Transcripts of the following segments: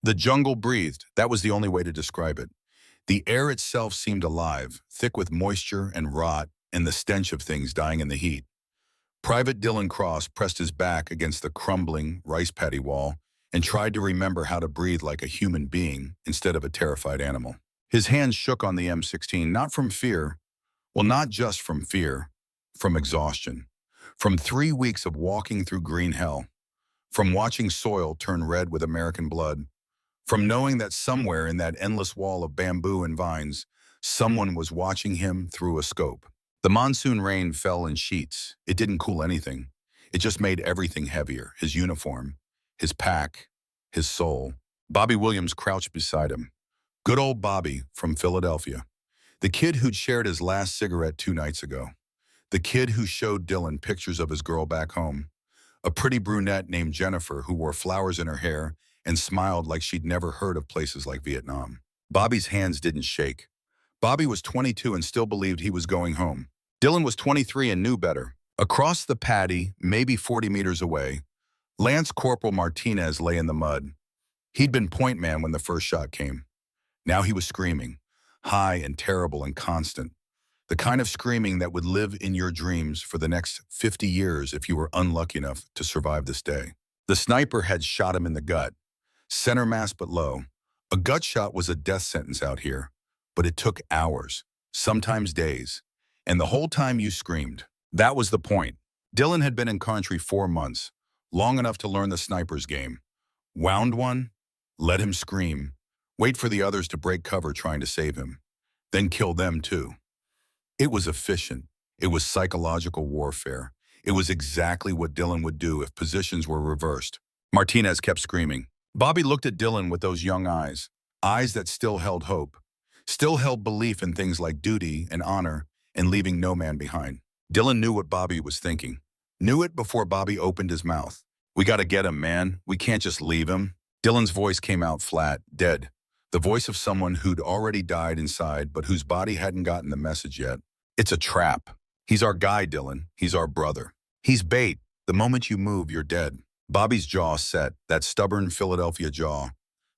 The jungle breathed. That was the only way to describe it. The air itself seemed alive, thick with moisture and rot and the stench of things dying in the heat. Private Dylan Cross pressed his back against the crumbling rice paddy wall and tried to remember how to breathe like a human being instead of a terrified animal. His hands shook on the M16, not from fear, well, not just from fear, from exhaustion, from 3 weeks of walking through green hell, from watching soil turn red with American blood, from knowing that somewhere in that endless wall of bamboo and vines, someone was watching him through a scope. The monsoon rain fell in sheets. It didn't cool anything. It just made everything heavier. His uniform, his pack, his soul. Bobby Williams crouched beside him. Good old Bobby from Philadelphia. The kid who'd shared his last cigarette 2 nights ago. The kid who showed Dylan pictures of his girl back home. A pretty brunette named Jennifer who wore flowers in her hair and smiled like she'd never heard of places like Vietnam. Bobby's hands didn't shake. Bobby was 22 and still believed he was going home. Dylan was 23 and knew better. Across the paddy, maybe 40 meters away, Lance Corporal Martinez lay in the mud. He'd been point man when the first shot came. Now he was screaming, high and terrible and constant. The kind of screaming that would live in your dreams for the next 50 years if you were unlucky enough to survive this day. The sniper had shot him in the gut. Center mass but low. A gut shot was a death sentence out here, but it took hours, sometimes days. And the whole time you screamed. That was the point. Dylan had been in country 4 months, long enough to learn the sniper's game. Wound one, let him scream, wait for the others to break cover trying to save him, then kill them too. It was efficient. It was psychological warfare. It was exactly what Dylan would do if positions were reversed. Martinez kept screaming. Bobby looked at Dylan with those young eyes that still held hope, still held belief in things like duty and honor and leaving no man behind. Dylan knew what Bobby was thinking. Knew it before Bobby opened his mouth. We gotta get him, man. We can't just leave him. Dylan's voice came out flat, dead. The voice of someone who'd already died inside but whose body hadn't gotten the message yet. It's a trap. He's our guy, Dylan. He's our brother. He's bait. The moment you move, you're dead. Bobby's jaw set, that stubborn Philadelphia jaw.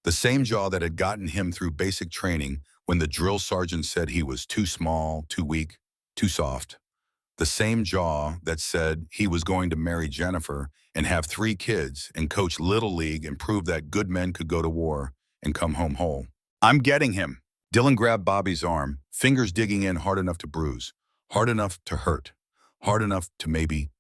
The same jaw that had gotten him through basic training when the drill sergeant said he was too small, too weak, too soft. The same jaw that said he was going to marry Jennifer and have 3 kids and coach Little League and prove that good men could go to war and come home whole. I'm getting him. Dylan grabbed Bobby's arm, fingers digging in hard enough to bruise, hard enough to hurt, hard enough to maybe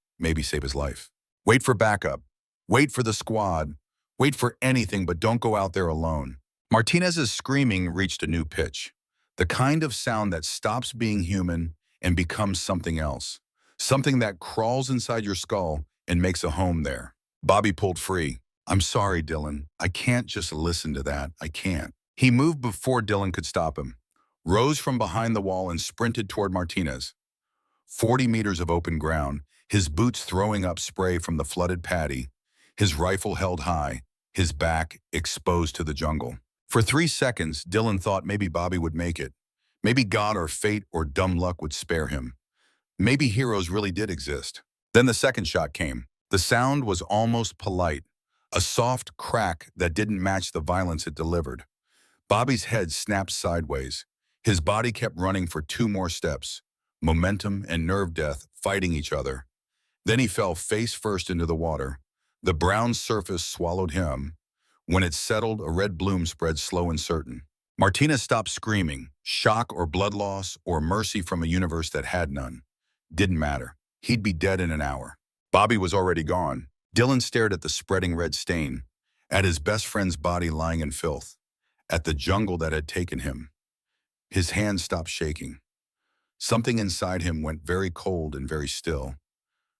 save his life. Wait for backup. Wait for the squad. Wait for anything, but don't go out there alone. Martinez's screaming reached a new pitch. The kind of sound that stops being human and becomes something else. Something that crawls inside your skull and makes a home there. Bobby pulled free. I'm sorry, Dylan. I can't just listen to that. I can't. He moved before Dylan could stop him, rose from behind the wall and sprinted toward Martinez. 40 meters of open ground, his boots throwing up spray from the flooded paddy, his rifle held high, his back exposed to the jungle. For 3 seconds, Dylan thought maybe Bobby would make it. Maybe God or fate or dumb luck would spare him. Maybe heroes really did exist. Then the second shot came. The sound was almost polite, a soft crack that didn't match the violence it delivered. Bobby's head snapped sideways. His body kept running for 2 more steps, momentum and nerve death fighting each other. Then he fell face first into the water. The brown surface swallowed him. When it settled, a red bloom spread slow and certain. Martinez stopped screaming. Shock or blood loss or mercy from a universe that had none. Didn't matter. He'd be dead in an hour. Bobby was already gone. Dylan stared at the spreading red stain, at his best friend's body lying in filth, at the jungle that had taken him. His hands stopped shaking. Something inside him went very cold and very still.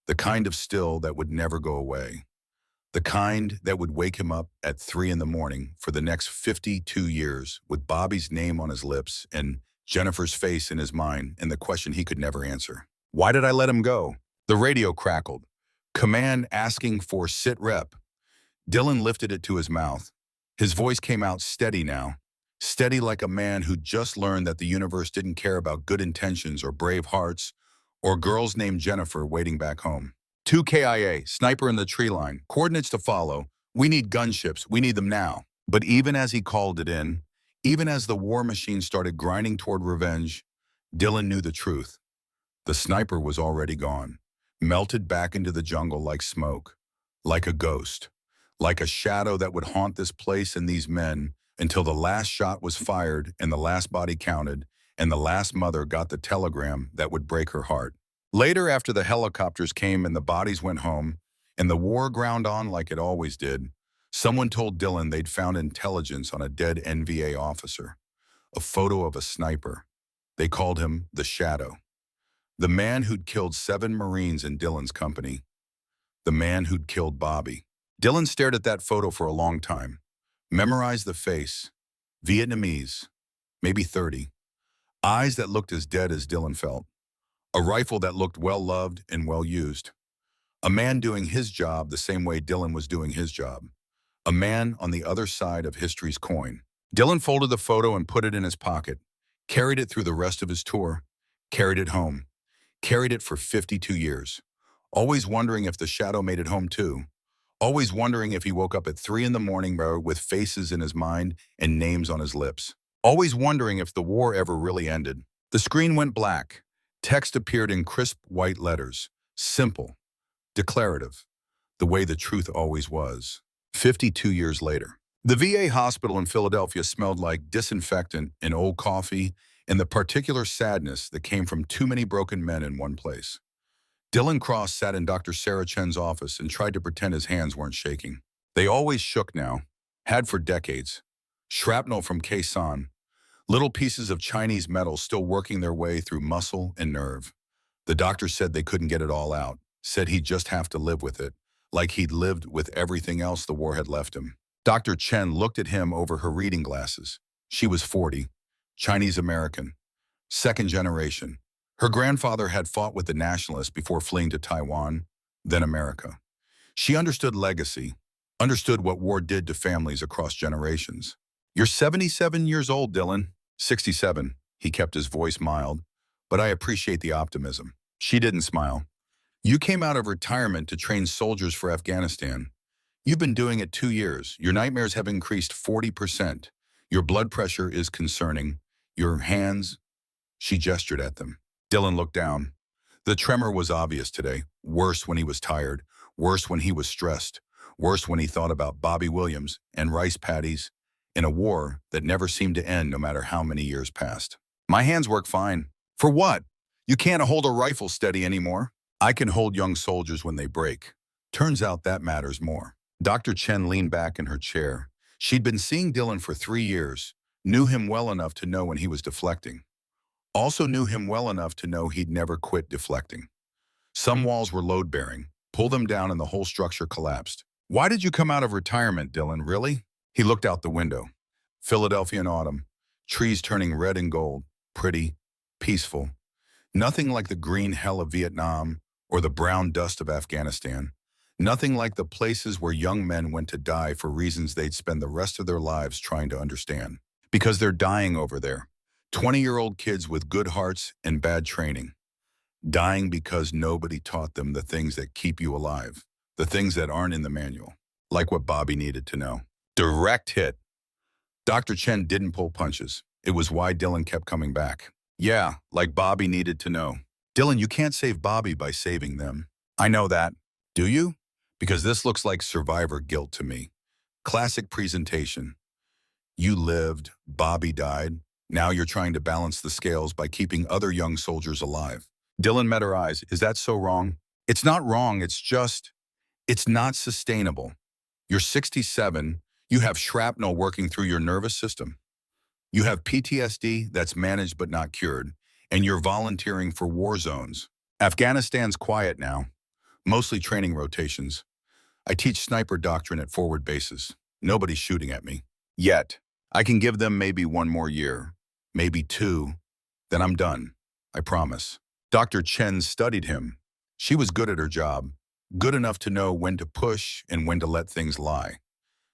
The kind of still that would never go away. The kind that would wake him up at 3 in the morning for the next 52 years with Bobby's name on his lips and Jennifer's face in his mind and the question he could never answer. Why did I let him go? The radio crackled. Command asking for sit rep. Dylan lifted it to his mouth. His voice came out steady now. Steady like a man who just learned that the universe didn't care about good intentions or brave hearts or girls named Jennifer waiting back home. 2 KIA, sniper in the tree line, coordinates to follow. We need gunships. We need them now. But even as he called it in, even as the war machine started grinding toward revenge, Dylan knew the truth. The sniper was already gone, melted back into the jungle like smoke, like a ghost, like a shadow that would haunt this place and these men until the last shot was fired and the last body counted and the last mother got the telegram that would break her heart. Later, after the helicopters came and the bodies went home and the war ground on like it always did, someone told Dylan they'd found intelligence on a dead NVA officer, a photo of a sniper. They called him the Shadow. The man who'd killed 7 Marines in Dylan's company. The man who'd killed Bobby. Dylan stared at that photo for a long time, memorized the face. Vietnamese, maybe 30. Eyes that looked as dead as Dylan felt. A rifle that looked well-loved and well-used. A man doing his job the same way Dylan was doing his job. A man on the other side of history's coin. Dylan folded the photo and put it in his pocket, carried it through the rest of his tour, carried it home. Carried it for 52 years, always wondering if the Shadow made it home too, always wondering if he woke up at 3 in the morning with faces in his mind and names on his lips, always wondering if the war ever really ended. The screen went black. Text appeared in crisp white letters, simple, declarative, the way the truth always was. 52 years later. The VA hospital in Philadelphia smelled like disinfectant and old coffee and the particular sadness that came from too many broken men in one place. Dylan Cross sat in Dr. Sarah Chen's office and tried to pretend his hands weren't shaking. They always shook now, had for decades. Shrapnel from Khe-Sanh, little pieces of Chinese metal still working their way through muscle and nerve. The doctor said they couldn't get it all out, said he'd just have to live with it, like he'd lived with everything else the war had left him. Dr. Chen looked at him over her reading glasses. She was 40. Chinese-American, second generation. Her grandfather had fought with the nationalists before fleeing to Taiwan, then America. She understood legacy, understood what war did to families across generations. You're 77 years old, Dylan. 67. He kept his voice mild, but I appreciate the optimism. She didn't smile. You came out of retirement to train soldiers for Afghanistan. You've been doing it 2 years. Your nightmares have increased 40%. Your blood pressure is concerning. Your hands, she gestured at them. Dylan looked down. The tremor was obvious today, worse when he was tired, worse when he was stressed, worse when he thought about Bobby Williams and rice paddies in a war that never seemed to end no matter how many years passed. My hands work fine. For what? You can't hold a rifle steady anymore. I can hold young soldiers when they break. Turns out that matters more. Dr. Chen leaned back in her chair. She'd been seeing Dylan for 3 years, knew him well enough to know when he was deflecting. Also knew him well enough to know he'd never quit deflecting. Some walls were load-bearing. Pull them down and the whole structure collapsed. Why did you come out of retirement, Dylan, really? He looked out the window. Philadelphia in autumn. Trees turning red and gold. Pretty. Peaceful. Nothing like the green hell of Vietnam or the brown dust of Afghanistan. Nothing like the places where young men went to die for reasons they'd spend the rest of their lives trying to understand. Because they're dying over there. 20-year-old kids with good hearts and bad training. Dying because nobody taught them the things that keep you alive. The things that aren't in the manual. Like what Bobby needed to know. Direct hit. Dr. Chen didn't pull punches. It was why Dylan kept coming back. Yeah, like Bobby needed to know. Dylan, you can't save Bobby by saving them. I know that. Do you? Because this looks like survivor guilt to me. Classic presentation. You lived, Bobby died. Now you're trying to balance the scales by keeping other young soldiers alive. Dylan met her eyes. Is that so wrong? It's not wrong, it's not sustainable. You're 67, you have shrapnel working through your nervous system. You have PTSD that's managed but not cured, and you're volunteering for war zones. Afghanistan's quiet now, mostly training rotations. I teach sniper doctrine at forward bases. Nobody's shooting at me. Yet. I can give them maybe 1 more year, maybe 2, then I'm done. I promise. Dr. Chen studied him. She was good at her job, good enough to know when to push and when to let things lie.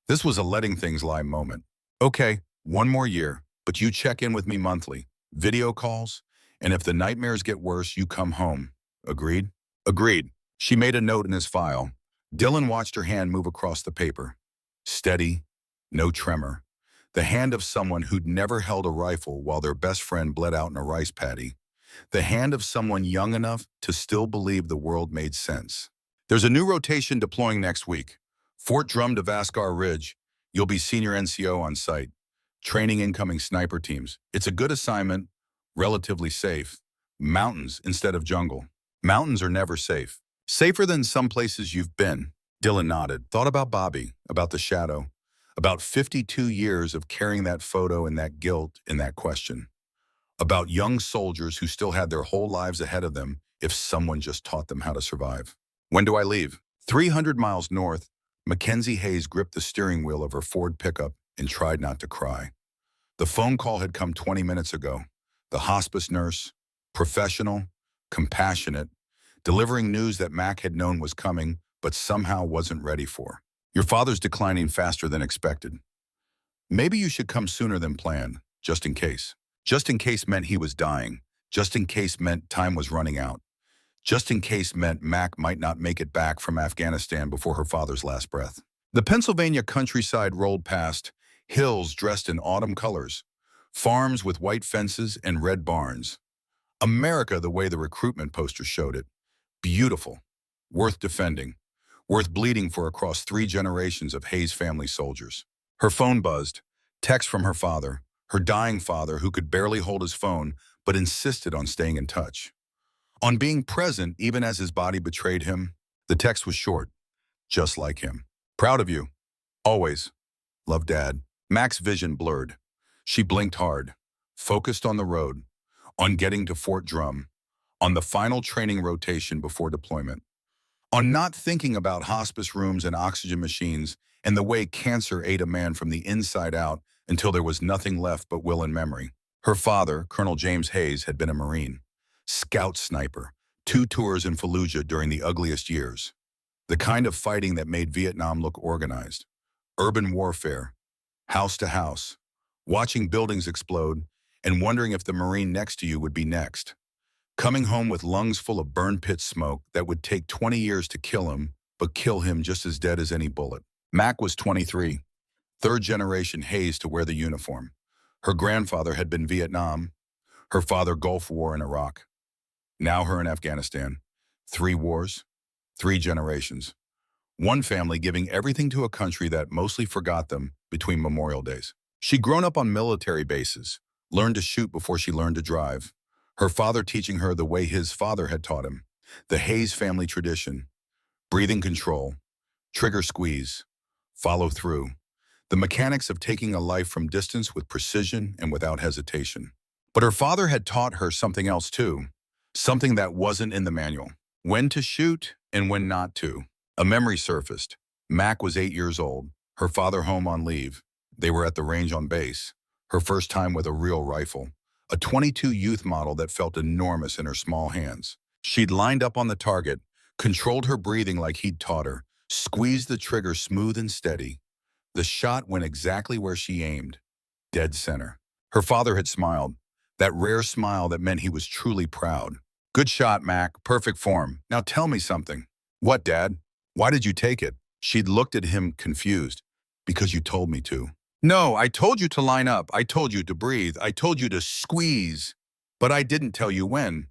This was a letting things lie moment. Okay, 1 more year, but you check in with me monthly, video calls, and if the nightmares get worse, you come home. Agreed? Agreed. She made a note in his file. Dylan watched her hand move across the paper. Steady, No tremor. The hand of someone who'd never held a rifle while their best friend bled out in a rice paddy. The hand of someone young enough to still believe the world made sense. There's a new rotation deploying next week. Fort Drum to Vascar Ridge. You'll be senior NCO on site. Training incoming sniper teams. It's a good assignment, relatively safe. Mountains instead of jungle. Mountains are never safe. Safer than some places you've been. Dylan nodded. Thought about Bobby, about the shadow, about 52 years of carrying that photo and that guilt in that question. About young soldiers who still had their whole lives ahead of them if someone just taught them how to survive. When do I leave? 300 miles north, Mackenzie Hayes gripped the steering wheel of her Ford pickup and tried not to cry. The phone call had come 20 minutes ago. The hospice nurse, professional, compassionate, delivering news that Mac had known was coming, but somehow wasn't ready for. Your father's declining faster than expected. Maybe you should come sooner than planned, just in case. Just in case meant he was dying. Just in case meant time was running out. Just in case meant Mac might not make it back from Afghanistan before her father's last breath. The Pennsylvania countryside rolled past, hills dressed in autumn colors, farms with white fences and red barns. America the way the recruitment poster showed it. Beautiful, worth defending, worth bleeding for across 3 generations of Hayes family soldiers. Her phone buzzed, text from her father, her dying father who could barely hold his phone but insisted on staying in touch. On being present even as his body betrayed him. The text was short, just like him. Proud of you. Always. Love, Dad. Mac's vision blurred. She blinked hard, focused on the road, on getting to Fort Drum, on the final training rotation before deployment, on not thinking about hospice rooms and oxygen machines and the way cancer ate a man from the inside out until there was nothing left but will and memory. Her father, Colonel James Hayes, had been a Marine, scout sniper, 2 tours in Fallujah during the ugliest years. The kind of fighting that made Vietnam look organized. Urban warfare, house to house, watching buildings explode and wondering if the Marine next to you would be next. Coming home with lungs full of burn pit smoke that would take 20 years to kill him, but kill him just as dead as any bullet. Mac was 23, 3rd generation Hayes to wear the uniform. Her grandfather had been Vietnam, her father Gulf War in Iraq. Now her in Afghanistan. 3 wars, 3 generations. One family giving everything to a country that mostly forgot them between Memorial Days. She'd grown up on military bases, learned to shoot before she learned to drive. Her father teaching her the way his father had taught him. The Hayes family tradition. Breathing control, trigger squeeze, follow through. The mechanics of taking a life from distance with precision and without hesitation. But her father had taught her something else too. Something that wasn't in the manual. When to shoot and when not to. A memory surfaced. Mac was 8 years old, her father home on leave. They were at the range on base. Her first time with a real rifle. A .22 youth model that felt enormous in her small hands. She'd lined up on the target, controlled her breathing like he'd taught her, squeezed the trigger smooth and steady. The shot went exactly where she aimed, dead center. Her father had smiled, that rare smile that meant he was truly proud. Good shot, Mac, perfect form. Now tell me something. What, Dad? Why did you take it? She'd looked at him confused. Because you told me to. No, I told you to line up. I told you to breathe. I told you to squeeze. But I didn't tell you when.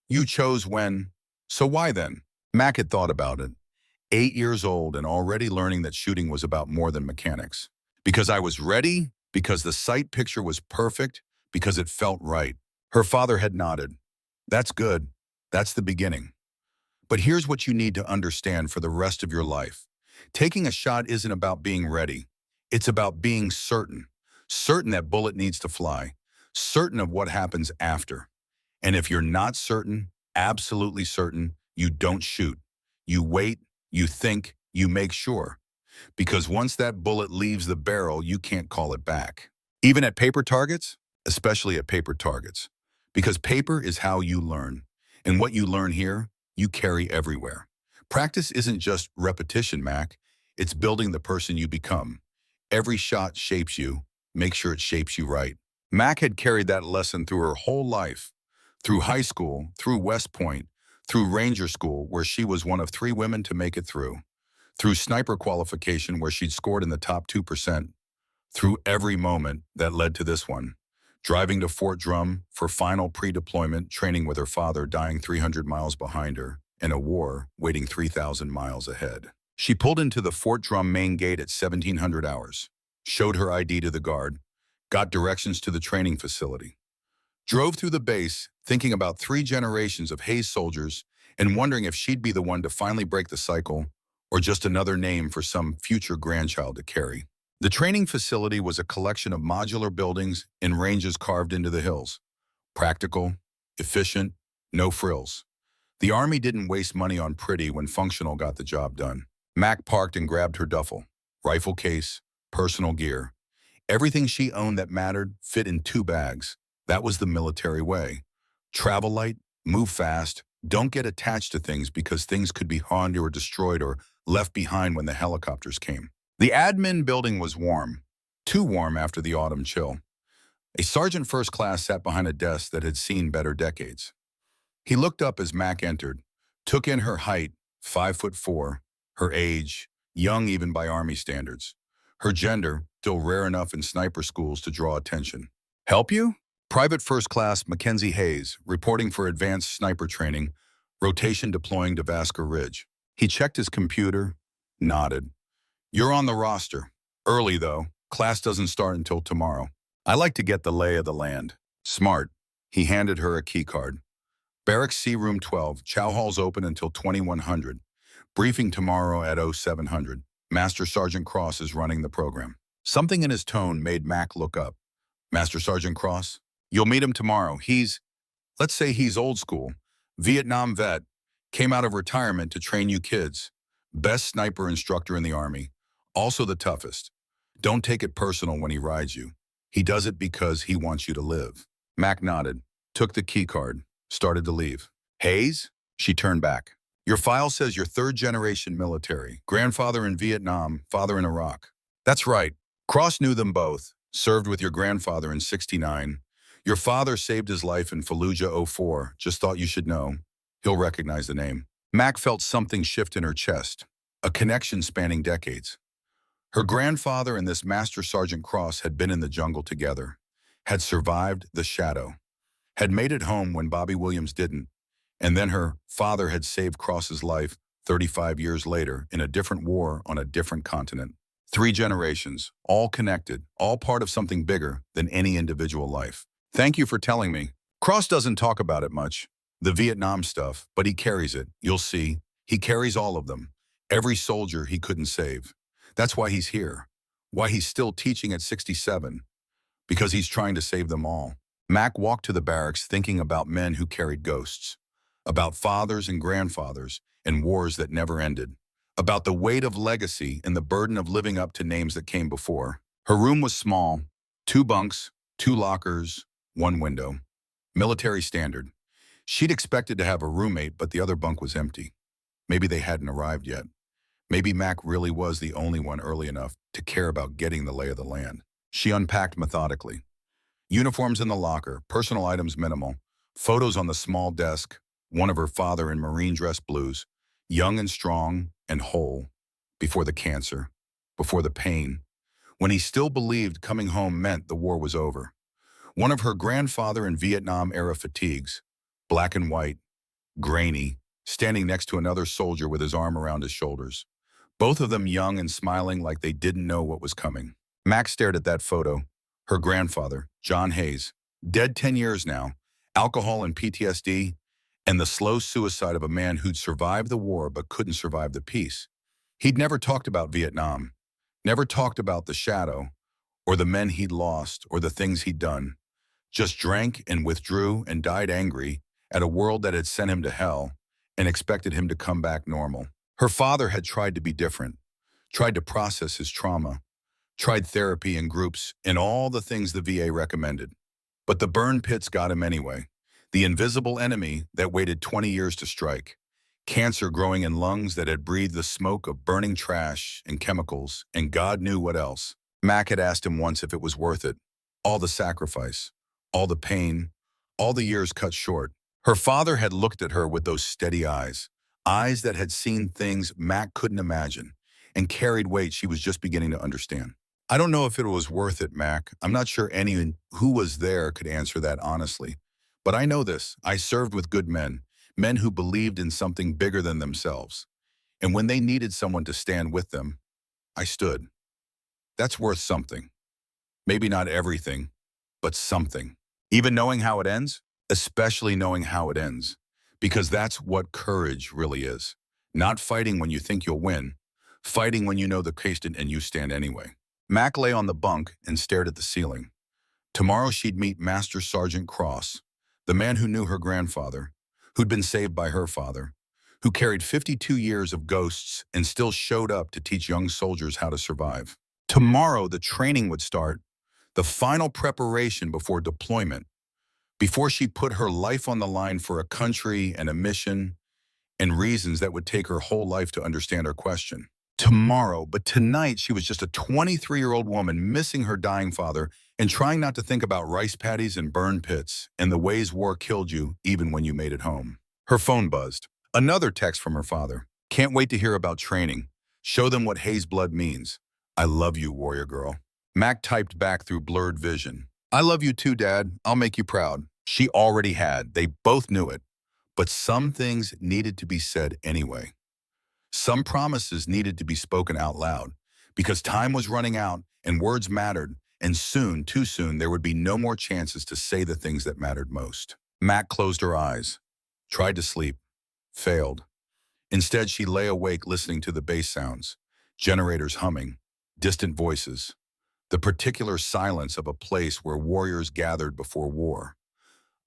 You chose when. So why then? Mac had thought about it. 8 years old and already learning that shooting was about more than mechanics. Because I was ready, because the sight picture was perfect, because it felt right. Her father had nodded. That's good. That's the beginning. But here's what you need to understand for the rest of your life. Taking a shot isn't about being ready. It's about being certain. Certain that bullet needs to fly. Certain of what happens after. And if you're not certain, absolutely certain, you don't shoot. You wait, you think, you make sure. Because once that bullet leaves the barrel, you can't call it back. Even at paper targets, especially at paper targets. Because paper is how you learn. And what you learn here, you carry everywhere. Practice isn't just repetition, Mac. It's building the person you become. Every shot shapes you. Make sure it shapes you right. Mac had carried that lesson through her whole life. Through high school, through West Point, through Ranger School, where she was one of 3 women to make it through. Through sniper qualification, where she'd scored in the top 2%. through every moment that led to this one. Driving to Fort Drum for final pre-deployment training with her father dying 300 miles behind her, and a war waiting 3,000 miles ahead. She pulled into the Fort Drum main gate at 1700 hours, showed her ID to the guard, got directions to the training facility, drove through the base thinking about 3 generations of Hayes soldiers and wondering if she'd be the one to finally break the cycle or just another name for some future grandchild to carry. The training facility was a collection of modular buildings in ranges carved into the hills. Practical, efficient, no frills. The Army didn't waste money on pretty when functional got the job done. Mac parked and grabbed her duffel. Rifle case, personal gear. Everything she owned that mattered fit in 2 bags. That was the military way. Travel light, move fast, don't get attached to things because things could be harmed or destroyed or left behind when the helicopters came. The admin building was warm, too warm after the autumn chill. A sergeant first class sat behind a desk that had seen better decades. He looked up as Mac entered, took in her height, 5'4", her age, young even by Army standards, her gender, still rare enough in sniper schools to draw attention. Help you? Private First Class Mackenzie Hayes, reporting for advanced sniper training, rotation deploying to Vasca Ridge. He checked his computer, nodded. You're on the roster. Early, though. Class doesn't start until tomorrow. I like to get the lay of the land. Smart. He handed her a key card. Barracks C Room 12. Chow Hall's open until 2100. Briefing tomorrow at 0700. Master Sergeant Cross is running the program. Something in his tone made Mac look up. Master Sergeant Cross? You'll meet him tomorrow. Let's say he's old school. Vietnam vet. Came out of retirement to train you kids. Best sniper instructor in the Army. Also the toughest. Don't take it personal when he rides you. He does it because he wants you to live. Mac nodded, took the key card, started to leave. Hayes? She turned back. Your file says you're 3rd-generation military. Grandfather in Vietnam, father in Iraq. That's right. Cross knew them both. Served with your grandfather in '69. Your father saved his life in Fallujah '04. Just thought you should know. He'll recognize the name. Mac felt something shift in her chest. A connection spanning decades. Her grandfather and this Master Sergeant Cross had been in the jungle together, had survived the shadow, had made it home when Bobby Williams didn't, and then her father had saved Cross's life 35 years later in a different war on a different continent. 3 generations, all connected, all part of something bigger than any individual life. Thank you for telling me. Cross doesn't talk about it much, the Vietnam stuff, but he carries it. You'll see. He carries all of them. Every soldier he couldn't save. That's why he's here. Why he's still teaching at 67. Because he's trying to save them all. Mac walked to the barracks thinking about men who carried ghosts. About fathers and grandfathers and wars that never ended. About the weight of legacy and the burden of living up to names that came before. Her room was small. 2 bunks, 2 lockers, 1 window. Military standard. She'd expected to have a roommate, but the other bunk was empty. Maybe they hadn't arrived yet. Maybe Mac really was the only one early enough to care about getting the lay of the land. She unpacked methodically. Uniforms in the locker, personal items minimal, photos on the small desk, one of her father in marine dress blues, young and strong and whole, before the cancer, before the pain, when he still believed coming home meant the war was over. One of her grandfather in Vietnam-era fatigues, black and white, grainy, standing next to another soldier with his arm around his shoulders. Both of them young and smiling like they didn't know what was coming. Max stared at that photo. Her grandfather, John Hayes, dead 10 years now, alcohol and PTSD, and the slow suicide of a man who'd survived the war but couldn't survive the peace. He'd never talked about Vietnam, never talked about the shadow, or the men he'd lost, or the things he'd done. Just drank and withdrew and died angry at a world that had sent him to hell and expected him to come back normal. Her father had tried to be different, tried to process his trauma, tried therapy in groups and all the things the VA recommended. But the burn pits got him anyway. The invisible enemy that waited 20 years to strike. Cancer growing in lungs that had breathed the smoke of burning trash and chemicals and God knew what else. Mac had asked him once if it was worth it. All the sacrifice, all the pain, all the years cut short. Her father had looked at her with those steady eyes that had seen things Mac couldn't imagine and carried weight she was just beginning to understand. I don't know if it was worth it, Mac. I'm not sure anyone who was there could answer that honestly. But I know this. I served with good men, men who believed in something bigger than themselves. And when they needed someone to stand with them, I stood. That's worth something. Maybe not everything, but something. Even knowing how it ends, especially knowing how it ends. Because that's what courage really is. Not fighting when you think you'll win, fighting when you know the case and you stand anyway. Mac lay on the bunk and stared at the ceiling. Tomorrow she'd meet Master Sergeant Cross, the man who knew her grandfather, who'd been saved by her father, who carried 52 years of ghosts and still showed up to teach young soldiers how to survive. Tomorrow the training would start, the final preparation before deployment, before she put her life on the line for a country and a mission and reasons that would take her whole life to understand her question. Tomorrow, but tonight she was just a 23-year-old woman missing her dying father and trying not to think about rice paddies and burn pits and the ways war killed you even when you made it home. Her phone buzzed. Another text from her father. Can't wait to hear about training. Show them what Hayes blood means. I love you, warrior girl. Mac typed back through blurred vision. I love you too, Dad. I'll make you proud. She already had. They both knew it. But some things needed to be said anyway. Some promises needed to be spoken out loud because time was running out and words mattered, and soon, too soon, there would be no more chances to say the things that mattered most. Mac closed her eyes, tried to sleep, failed. Instead, she lay awake listening to the bass sounds, generators humming, distant voices, the particular silence of a place where warriors gathered before war.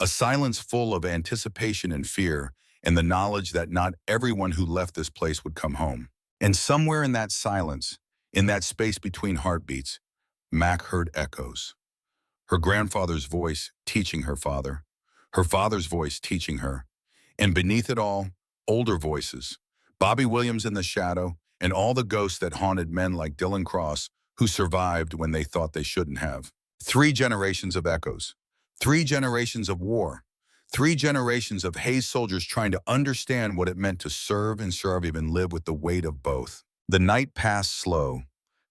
A silence full of anticipation and fear, and the knowledge that not everyone who left this place would come home. And somewhere in that silence, in that space between heartbeats, Mac heard echoes. Her grandfather's voice teaching her father's voice teaching her, and beneath it all, older voices, Bobby Williams in the shadow, and all the ghosts that haunted men like Dylan Cross who survived when they thought they shouldn't have. 3 generations of echoes, 3 generations of war, 3 generations of Hayes soldiers trying to understand what it meant to serve and survive and live with the weight of both. The night passed slow,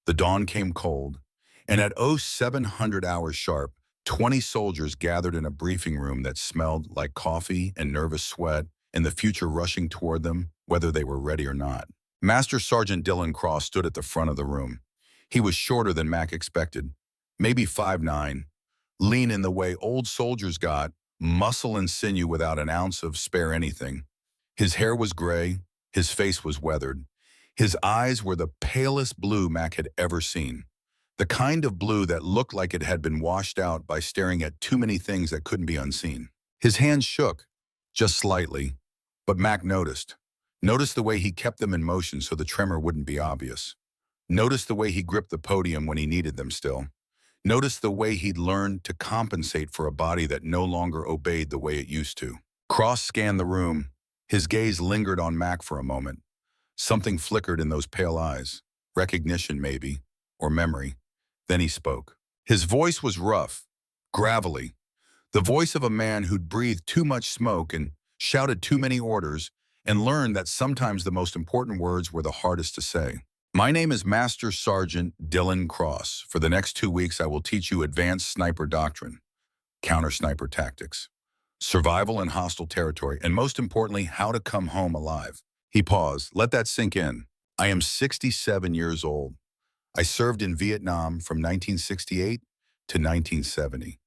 the dawn came cold, and at 0700 hours sharp, 20 soldiers gathered in a briefing room that smelled like coffee and nervous sweat and the future rushing toward them, whether they were ready or not. Master Sergeant Dylan Cross stood at the front of the room. He was shorter than Mac expected, maybe 5'9", lean in the way old soldiers got, muscle and sinew without an ounce of spare anything. His hair was gray, his face was weathered. His eyes were the palest blue Mac had ever seen. The kind of blue that looked like it had been washed out by staring at too many things that couldn't be unseen. His hands shook, just slightly, but Mac noticed. Noticed the way he kept them in motion so the tremor wouldn't be obvious. Noticed the way he gripped the podium when he needed them still. Noticed the way he'd learned to compensate for a body that no longer obeyed the way it used to. Cross scanned the room. His gaze lingered on Mac for a moment. Something flickered in those pale eyes. Recognition, maybe, or memory. Then he spoke. His voice was rough, gravelly. The voice of a man who'd breathed too much smoke and shouted too many orders and learned that sometimes the most important words were the hardest to say. My name is Master Sergeant Dylan Cross. For the next 2 weeks, I will teach you advanced sniper doctrine, counter-sniper tactics, survival in hostile territory, and most importantly, how to come home alive. He paused. Let that sink in. I am 67 years old. I served in Vietnam from 1968 to 1970.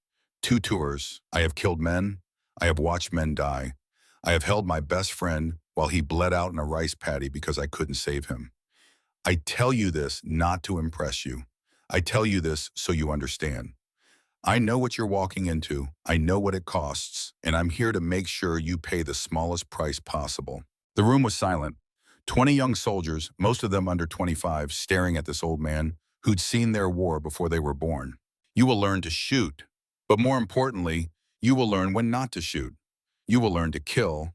2 tours. I have killed men. I have watched men die. I have held my best friend while he bled out in a rice paddy because I couldn't save him. I tell you this not to impress you. I tell you this so you understand. I know what you're walking into. I know what it costs, and I'm here to make sure you pay the smallest price possible. The room was silent. 20 young soldiers, most of them under 25, staring at this old man who'd seen their war before they were born. You will learn to shoot, but more importantly, you will learn when not to shoot. You will learn to kill,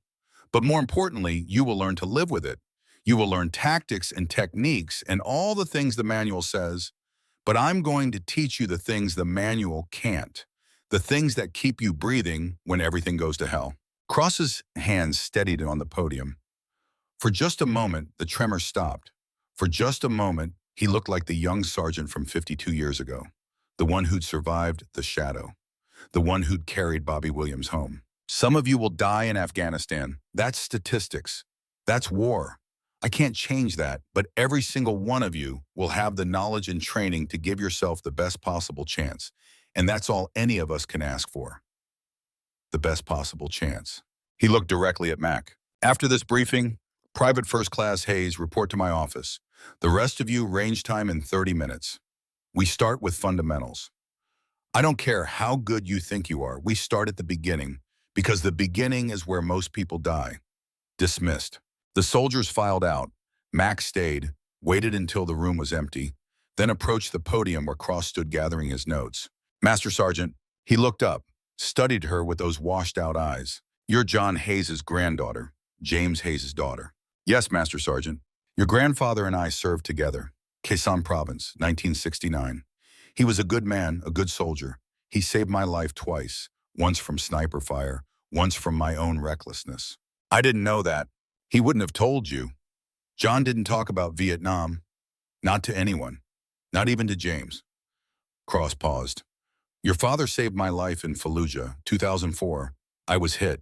but more importantly, you will learn to live with it. You will learn tactics and techniques and all the things the manual says, but I'm going to teach you the things the manual can't, the things that keep you breathing when everything goes to hell. Cross's hands steadied on the podium. For just a moment, the tremor stopped. For just a moment, He looked like the young sergeant from 52 years ago, the one who'd survived the shadow, the one who'd carried Bobby Williams home. Some of you will die in Afghanistan. That's statistics. That's war. I can't change that, but every single one of you will have the knowledge and training to give yourself the best possible chance. And that's all any of us can ask for. The best possible chance. He looked directly at Mac. After this briefing, Private First Class Hayes, report to my office. The rest of you, range time in 30 minutes. We start with fundamentals. I don't care how good you think you are. We start at the beginning, because the beginning is where most people die. Dismissed. The soldiers filed out. Mac stayed, waited until the room was empty, then approached the podium where Cross stood gathering his notes. Master Sergeant, he looked up, studied her with those washed-out eyes. You're John Hayes' granddaughter, James Hayes' daughter. Yes, Master Sergeant. Your grandfather and I served together. Quezon Province, 1969. He was a good man, a good soldier. He saved my life twice, once from sniper fire, once from my own recklessness. I didn't know that. He wouldn't have told you. John didn't talk about Vietnam. Not to anyone. Not even to James. Cross paused. Your father saved my life in Fallujah, 2004. I was hit.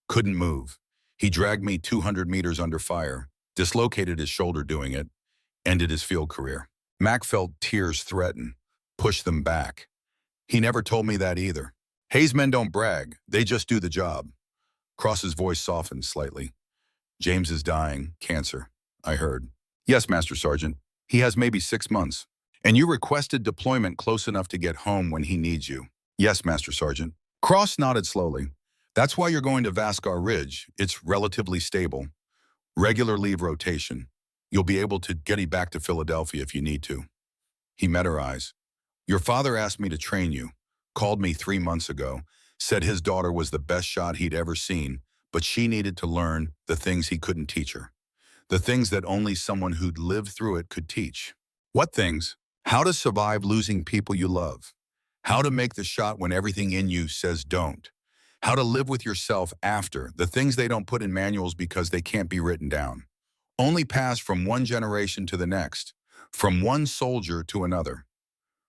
Couldn't move. He dragged me 200 meters under fire, dislocated his shoulder doing it, ended his field career. Mac felt tears threaten, pushed them back. He never told me that either. Hayes men don't brag. They just do the job. Cross's voice softened slightly. James is dying, cancer, I heard. Yes, Master Sergeant. He has maybe 6 months. And you requested deployment close enough to get home when he needs you. Yes, Master Sergeant. Cross nodded slowly. That's why you're going to Vascar Ridge. It's relatively stable. Regular leave rotation. You'll be able to get back to Philadelphia if you need to. He met her eyes. Your father asked me to train you, called me 3 months ago, said his daughter was the best shot he'd ever seen, but she needed to learn the things he couldn't teach her. The things that only someone who'd lived through it could teach. What things? How to survive losing people you love. How to make the shot when everything in you says don't. How to live with yourself after, the things they don't put in manuals because they can't be written down. Only pass from one generation to the next, from one soldier to another.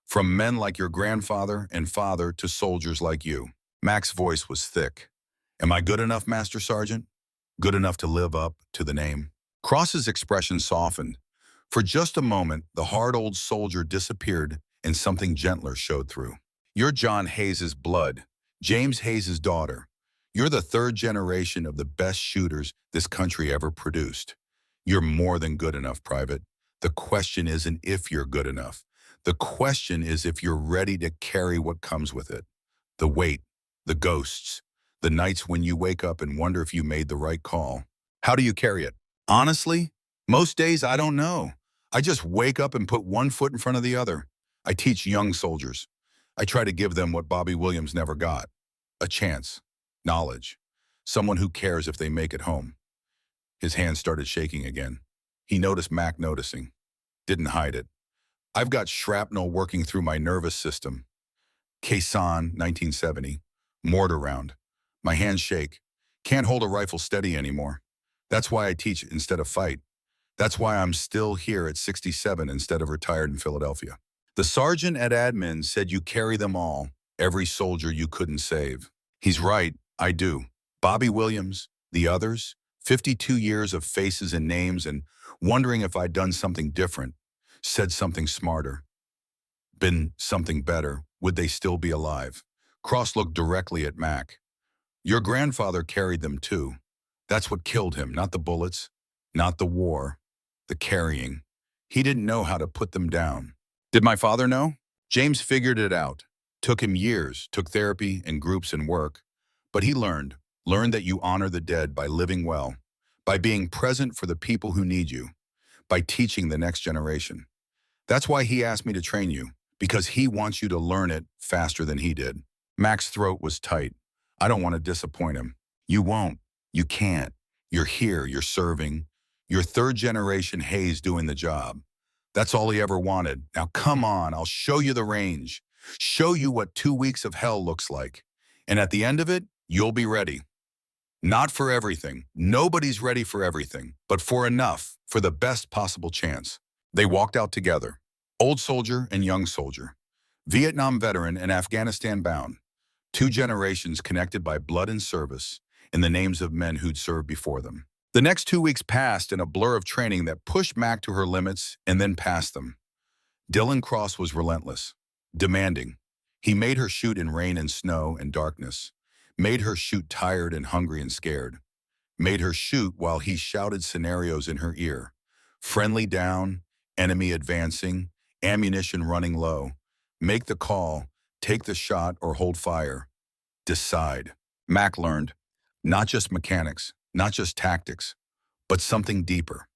From men like your grandfather and father to soldiers like you. Mac's voice was thick. Am I good enough, Master Sergeant? Good enough to live up to the name? Cross's expression softened. For just a moment, the hard old soldier disappeared and something gentler showed through. You're John Hayes' blood, James Hayes' daughter. You're the third generation of the best shooters this country ever produced. You're more than good enough, Private. The question isn't if you're good enough. The question is if you're ready to carry what comes with it. The weight, the ghosts, the nights when you wake up and wonder if you made the right call. How do you carry it? Honestly, most days I don't know. I just wake up and put one foot in front of the other. I teach young soldiers. I try to give them what Bobby Williams never got. A chance, knowledge, someone who cares if they make it home. His hands started shaking again. He noticed Mac noticing. Didn't hide it. I've got shrapnel working through my nervous system. Quezon, 1970. Mortar round. My hands shake. Can't hold a rifle steady anymore. That's why I teach instead of fight. That's why I'm still here at 67 instead of retired in Philadelphia. The sergeant at admin said you carry them all, every soldier you couldn't save. He's right, I do. Bobby Williams, the others, 52 years of faces and names and wondering if I'd done something different, said something smarter, been something better, would they still be alive? Cross looked directly at Mac. Your grandfather carried them too. That's what killed him, not the bullets, not the war, the carrying. He didn't know how to put them down. Did my father know? James figured it out. Took him years, took therapy and groups and work. But he learned that you honor the dead by living well, by being present for the people who need you, by teaching the next generation. That's why he asked me to train you, because he wants you to learn it faster than he did. Mac's throat was tight. I don't want to disappoint him. You won't. You can't. You're here, you're serving. You're third generation Hayes doing the job. That's all he ever wanted. Now come on, I'll show you the range. Show you what 2 weeks of hell looks like. And at the end of it, you'll be ready. Not for everything. Nobody's ready for everything, but for enough, for the best possible chance. They walked out together, old soldier and young soldier, Vietnam veteran and Afghanistan bound, two generations connected by blood and service in the names of men who'd served before them. The next 2 weeks passed in a blur of training that pushed Mac to her limits and then passed them. Dylan Cross was relentless, demanding. He made her shoot in rain and snow and darkness, made her shoot tired and hungry and scared, made her shoot while he shouted scenarios in her ear. Friendly down, enemy advancing, ammunition running low. Make the call, take the shot or hold fire. Decide. Mac learned, not just mechanics, not just tactics, but something deeper.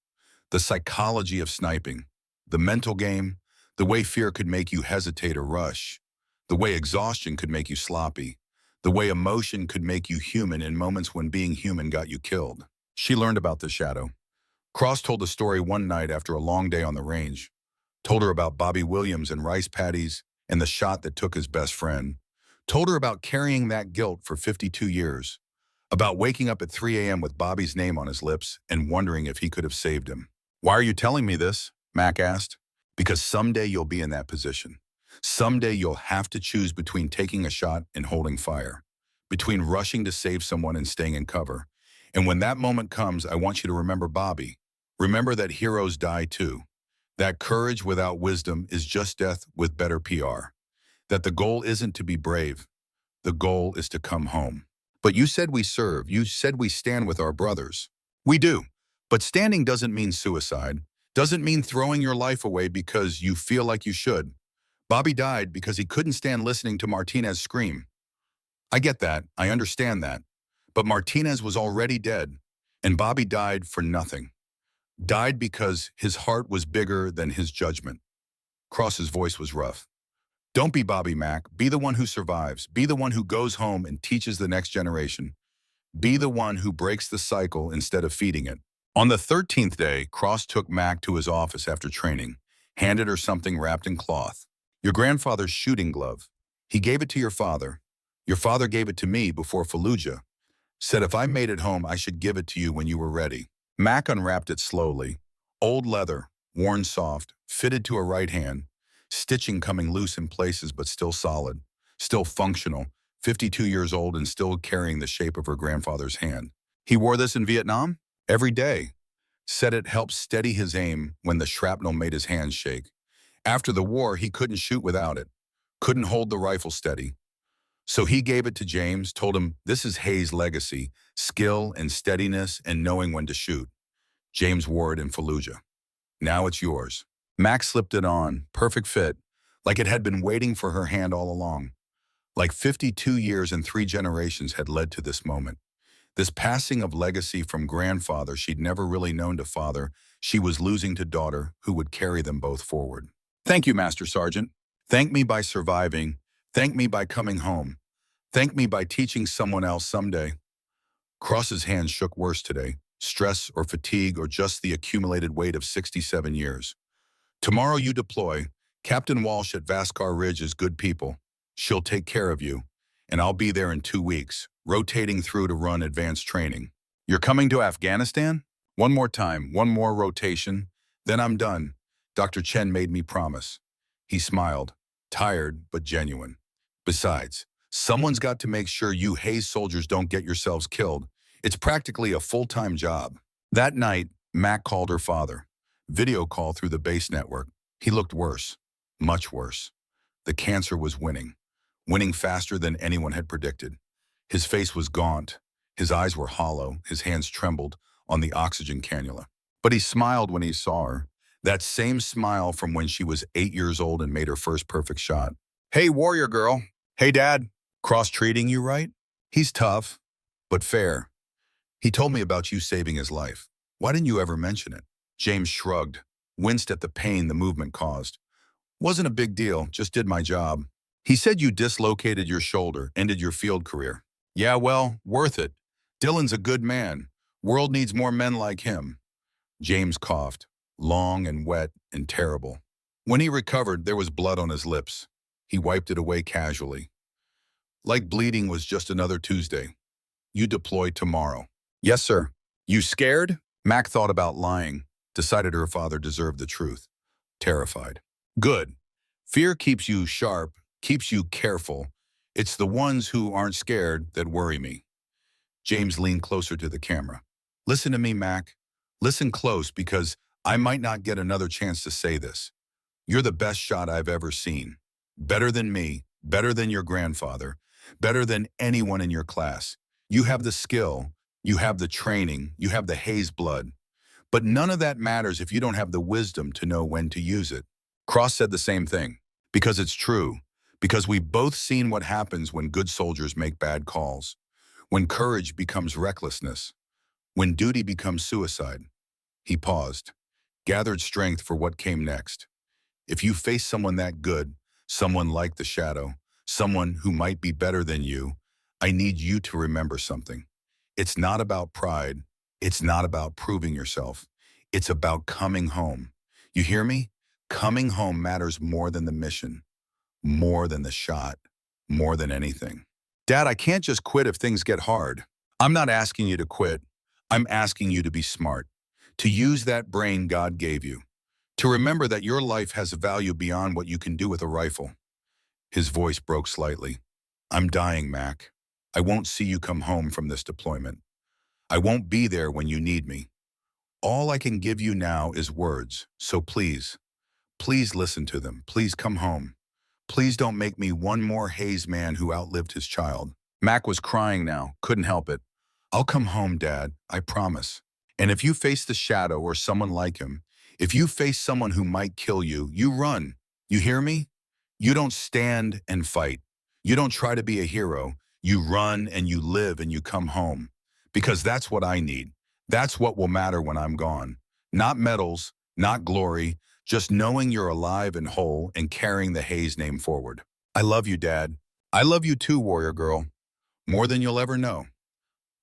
The psychology of sniping, the mental game, the way fear could make you hesitate or rush, the way exhaustion could make you sloppy, the way emotion could make you human in moments when being human got you killed. She learned about the shadow. Cross told the story one night after a long day on the range, told her about Bobby Williams and rice paddies and the shot that took his best friend, told her about carrying that guilt for 52 years, about waking up at 3 a.m. with Bobby's name on his lips and wondering if he could have saved him. "Why are you telling me this?" Mac asked. "Because someday you'll be in that position. Someday you'll have to choose between taking a shot and holding fire, between rushing to save someone and staying in cover. And when that moment comes, I want you to remember Bobby. Remember that heroes die too. That courage without wisdom is just death with better PR. That the goal isn't to be brave. The goal is to come home. But you said we serve. You said we stand with our brothers." "We do. But standing doesn't mean suicide. Doesn't mean throwing your life away because you feel like you should. Bobby died because he couldn't stand listening to Martinez scream. I get that. I understand that. But Martinez was already dead, and Bobby died for nothing. Died because his heart was bigger than his judgment." Cross's voice was rough. "Don't be Bobby, Mac. Be the one who survives. Be the one who goes home and teaches the next generation. Be the one who breaks the cycle instead of feeding it." On the 13th day, Cross took Mac to his office after training, handed her something wrapped in cloth. "Your grandfather's shooting glove. He gave it to your father. Your father gave it to me before Fallujah. Said if I made it home, I should give it to you when you were ready." Mac unwrapped it slowly. Old leather, worn soft, fitted to her right hand, stitching coming loose in places but still solid, still functional, 52 years old and still carrying the shape of her grandfather's hand. "He wore this in Vietnam? Every day." Said it helped steady his aim when the shrapnel made his hands shake. After the war, he couldn't shoot without it, couldn't hold the rifle steady. So he gave it to James, told him, "This is Hayes' legacy, skill and steadiness and knowing when to shoot." James wore it in Fallujah. "Now it's yours." Max slipped it on, perfect fit, like it had been waiting for her hand all along. Like 52 years and 3 generations had led to this moment. This passing of legacy from grandfather she'd never really known to father, she was losing to daughter who would carry them both forward. "Thank you, Master Sergeant. Thank me by surviving. Thank me by coming home. Thank me by teaching someone else someday." Cross's hands shook worse today, stress or fatigue or just the accumulated weight of 67 years. "Tomorrow you deploy. Captain Walsh at Vascar Ridge is good people. She'll take care of you. And I'll be there in 2 weeks, rotating through to run advanced training." "You're coming to Afghanistan?" "One more time, one more rotation. Then I'm done. Dr. Chen made me promise." He smiled, tired but genuine. "Besides, someone's got to make sure you Hayes soldiers don't get yourselves killed. It's practically a full-time job." That night, Mac called her father. Video call through the base network. He looked worse, much worse. The cancer was winning faster than anyone had predicted. His face was gaunt, his eyes were hollow, his hands trembled on the oxygen cannula. But he smiled when he saw her, that same smile from when she was 8 years old and made her first perfect shot. "Hey, warrior girl. Hey, Dad. Cross treating you right?" "He's tough, but fair. He told me about you saving his life. Why didn't you ever mention it?" James shrugged, winced at the pain the movement caused. "Wasn't a big deal, just did my job." "He said you dislocated your shoulder, ended your field career." "Yeah, well, worth it. Dylan's a good man. World needs more men like him." James coughed, long and wet and terrible. When he recovered, there was blood on his lips. He wiped it away casually. "Like bleeding was just another Tuesday. You deploy tomorrow." "Yes, sir." "You scared?" Mac thought about lying, decided her father deserved the truth. terrified. Good. Fear keeps you sharp, keeps you careful. It's the ones who aren't scared that worry me. James leaned closer to the camera. Listen to me, Mac. Listen close because I might not get another chance to say this. You're the best shot I've ever seen. Better than me, better than your grandfather, better than anyone in your class. You have the skill, you have the training, you have the Hayes blood. But none of that matters if you don't have the wisdom to know when to use it. Cross said the same thing. Because it's true. Because we've both seen what happens when good soldiers make bad calls. When courage becomes recklessness. When duty becomes suicide. He paused, gathered strength for what came next. If you face someone that good, someone like the Shadow, someone who might be better than you, I need you to remember something. It's not about pride. It's not about proving yourself. It's about coming home. You hear me? Coming home matters more than the mission, more than the shot, more than anything. Dad, I can't just quit if things get hard. I'm not asking you to quit. I'm asking you to be smart, to use that brain God gave you, to remember that your life has value beyond what you can do with a rifle. His voice broke slightly. I'm dying, Mac. I won't see you come home from this deployment. I won't be there when you need me. All I can give you now is words, so please, please listen to them. Please come home. Please don't make me one more Hayes man who outlived his child. Mac was crying now, couldn't help it. I'll come home, Dad, I promise. And if you face the Shadow or someone like him, if you face someone who might kill you, you run. You hear me? You don't stand and fight. You don't try to be a hero. You run and you live and you come home. Because that's what I need. That's what will matter when I'm gone. Not medals, not glory, just knowing you're alive and whole and carrying the Hayes name forward. I love you, Dad. I love you too, warrior girl. More than you'll ever know.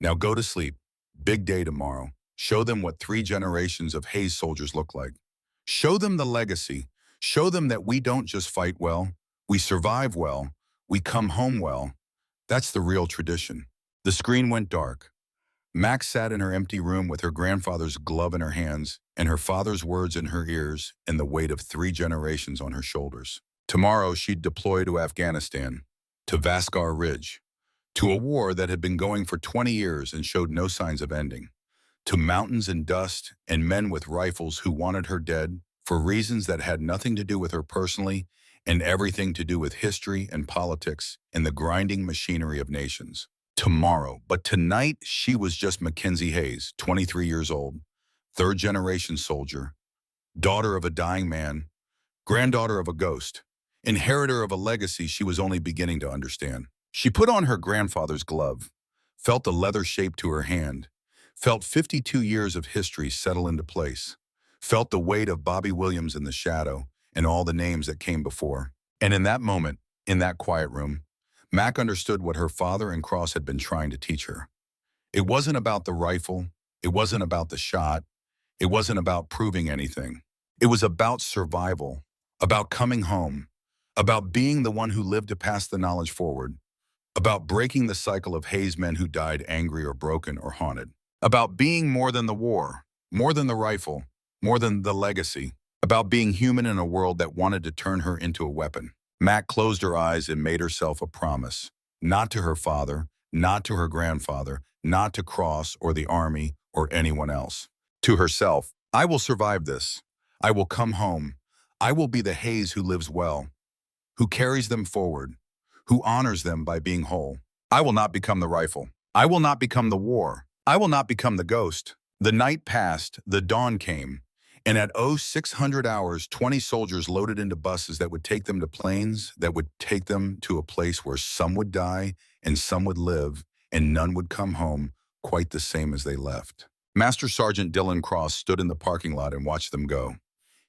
Now go to sleep. Big day tomorrow. Show them what 3 generations of Hayes soldiers look like. Show them the legacy. Show them that we don't just fight well, we survive well, we come home well. That's the real tradition. The screen went dark. Max sat in her empty room with her grandfather's glove in her hands and her father's words in her ears and the weight of 3 generations on her shoulders. Tomorrow she'd deploy to Afghanistan, to Vaskar Ridge, to a war that had been going for 20 years and showed no signs of ending, to mountains and dust and men with rifles who wanted her dead for reasons that had nothing to do with her personally and everything to do with history and politics and the grinding machinery of nations. Tomorrow, but tonight she was just Mackenzie Hayes, 23 years old, 3rd-generation soldier, daughter of a dying man, granddaughter of a ghost, inheritor of a legacy she was only beginning to understand. She put on her grandfather's glove, felt the leather shape to her hand, felt 52 years of history settle into place, felt the weight of Bobby Williams in the Shadow and all the names that came before. And in that moment, in that quiet room, Mac understood what her father and Cross had been trying to teach her. It wasn't about the rifle. It wasn't about the shot. It wasn't about proving anything. It was about survival, about coming home, about being the one who lived to pass the knowledge forward, about breaking the cycle of Hayes men who died angry or broken or haunted, about being more than the war, more than the rifle, more than the legacy, about being human in a world that wanted to turn her into a weapon. Mac closed her eyes and made herself a promise, not to her father, not to her grandfather, not to Cross or the army or anyone else. To herself, I will survive this. I will come home. I will be the Hayes who lives well, who carries them forward, who honors them by being whole. I will not become the rifle. I will not become the war. I will not become the ghost. The night passed, the dawn came. And at 0600 hours, 20 soldiers loaded into buses that would take them to planes, that would take them to a place where some would die and some would live, and none would come home quite the same as they left. Master Sergeant Dylan Cross stood in the parking lot and watched them go.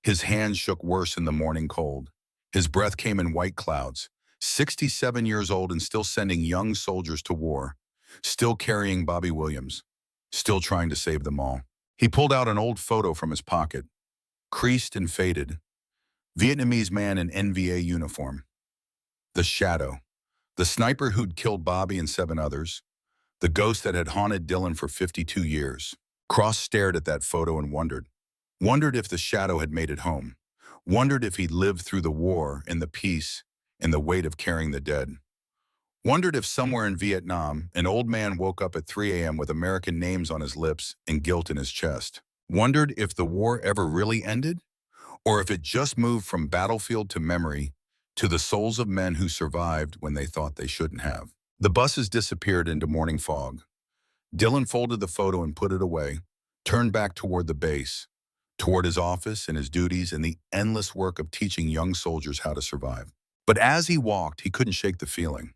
His hands shook worse in the morning cold. His breath came in white clouds. 67 years old and still sending young soldiers to war, still carrying Bobby Williams, still trying to save them all. He pulled out an old photo from his pocket, creased and faded. Vietnamese man in NVA uniform. The Shadow. The sniper who'd killed Bobby and 7 others. The ghost that had haunted Dylan for 52 years. Cross stared at that photo and wondered if the Shadow had made it home. Wondered if he'd lived through the war and the peace and the weight of carrying the dead. Wondered if somewhere in Vietnam, an old man woke up at 3 a.m. with American names on his lips and guilt in his chest. Wondered if the war ever really ended, or if it just moved from battlefield to memory to the souls of men who survived when they thought they shouldn't have. The buses disappeared into morning fog. Dylan folded the photo and put it away, turned back toward the base, toward his office and his duties and the endless work of teaching young soldiers how to survive. But as he walked, he couldn't shake the feeling.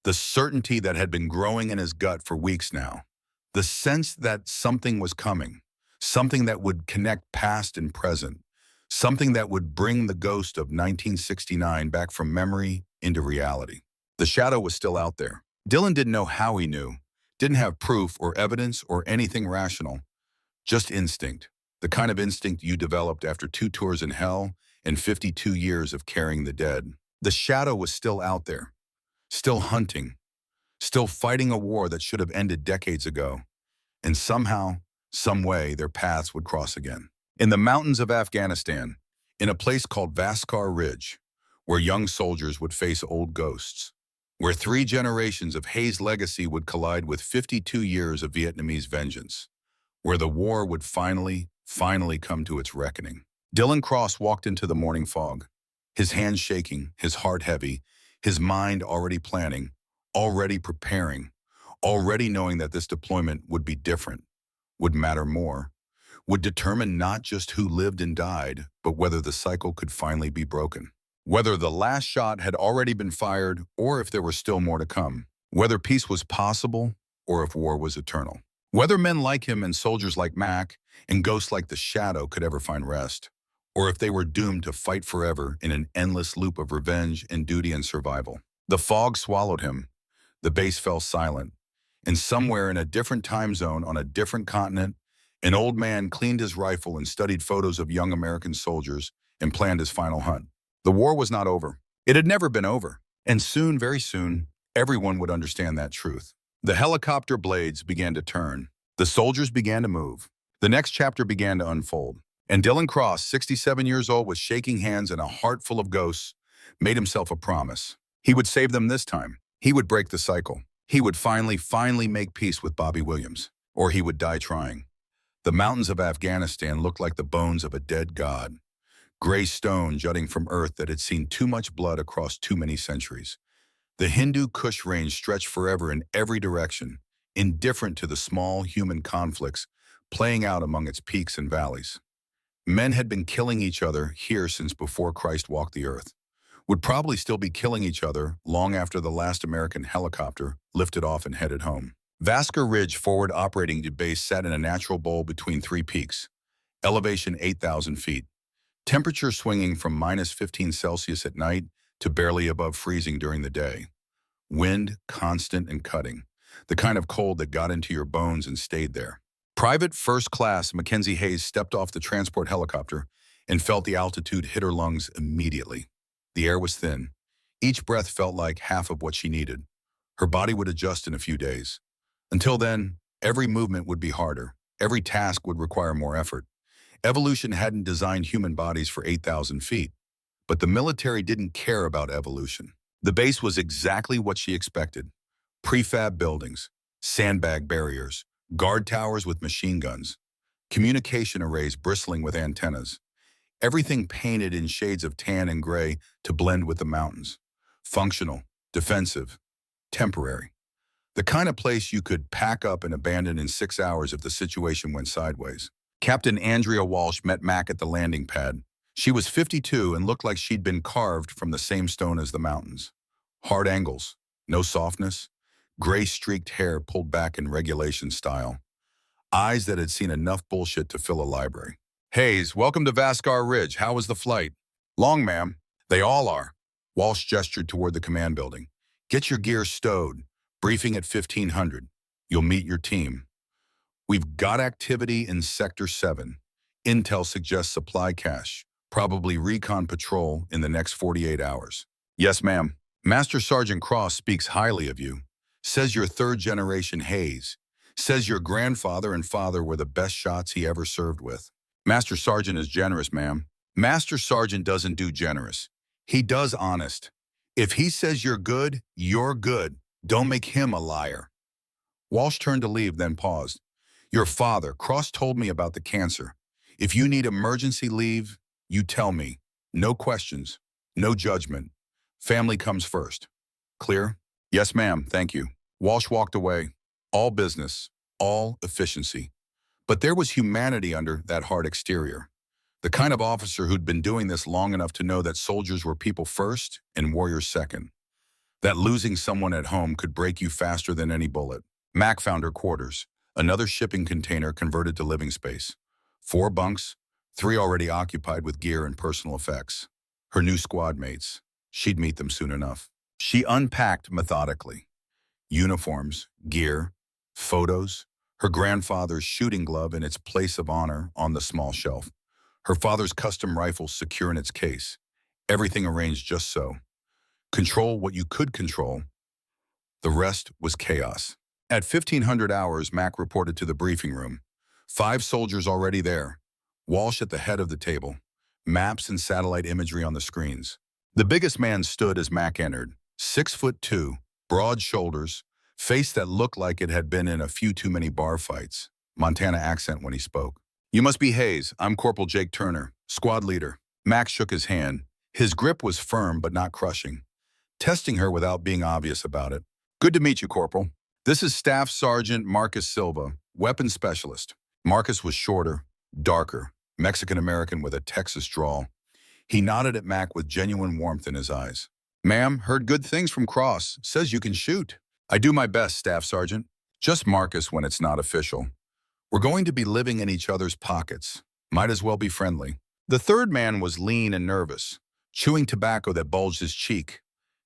The certainty that had been growing in his gut for weeks now. The sense that something was coming, something that would connect past and present, something that would bring the ghost of 1969 back from memory into reality. The shadow was still out there. Dylan didn't know how he knew, didn't have proof or evidence or anything rational, just instinct, the kind of instinct you developed after 2 tours in hell and 52 years of carrying the dead. The shadow was still out there, still hunting, still fighting a war that should have ended decades ago, and somehow, some way, their paths would cross again. In the mountains of Afghanistan, in a place called Vaskar Ridge, where young soldiers would face old ghosts, where 3 generations of Hayes' legacy would collide with 52 years of Vietnamese vengeance, where the war would finally come to its reckoning. Dylan Cross walked into the morning fog, his hands shaking, his heart heavy, his mind already planning, already preparing, already knowing that this deployment would be different, would matter more, would determine not just who lived and died, but whether the cycle could finally be broken. Whether the last shot had already been fired or if there was still more to come. Whether peace was possible or if war was eternal. Whether men like him and soldiers like Mac and ghosts like the Shadow could ever find rest, or if they were doomed to fight forever in an endless loop of revenge and duty and survival. The fog swallowed him. The base fell silent. And somewhere in a different time zone on a different continent, an old man cleaned his rifle and studied photos of young American soldiers and planned his final hunt. The war was not over. It had never been over. And soon, very soon, everyone would understand that truth. The helicopter blades began to turn. The soldiers began to move. The next chapter began to unfold. And Dylan Cross, 67 years old, with shaking hands and a heart full of ghosts, made himself a promise. He would save them this time. He would break the cycle. He would finally make peace with Bobby Williams, or he would die trying. The mountains of Afghanistan looked like the bones of a dead god, gray stone jutting from earth that had seen too much blood across too many centuries. The Hindu Kush range stretched forever in every direction, indifferent to the small human conflicts playing out among its peaks and valleys. Men had been killing each other here since before Christ walked the earth, would probably still be killing each other long after the last American helicopter lifted off and headed home. Vaskar Ridge Forward Operating Base sat in a natural bowl between 3 peaks, elevation 8,000 feet, temperature swinging from -15 Celsius at night to barely above freezing during the day. Wind constant and cutting, the kind of cold that got into your bones and stayed there. Private First Class Mackenzie Hayes stepped off the transport helicopter and felt the altitude hit her lungs immediately. The air was thin. Each breath felt like half of what she needed. Her body would adjust in a few days. Until then, every movement would be harder. Every task would require more effort. Evolution hadn't designed human bodies for 8,000 feet, but the military didn't care about evolution. The base was exactly what she expected. Prefab buildings, sandbag barriers, guard towers with machine guns, communication arrays bristling with antennas. Everything painted in shades of tan and gray to blend with the mountains. Functional, defensive, temporary. The kind of place you could pack up and abandon in 6 hours if the situation went sideways. Captain Andrea Walsh met Mac at the landing pad. She was 52 and looked like she'd been carved from the same stone as the mountains. Hard angles, no softness, gray-streaked hair pulled back in regulation style. Eyes that had seen enough bullshit to fill a library. Hayes, welcome to Vaskar Ridge. How was the flight? Long, ma'am. They all are. Walsh gestured toward the command building. Get your gear stowed. Briefing at 1500. You'll meet your team. We've got activity in Sector 7. Intel suggests supply cache, probably recon patrol in the next 48 hours. Yes, ma'am. Master Sergeant Cross speaks highly of you. Says you're 3rd-generation Hayes. Says your grandfather and father were the best shots he ever served with. Master Sergeant is generous, ma'am. Master Sergeant doesn't do generous. He does honest. If he says you're good, you're good. Don't make him a liar. Walsh turned to leave, then paused. Your father, Cross told me about the cancer. If you need emergency leave, you tell me. No questions, no judgment. Family comes first. Clear? Yes, ma'am, thank you. Walsh walked away. All business, all efficiency. But there was humanity under that hard exterior. The kind of officer who'd been doing this long enough to know that soldiers were people first and warriors second. That losing someone at home could break you faster than any bullet. Mac found her quarters, another shipping container converted to living space. 4 bunks, 3 already occupied with gear and personal effects. Her new squad mates. She'd meet them soon enough. She unpacked methodically. Uniforms, gear, photos, her grandfather's shooting glove in its place of honor on the small shelf. Her father's custom rifle secure in its case. Everything arranged just so. Control what you could control. The rest was chaos. At 1500 hours, Mac reported to the briefing room. 5 soldiers already there. Walsh at the head of the table. Maps and satellite imagery on the screens. The biggest man stood as Mac entered. 6'2", broad shoulders, face that looked like it had been in a few too many bar fights. Montana accent when he spoke. You must be Hayes. I'm Corporal Jake Turner, squad leader. Mac shook his hand. His grip was firm but not crushing, testing her without being obvious about it. Good to meet you, Corporal. This is Staff Sergeant Marcus Silva, weapons specialist. Marcus was shorter, darker, Mexican-American with a Texas drawl. He nodded at Mac with genuine warmth in his eyes. Ma'am, heard good things from Cross. Says you can shoot. I do my best, Staff Sergeant. Just Marcus when it's not official. We're going to be living in each other's pockets. Might as well be friendly. The third man was lean and nervous, chewing tobacco that bulged his cheek.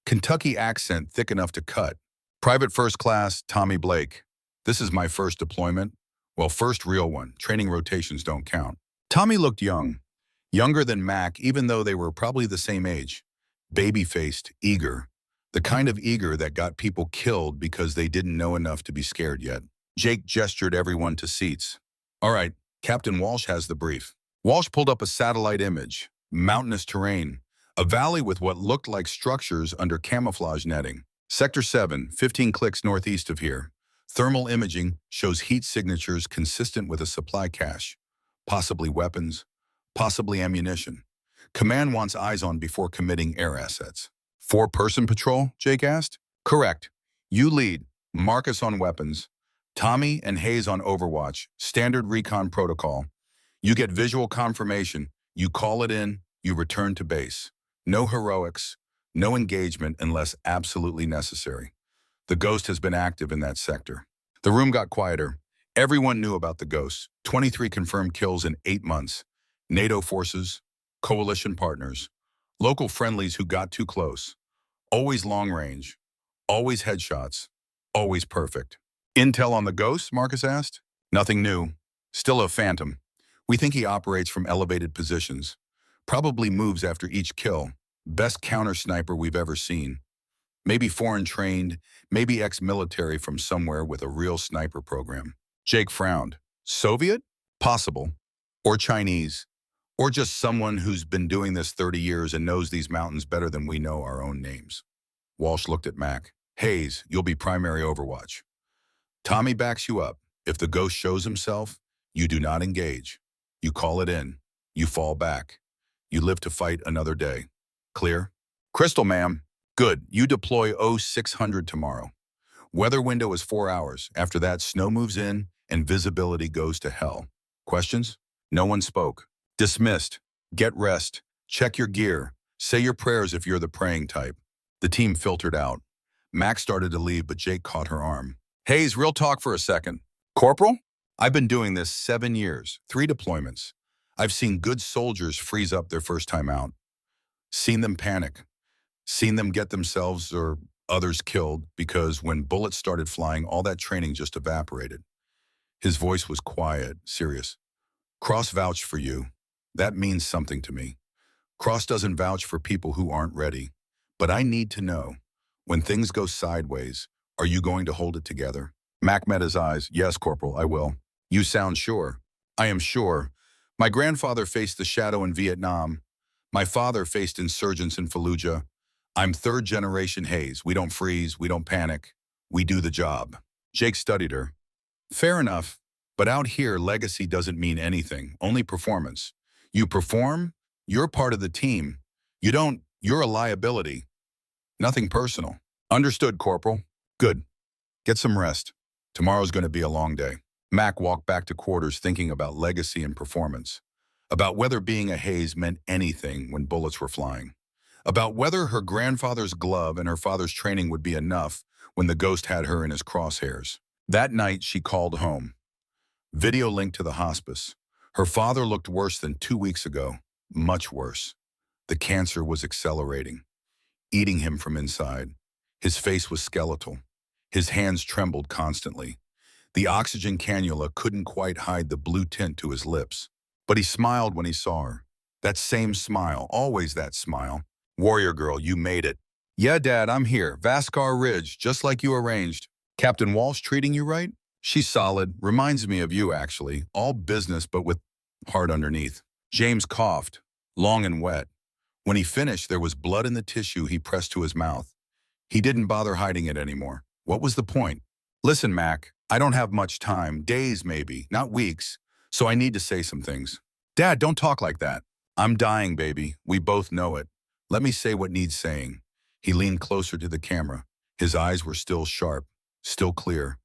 Kentucky accent thick enough to cut. Private First Class, Tommy Blake. This is my first deployment. Well, first real one. Training rotations don't count. Tommy looked young. Younger than Mac, even though they were probably the same age. Baby-faced, eager. The kind of eager that got people killed because they didn't know enough to be scared yet. Jake gestured everyone to seats. All right, Captain Walsh has the brief. Walsh pulled up a satellite image. Mountainous terrain. A valley with what looked like structures under camouflage netting. Sector 7, 15 clicks northeast of here. Thermal imaging shows heat signatures consistent with a supply cache. Possibly weapons, possibly ammunition. Command wants eyes on before committing air assets. 4-person patrol, Jake asked? Correct. You lead. Marcus on weapons. Tommy and Hayes on overwatch. Standard recon protocol. You get visual confirmation. You call it in. You return to base. No heroics. No engagement unless absolutely necessary. The Ghost has been active in that sector. The room got quieter. Everyone knew about the Ghost. 23 confirmed kills in 8 months. NATO forces, coalition partners, local friendlies who got too close. Always long range, always headshots, always perfect. Intel on the Ghost, Marcus asked. Nothing new. Still a phantom. We think he operates from elevated positions. Probably moves after each kill. Best counter sniper we've ever seen. Maybe foreign trained, maybe ex-military from somewhere with a real sniper program. Jake frowned. Soviet? Possible. Or Chinese. Or just someone who's been doing this 30 years and knows these mountains better than we know our own names. Walsh looked at Mac. Hayes, you'll be primary overwatch. Tommy backs you up. If the Ghost shows himself, you do not engage. You call it in. You fall back. You live to fight another day. Clear? Crystal, ma'am. Good. You deploy 0600 tomorrow. Weather window is 4 hours. After that, snow moves in and visibility goes to hell. Questions? No one spoke. Dismissed. Get rest. Check your gear. Say your prayers if you're the praying type. The team filtered out. Max started to leave, but Jake caught her arm. Hayes, real talk for a second. Corporal? I've been doing this 7 years, 3 deployments. I've seen good soldiers freeze up their first time out. Seen them panic. Seen them get themselves or others killed because when bullets started flying, all that training just evaporated. His voice was quiet, serious. Cross vouched for you. That means something to me. Cross doesn't vouch for people who aren't ready. But I need to know, when things go sideways, are you going to hold it together? Mac met his eyes. Yes, Corporal, I will. You sound sure. I am sure. My grandfather faced the shadow in Vietnam. My father faced insurgents in Fallujah. I'm third generation Hayes. We don't freeze, we don't panic. We do the job. Jake studied her. Fair enough, but out here, legacy doesn't mean anything, only performance. You perform, you're part of the team. You don't, you're a liability. Nothing personal. Understood, Corporal. Good. Get some rest. Tomorrow's going to be a long day. Mac walked back to quarters thinking about legacy and performance, about whether being a Hayes meant anything when bullets were flying, about whether her grandfather's glove and her father's training would be enough when the ghost had her in his crosshairs. That night, she called home. Video linked to the hospice. Her father looked worse than 2 weeks ago, much worse. The cancer was accelerating, eating him from inside. His face was skeletal. His hands trembled constantly. The oxygen cannula couldn't quite hide the blue tint to his lips. But he smiled when he saw her. That same smile, always that smile. Warrior girl, you made it. Yeah, Dad, I'm here. Vascar Ridge, just like you arranged. Captain Walsh treating you right? She's solid. Reminds me of you, actually. All business, but with heart underneath. James coughed, long and wet. When he finished, there was blood in the tissue he pressed to his mouth. He didn't bother hiding it anymore. What was the point? Listen, Mac, I don't have much time. Days, maybe, not weeks. So I need to say some things. Dad, don't talk like that. I'm dying, baby. We both know it. Let me say what needs saying. He leaned closer to the camera. His eyes were still sharp, still clear.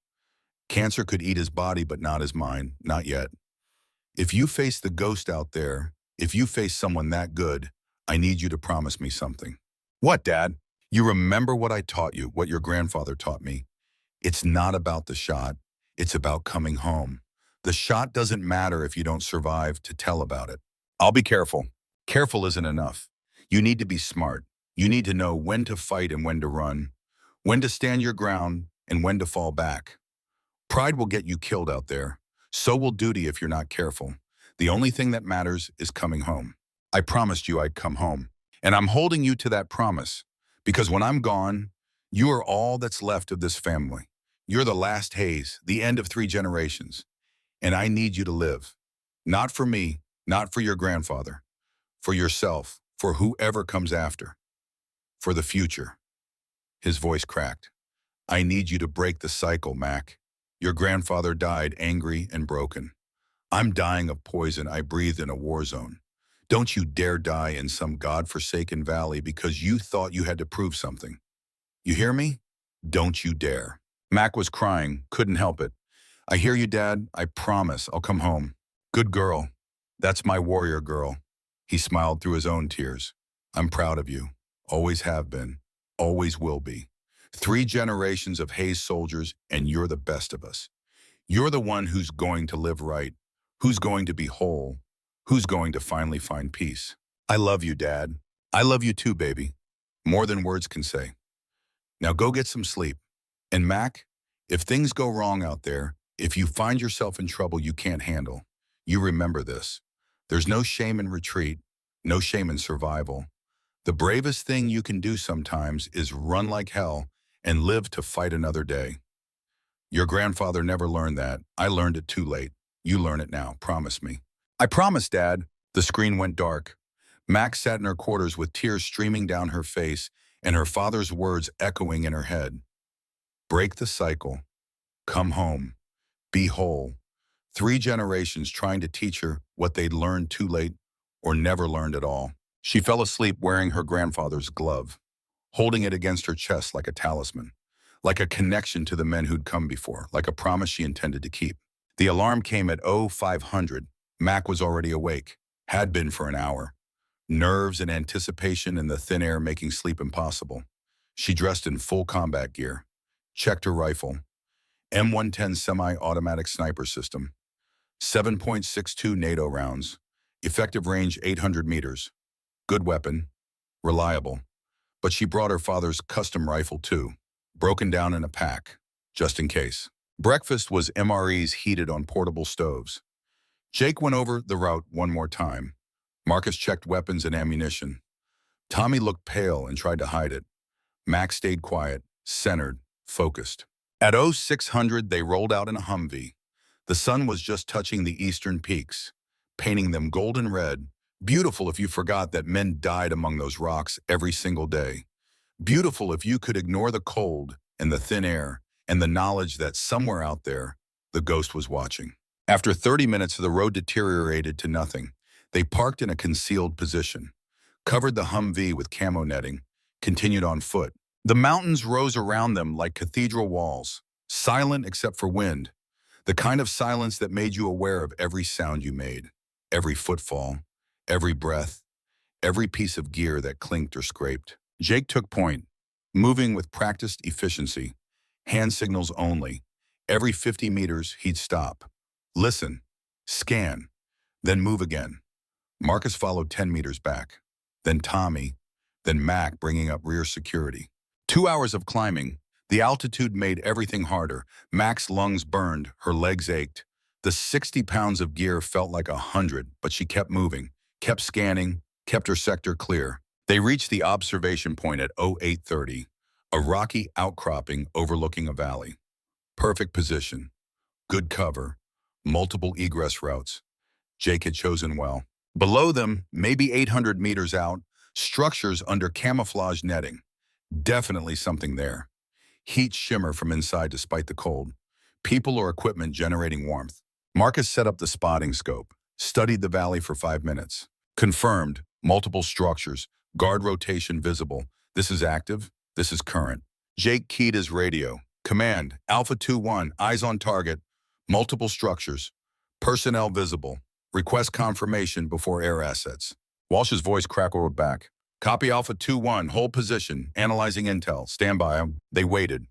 Cancer could eat his body, but not his mind. Not yet. If you face the ghost out there, if you face someone that good, I need you to promise me something. What, Dad? You remember what I taught you, what your grandfather taught me. It's not about the shot. It's about coming home. The shot doesn't matter if you don't survive to tell about it. I'll be careful. Careful isn't enough. You need to be smart. You need to know when to fight and when to run, when to stand your ground and when to fall back. Pride will get you killed out there. So will duty if you're not careful. The only thing that matters is coming home. I promised you I'd come home. And I'm holding you to that promise. Because when I'm gone, you are all that's left of this family. You're the last Hayes, the end of 3 generations. And I need you to live. Not for me, not for your grandfather. For yourself, for whoever comes after. For the future. His voice cracked. I need you to break the cycle, Mac. Your grandfather died angry and broken. I'm dying of poison I breathed in a war zone. Don't you dare die in some God-forsaken valley because you thought you had to prove something. You hear me? Don't you dare. Mac was crying, couldn't help it. I hear you, Dad. I promise I'll come home. Good girl. That's my warrior girl. He smiled through his own tears. I'm proud of you. Always have been. Always will be. 3 generations of Hayes soldiers, and you're the best of us. You're the one who's going to live right, who's going to be whole, who's going to finally find peace. I love you, Dad. I love you too, baby. More than words can say. Now go get some sleep. And Mac, if things go wrong out there, if you find yourself in trouble you can't handle, you remember this. There's no shame in retreat, no shame in survival. The bravest thing you can do sometimes is run like hell and live to fight another day. Your grandfather never learned that. I learned it too late. You learn it now, promise me. I promise, Dad. The screen went dark. Mac sat in her quarters with tears streaming down her face and her father's words echoing in her head. Break the cycle. Come home. Be whole. 3 generations trying to teach her what they'd learned too late or never learned at all. She fell asleep wearing her grandfather's glove, holding it against her chest like a talisman, like a connection to the men who'd come before, like a promise she intended to keep. The alarm came at 0500. Mac was already awake, had been for an hour. Nerves and anticipation in the thin air making sleep impossible. She dressed in full combat gear, checked her rifle, M110 semi-automatic sniper system, 7.62 NATO rounds, effective range 800 meters. Good weapon, reliable. But she brought her father's custom rifle too, broken down in a pack, just in case. Breakfast was MREs heated on portable stoves. Jake went over the route one more time. Marcus checked weapons and ammunition. Tommy looked pale and tried to hide it. Max stayed quiet, centered, focused. At 0600, they rolled out in a Humvee. The sun was just touching the eastern peaks. painting them golden red. Beautiful if you forgot that men died among those rocks every single day. Beautiful if you could ignore the cold and the thin air and the knowledge that somewhere out there, the ghost was watching. After 30 minutes, the road deteriorated to nothing. They parked in a concealed position, covered the Humvee with camo netting, continued on foot. The mountains rose around them like cathedral walls, silent except for wind, the kind of silence that made you aware of every sound you made, every footfall, every breath, every piece of gear that clinked or scraped. Jake took point, moving with practiced efficiency, hand signals only. Every 50 meters, he'd stop, listen, scan, then move again. Marcus followed 10 meters back, then Tommy, then Mac bringing up rear security. 2 hours of climbing. The altitude made everything harder. Mac's lungs burned, her legs ached. The 60 pounds of gear felt like 100, but she kept moving, kept scanning, kept her sector clear. They reached the observation point at 0830, a rocky outcropping overlooking a valley. Perfect position, good cover, multiple egress routes. Jake had chosen well. Below them, maybe 800 meters out, structures under camouflage netting. Definitely something there. Heat shimmer from inside despite the cold. People or equipment generating warmth. Marcus set up the spotting scope, studied the valley for 5 minutes. Confirmed, multiple structures, guard rotation visible. This is active, this is current. Jake keyed his radio. Command, Alpha 2-1, eyes on target. Multiple structures. Personnel visible. Request confirmation before air assets. Walsh's voice crackled back. Copy Alpha 2-1, hold position, analyzing intel, stand by. They waited.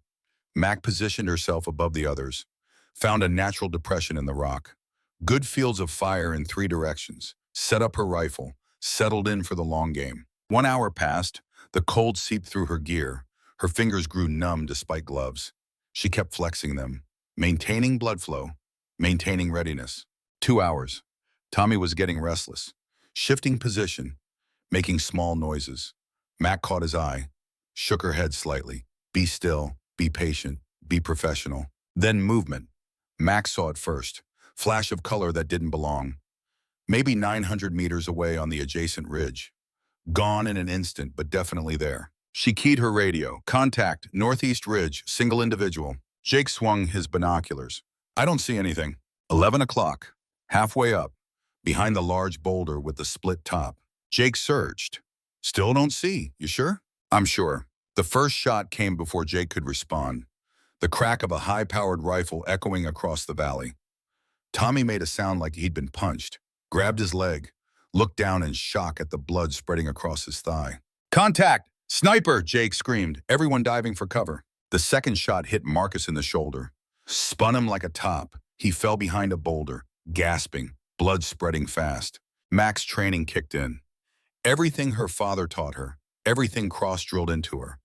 Mac positioned herself above the others, found a natural depression in the rock. Good fields of fire in 3 directions, set up her rifle, settled in for the long game. 1 hour passed, the cold seeped through her gear. Her fingers grew numb despite gloves. She kept flexing them, maintaining blood flow, maintaining readiness. 2 hours. Tommy was getting restless, shifting position, making small noises. Mac caught his eye, shook her head slightly. Be still, be patient, be professional. Then movement. Mac saw it first. Flash of color that didn't belong. Maybe 900 meters away on the adjacent ridge. Gone in an instant, but definitely there. She keyed her radio. Contact, northeast ridge, single individual. Jake swung his binoculars. I don't see anything. 11 o'clock. Halfway up, behind the large boulder with the split top. Jake surged. Still don't see. You sure? I'm sure. The first shot came before Jake could respond. The crack of a high-powered rifle echoing across the valley. Tommy made a sound like he'd been punched, grabbed his leg, looked down in shock at the blood spreading across his thigh. Contact! Sniper! Jake screamed, everyone diving for cover. The second shot hit Marcus in the shoulder, spun him like a top. He fell behind a boulder, gasping, blood spreading fast. Mac's training kicked in. Everything her father taught her, everything cross-drilled into her.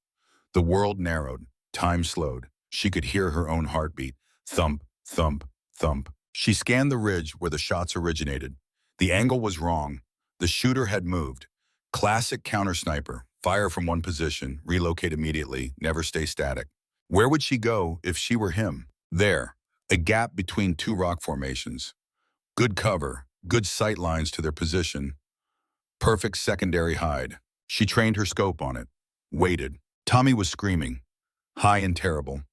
The world narrowed, time slowed. She could hear her own heartbeat. Thump, thump, thump. She scanned the ridge where the shots originated. The angle was wrong. The shooter had moved. Classic counter-sniper. Fire from one position, relocate immediately, never stay static. Where would she go if she were him? There, a gap between 2 rock formations. Good cover, good sight lines to their position. Perfect secondary hide. She trained her scope on it. Waited. Tommy was screaming. High and terrible.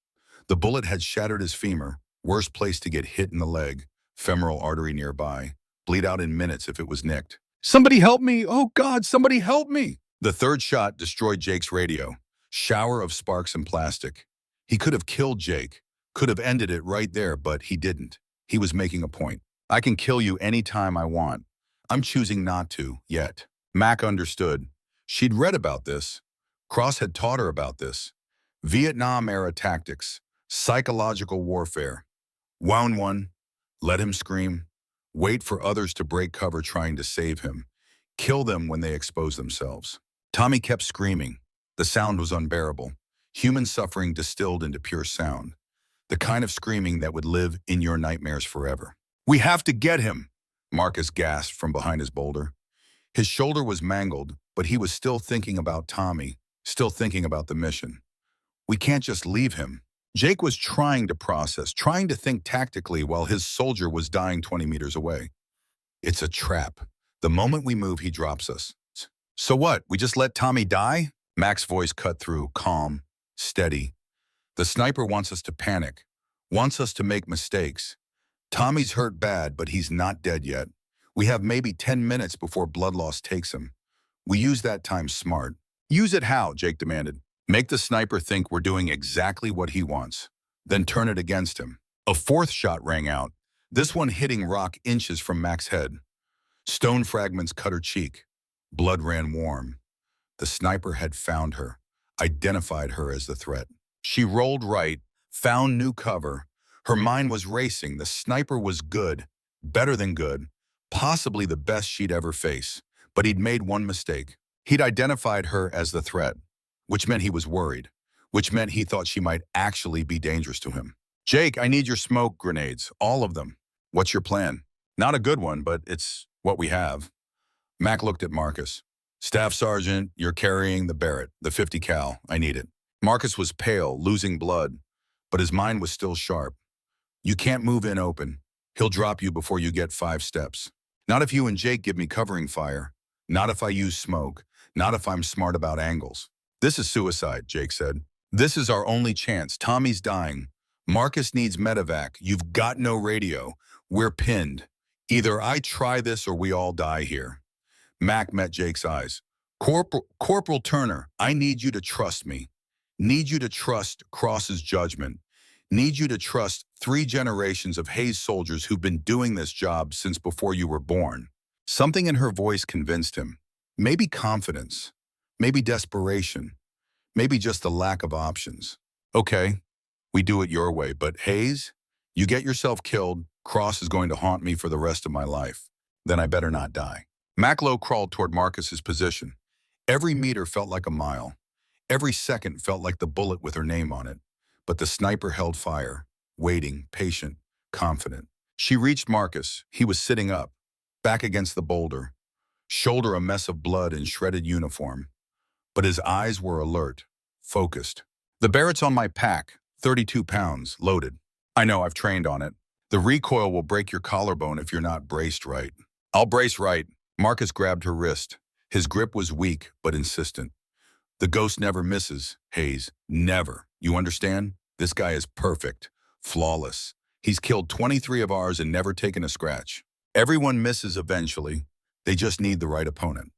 The bullet had shattered his femur. Worst place to get hit in the leg. Femoral artery nearby. Bleed out in minutes if it was nicked. Somebody help me! Oh God, somebody help me! The third shot destroyed Jake's radio. Shower of sparks and plastic. He could have killed Jake. Could have ended it right there, but he didn't. He was making a point. I can kill you anytime I want. I'm choosing not to, yet. Mac understood. She'd read about this. Cross had taught her about this. Vietnam-era tactics. Psychological warfare. Wound one. Let him scream. Wait for others to break cover trying to save him. Kill them when they expose themselves. Tommy kept screaming. The sound was unbearable. Human suffering distilled into pure sound. The kind of screaming that would live in your nightmares forever. We have to get him, Marcus gasped from behind his boulder. His shoulder was mangled, but he was still thinking about Tommy, still thinking about the mission. We can't just leave him. Jake was trying to process, trying to think tactically while his soldier was dying 20 meters away. It's a trap. The moment we move, he drops us. So what? We just let Tommy die? Mac's voice cut through, calm, steady. The sniper wants us to panic, wants us to make mistakes. Tommy's hurt bad, but he's not dead yet. We have maybe 10 minutes before blood loss takes him. We use that time smart. Use it how? Jake demanded. Make the sniper think we're doing exactly what he wants, then turn it against him. A fourth shot rang out, this one hitting Rock inches from Mac's head. Stone fragments cut her cheek. Blood ran warm. The sniper had found her, identified her as the threat. She rolled right, found new cover. Her mind was racing. The sniper was good, better than good, possibly the best she'd ever face. But he'd made one mistake. He'd identified her as the threat, which meant he was worried, which meant he thought she might actually be dangerous to him. Jake, I need your smoke grenades, all of them. What's your plan? Not a good one, but it's what we have. Mac looked at Marcus. Staff Sergeant, you're carrying the Barrett, the 50 cal. I need it. Marcus was pale, losing blood, but his mind was still sharp. You can't move in open. He'll drop you before you get 5 steps. Not if you and Jake give me covering fire. Not if I use smoke. Not if I'm smart about angles. This is suicide, Jake said. This is our only chance. Tommy's dying. Marcus needs medevac. You've got no radio. We're pinned. Either I try this or we all die here. Mac met Jake's eyes. Corporal Turner, I need you to trust me. Need you to trust Cross's judgment. Need you to trust 3 generations of Hayes soldiers who've been doing this job since before you were born. Something in her voice convinced him. Maybe confidence. Maybe desperation. Maybe just the lack of options. Okay, we do it your way, but Hayes, you get yourself killed, Cross is going to haunt me for the rest of my life. Then I better not die. Maclow crawled toward Marcus's position. Every meter felt like a mile. Every second felt like the bullet with her name on it. But the sniper held fire, waiting, patient, confident. She reached Marcus. He was sitting up, back against the boulder, shoulder a mess of blood and shredded uniform. But his eyes were alert, focused. The Barrett's on my pack, 32 pounds, loaded. I know, I've trained on it. The recoil will break your collarbone if you're not braced right. I'll brace right. Marcus grabbed her wrist. His grip was weak, but insistent. The ghost never misses, Hayes. Never. You understand? This guy is perfect. Flawless. He's killed 23 of ours and never taken a scratch. Everyone misses eventually. They just need the right opponent.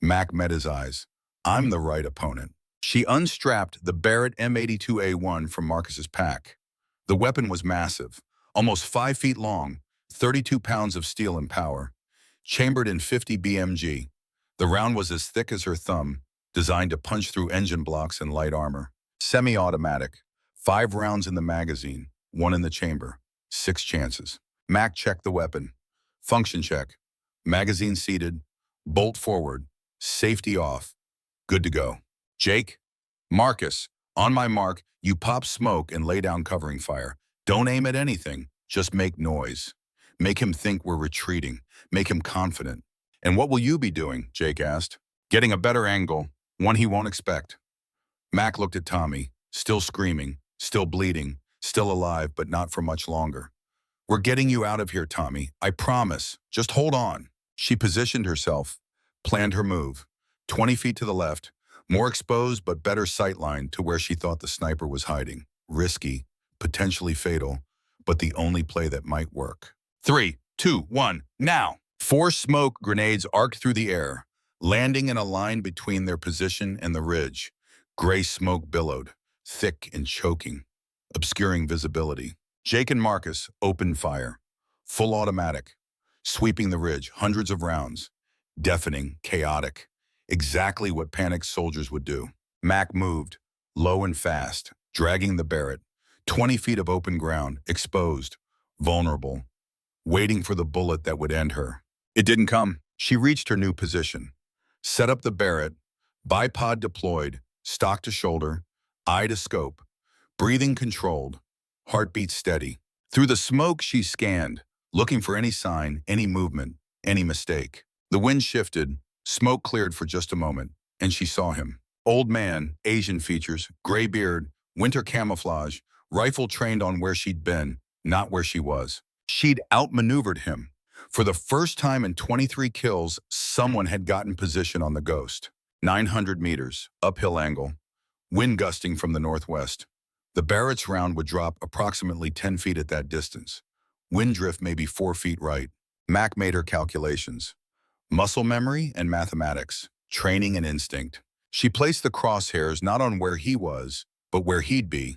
Mac met his eyes. I'm the right opponent. She unstrapped the Barrett M82A1 from Marcus's pack. The weapon was massive, almost 5 feet long, 32 pounds of steel and power, chambered in 50 BMG. The round was as thick as her thumb, designed to punch through engine blocks and light armor. Semi-automatic, 5 rounds in the magazine, 1 in the chamber, 6 chances. Mac checked the weapon. Function check. Magazine seated, bolt forward, safety off, good to go. Jake, Marcus, on my mark, you pop smoke and lay down covering fire. Don't aim at anything, just make noise. Make him think we're retreating, make him confident. And what will you be doing? Jake asked. Getting a better angle, one he won't expect. Mac looked at Tommy, still screaming, still bleeding, still alive, but not for much longer. We're getting you out of here, Tommy. I promise. Just hold on. She positioned herself, planned her move. 20 feet to the left, more exposed but better sightline to where she thought the sniper was hiding. Risky, potentially fatal, but the only play that might work. 3, 2, 1, now! 4 smoke grenades arced through the air, landing in a line between their position and the ridge. Gray smoke billowed, thick and choking, obscuring visibility. Jake and Marcus opened fire, full automatic, sweeping the ridge, hundreds of rounds, deafening, chaotic, exactly what panicked soldiers would do. Mac moved, low and fast, dragging the Barrett, 20 feet of open ground, exposed, vulnerable, waiting for the bullet that would end her. It didn't come. She reached her new position, set up the Barrett, bipod deployed, stock to shoulder, eye to scope, breathing controlled, heartbeat steady. Through the smoke she scanned, looking for any sign, any movement, any mistake. The wind shifted, smoke cleared for just a moment, and she saw him. Old man, Asian features, gray beard, winter camouflage, rifle trained on where she'd been, not where she was. She'd outmaneuvered him. For the first time in 23 kills, someone had gotten position on the ghost. 900 meters, uphill angle, wind gusting from the northwest. The Barrett's round would drop approximately 10 feet at that distance. Wind drift maybe 4 feet right. Mac made her calculations. Muscle memory and mathematics, training and instinct. She placed the crosshairs not on where he was, but where he'd be,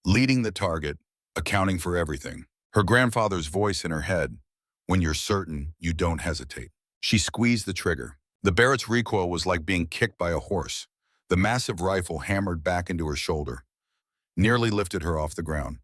leading the target, accounting for everything. Her grandfather's voice in her head, when you're certain, you don't hesitate. She squeezed the trigger. The Barrett's recoil was like being kicked by a horse. The massive rifle hammered back into her shoulder, nearly lifted her off the ground.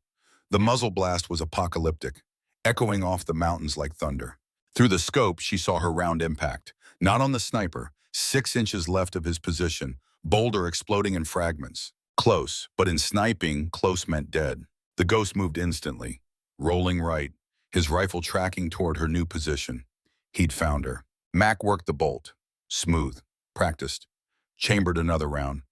The muzzle blast was apocalyptic, echoing off the mountains like thunder. Through the scope, she saw her round impact, not on the sniper, 6 inches left of his position, boulder exploding in fragments. Close, but in sniping, close meant dead. The ghost moved instantly, rolling right, his rifle tracking toward her new position. He'd found her. Mac worked the bolt. Smooth. Practiced. Chambered another round.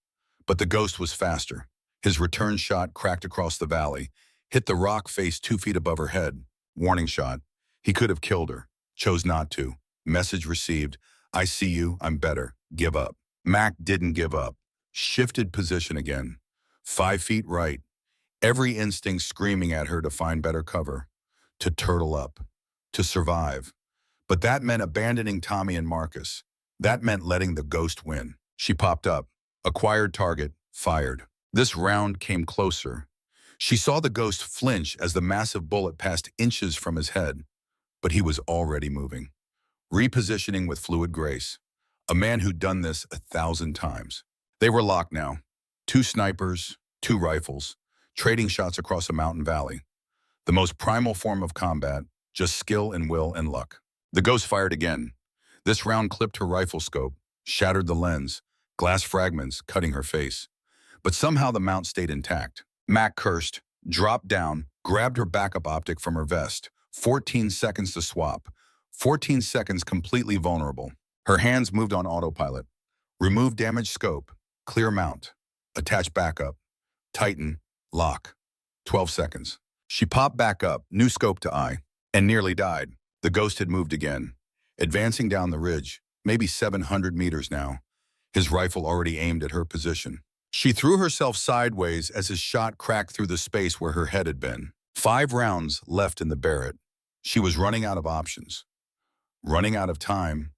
But the ghost was faster. His return shot cracked across the valley, hit the rock face 2 feet above her head. Warning shot. He could have killed her. Chose not to. Message received. I see you. I'm better. Give up. Mac didn't give up. Shifted position again. 5 feet right. Every instinct screaming at her to find better cover. To turtle up. To survive. But that meant abandoning Tommy and Marcus. That meant letting the ghost win. She popped up. Acquired target. Fired. This round came closer. She saw the ghost flinch as the massive bullet passed inches from his head. But he was already moving. Repositioning with fluid grace. A man who'd done this 1,000 times. They were locked now. 2 snipers, 2 rifles, trading shots across a mountain valley. The most primal form of combat, just skill and will and luck. The ghost fired again. This round clipped her rifle scope, shattered the lens, glass fragments cutting her face. But somehow the mount stayed intact. Mac cursed, dropped down, grabbed her backup optic from her vest. 14 seconds to swap. 14 seconds completely vulnerable. Her hands moved on autopilot. Remove damaged scope. Clear mount. Attach backup. Tighten. Lock. 12 seconds. She popped back up, new scope to eye, and nearly died. The ghost had moved again, advancing down the ridge, maybe 700 meters now, his rifle already aimed at her position. She threw herself sideways as his shot cracked through the space where her head had been. 5 rounds left in the Barrett. She was running out of options, running out of time,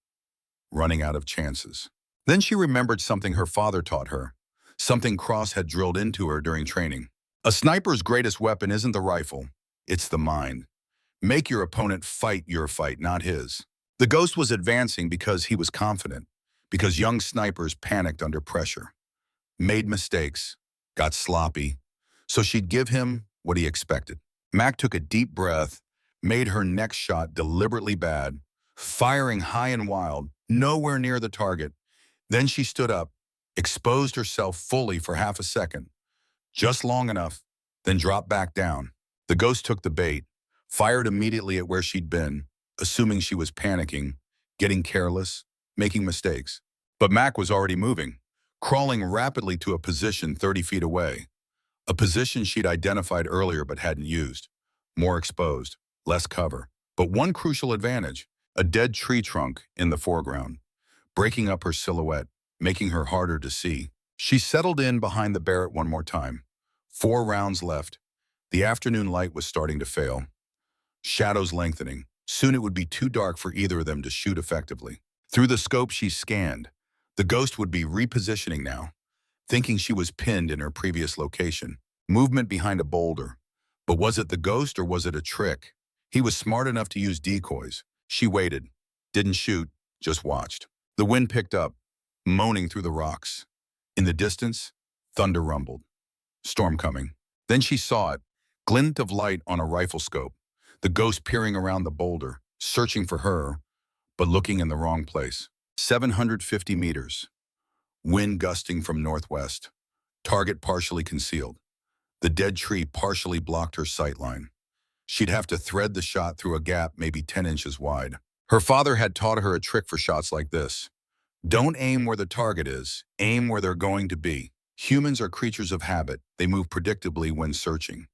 running out of chances. Then she remembered something her father taught her, something Cross had drilled into her during training. A sniper's greatest weapon isn't the rifle, it's the mind. Make your opponent fight your fight, not his. The ghost was advancing because he was confident, because young snipers panicked under pressure, made mistakes, got sloppy, so she'd give him what he expected. Mac took a deep breath, made her next shot deliberately bad, firing high and wild, nowhere near the target. Then she stood up, exposed herself fully for half a second, just long enough, then dropped back down. The ghost took the bait, fired immediately at where she'd been, assuming she was panicking, getting careless, making mistakes. But Mac was already moving, crawling rapidly to a position 30 feet away, a position she'd identified earlier but hadn't used. More exposed, less cover. But one crucial advantage, a dead tree trunk in the foreground, breaking up her silhouette, making her harder to see. She settled in behind the Barrett one more time. 4 rounds left. The afternoon light was starting to fail. Shadows lengthening. Soon it would be too dark for either of them to shoot effectively. Through the scope she scanned. The ghost would be repositioning now, thinking she was pinned in her previous location. Movement behind a boulder. But was it the ghost or was it a trick? He was smart enough to use decoys. She waited. Didn't shoot, just watched. The wind picked up, moaning through the rocks. In the distance, thunder rumbled. Storm coming. Then she saw it, glint of light on a rifle scope. The ghost peering around the boulder, searching for her, but looking in the wrong place. 750 meters. Wind gusting from northwest. Target partially concealed. The dead tree partially blocked her sightline. She'd have to thread the shot through a gap maybe 10 inches wide. Her father had taught her a trick for shots like this. Don't aim where the target is, aim where they're going to be. Humans are creatures of habit. They move predictably when searching.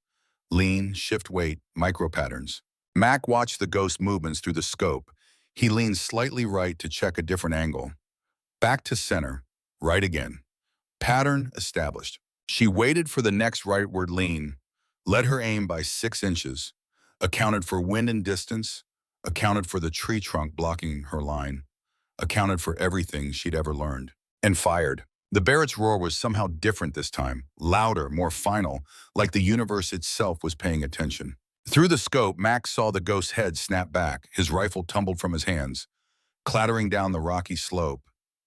Lean, shift weight, micro patterns. Mac watched the ghost movements through the scope. He leaned slightly right to check a different angle. Back to center. Right again. Pattern established. She waited for the next rightward lean, led her aim by 6 inches, accounted for wind and distance, accounted for the tree trunk blocking her line, accounted for everything she'd ever learned, and fired. The Barrett's roar was somehow different this time, louder, more final, like the universe itself was paying attention. Through the scope, Max saw the ghost's head snap back. His rifle tumbled from his hands, clattering down the rocky slope.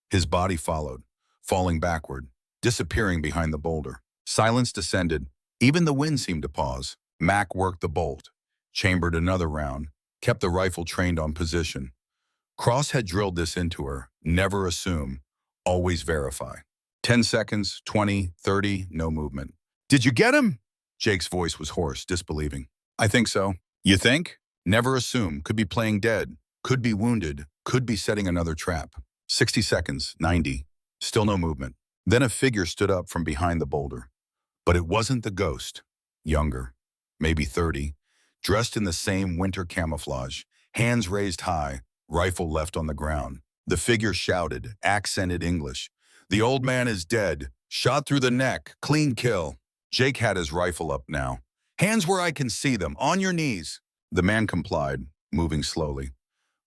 His body followed, falling backward, disappearing behind the boulder. Silence descended. Even the wind seemed to pause. Mac worked the bolt, chambered another round, kept the rifle trained on position. Cross had drilled this into her. Never assume, always verify. 10 seconds, 20, 30, no movement. Did you get him? Jake's voice was hoarse, disbelieving. I think so. You think? Never assume. Could be playing dead. Could be wounded. Could be setting another trap. 60 seconds, 90. Still no movement. Then a figure stood up from behind the boulder. But it wasn't the ghost. Younger, maybe 30, dressed in the same winter camouflage, hands raised high, rifle left on the ground. The figure shouted, accented English. The old man is dead. Shot through the neck. Clean kill. Jake had his rifle up now. Hands where I can see them. On your knees. The man complied, moving slowly.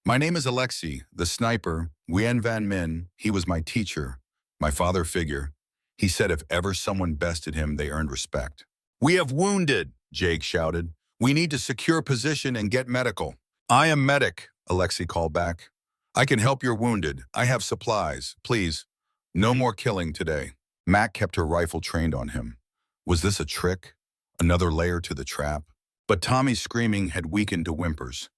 My name is Alexei, the sniper, Nguyen Van Min. He was my teacher, my father figure. He said if ever someone bested him, they earned respect. We have wounded, Jake shouted. We need to secure position and get medical. I am medic, Alexei called back. I can help your wounded. I have supplies. Please, no more killing today. Mac kept her rifle trained on him. Was this a trick? Another layer to the trap? But Tommy's screaming had weakened to whimpers.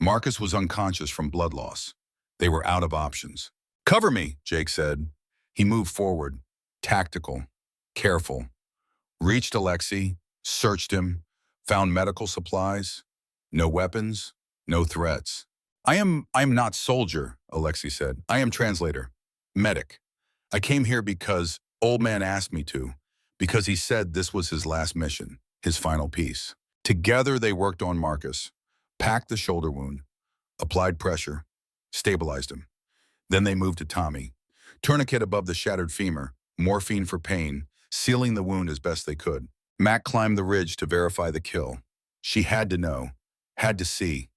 Marcus was unconscious from blood loss. They were out of options. Cover me, Jake said. He moved forward, tactical, careful. Reached Alexei, searched him, found medical supplies. No weapons, no threats. I am not soldier, Alexei said. I am translator, medic. I came here because old man asked me to, because he said this was his last mission, his final piece. Together they worked on Marcus, packed the shoulder wound, applied pressure, stabilized him. Then they moved to Tommy. Tourniquet above the shattered femur, morphine for pain, sealing the wound as best they could. Mac climbed the ridge to verify the kill. She had to know, had to see.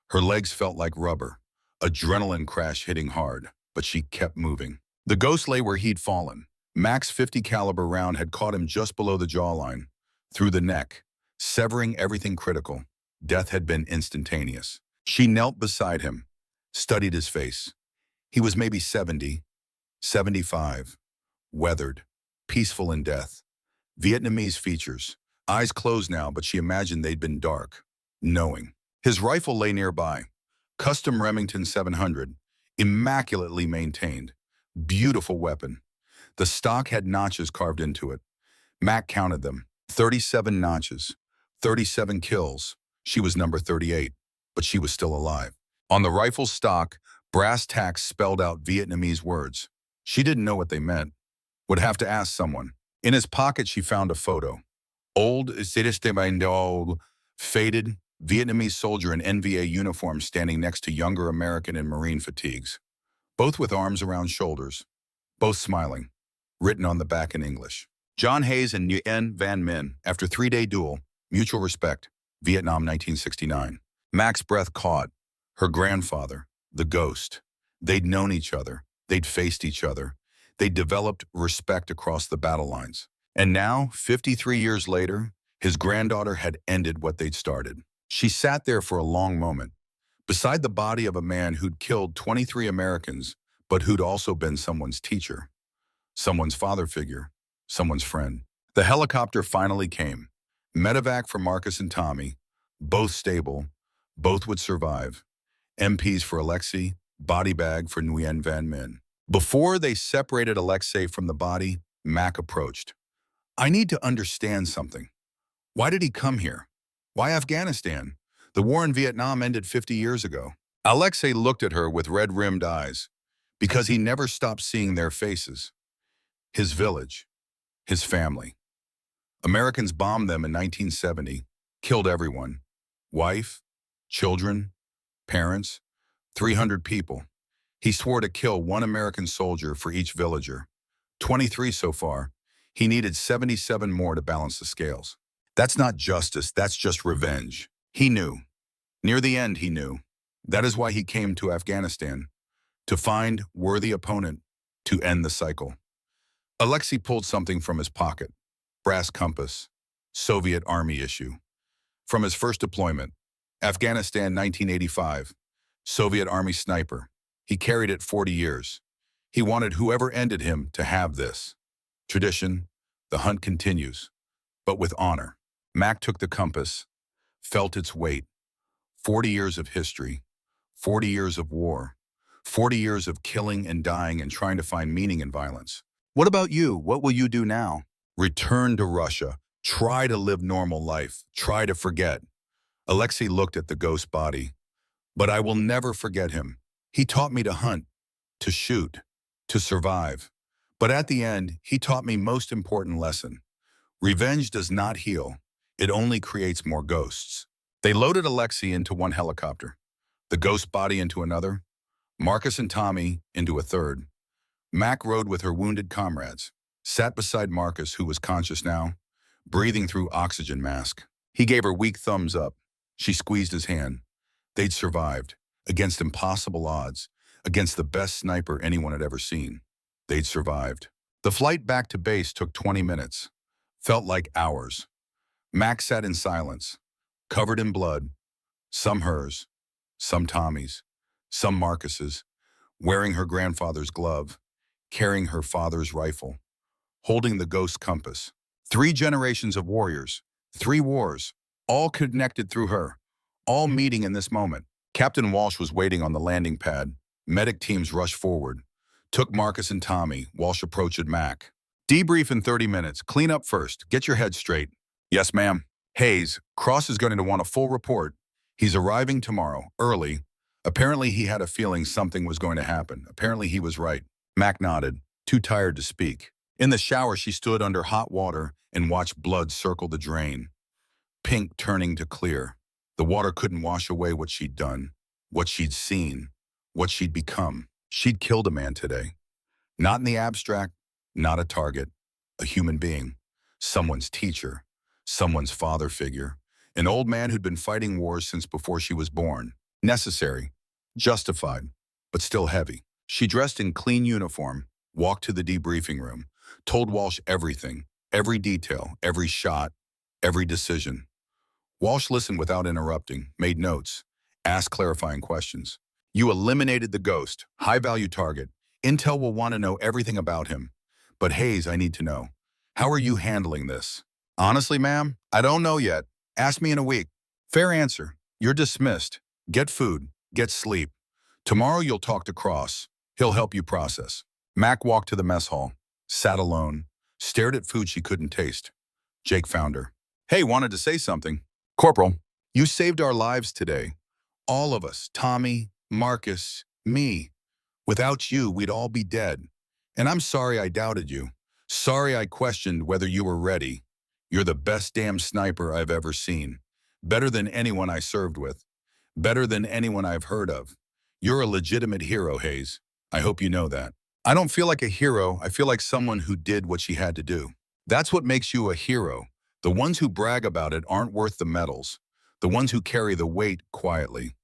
Her legs felt like rubber, adrenaline crash hitting hard, but she kept moving. The ghost lay where he'd fallen. Mac's .50 caliber round had caught him just below the jawline, through the neck, severing everything critical. Death had been instantaneous. She knelt beside him, studied his face. He was maybe 70, 75, weathered, peaceful in death. Vietnamese features, eyes closed now, but she imagined they'd been dark, knowing. His rifle lay nearby, custom Remington 700, immaculately maintained, beautiful weapon. The stock had notches carved into it. Mac counted them, 37 notches, 37 kills. She was number 38, but she was still alive. On the rifle's stock, brass tacks spelled out Vietnamese words. She didn't know what they meant. Would have to ask someone. In his pocket, she found a photo. Old, faded, Vietnamese soldier in NVA uniform standing next to younger American in Marine fatigues. Both with arms around shoulders. Both smiling. Written on the back in English. John Hayes and Nguyen Van Min, after 3-day duel, mutual respect, Vietnam 1969. Mac's breath caught. Her grandfather, the ghost. They'd known each other. They'd faced each other. They'd developed respect across the battle lines. And now, 53 years later, his granddaughter had ended what they'd started. She sat there for a long moment, beside the body of a man who'd killed 23 Americans, but who'd also been someone's teacher, someone's father figure, someone's friend. The helicopter finally came. Medevac for Marcus and Tommy, both stable, both would survive. MPs for Alexei, body bag for Nguyen Van Min. Before they separated Alexei from the body, Mac approached. I need to understand something. Why did he come here? Why Afghanistan? The war in Vietnam ended 50 years ago. Alexei looked at her with red-rimmed eyes, because he never stopped seeing their faces. His village, his family. Americans bombed them in 1970, killed everyone. Wife, Children, parents, 300 people. He swore to kill one American soldier for each villager. 23 so far. He needed 77 more to balance the scales. That's not justice, that's just revenge. He knew. Near the end, he knew. That is why he came to Afghanistan, to find worthy opponent, to end the cycle. Alexei pulled something from his pocket. Brass compass. Soviet Army issue. From his first deployment. Afghanistan, 1985. Soviet Army sniper. He carried it 40 years. He wanted whoever ended him to have this. Tradition. The hunt continues. But with honor. Mac took the compass. Felt its weight. 40 years of history. 40 years of war. 40 years of killing and dying and trying to find meaning in violence. What about you? What will you do now? Return to Russia. Try to live normal life. Try to forget. Alexei looked at the ghost body. But I will never forget him. He taught me to hunt, to shoot, to survive. But at the end, he taught me most important lesson. Revenge does not heal. It only creates more ghosts. They loaded Alexei into one helicopter, the ghost body into another, Marcus and Tommy into a third. Mac rode with her wounded comrades, sat beside Marcus, who was conscious now, breathing through oxygen mask. He gave her weak thumbs up. She squeezed his hand. They'd survived, against impossible odds, against the best sniper anyone had ever seen. They'd survived. The flight back to base took 20 minutes. Felt like hours. Mac sat in silence, covered in blood, some hers, some Tommy's, some Marcus's, wearing her grandfather's glove, carrying her father's rifle, holding the ghost compass. 3 generations of warriors, 3 wars, all connected through her, all meeting in this moment. Captain Walsh was waiting on the landing pad. Medic teams rushed forward, took Marcus and Tommy. Walsh approached Mac. Debrief in 30 minutes. Clean up first. Get your head straight. Yes, ma'am. Hayes, Cross is going to want a full report. He's arriving tomorrow, early. Apparently he had a feeling something was going to happen. Apparently he was right. Mac nodded, too tired to speak. In the shower, she stood under hot water and watched blood circle the drain. Pink turning to clear. The water couldn't wash away what she'd done, what she'd seen, what she'd become. She'd killed a man today. Not in the abstract, not a target, a human being, someone's teacher, someone's father figure, an old man who'd been fighting wars since before she was born. Necessary, justified, but still heavy. She dressed in clean uniform, walked to the debriefing room, told Walsh everything, every detail, every shot, every decision. Walsh listened without interrupting, made notes, asked clarifying questions. You eliminated the ghost, high-value target. Intel will want to know everything about him. But Hayes, I need to know. How are you handling this? Honestly, ma'am, I don't know yet. Ask me in a week. Fair answer. You're dismissed. Get food. Get sleep. Tomorrow you'll talk to Cross. He'll help you process. Mac walked to the mess hall, sat alone, stared at food she couldn't taste. Jake found her. Hey, wanted to say something. Corporal, you saved our lives today. All of us, Tommy, Marcus, me. Without you, we'd all be dead. And I'm sorry I doubted you. Sorry I questioned whether you were ready. You're the best damn sniper I've ever seen. Better than anyone I served with. Better than anyone I've heard of. You're a legitimate hero, Hayes. I hope you know that. I don't feel like a hero. I feel like someone who did what she had to do. That's what makes you a hero. The ones who brag about it aren't worth the medals. The ones who carry the weight quietly.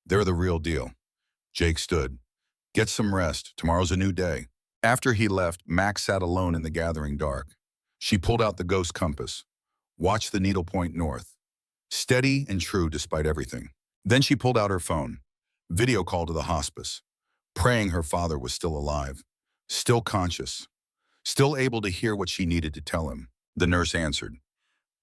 They're the real deal. Jake stood. Get some rest. Tomorrow's a new day. After he left, Max sat alone in the gathering dark. She pulled out the ghost compass. Watched the needle point north. Steady and true despite everything. Then she pulled out her phone. Video call to the hospice. Praying her father was still alive. Still conscious. Still able to hear what she needed to tell him. The nurse answered.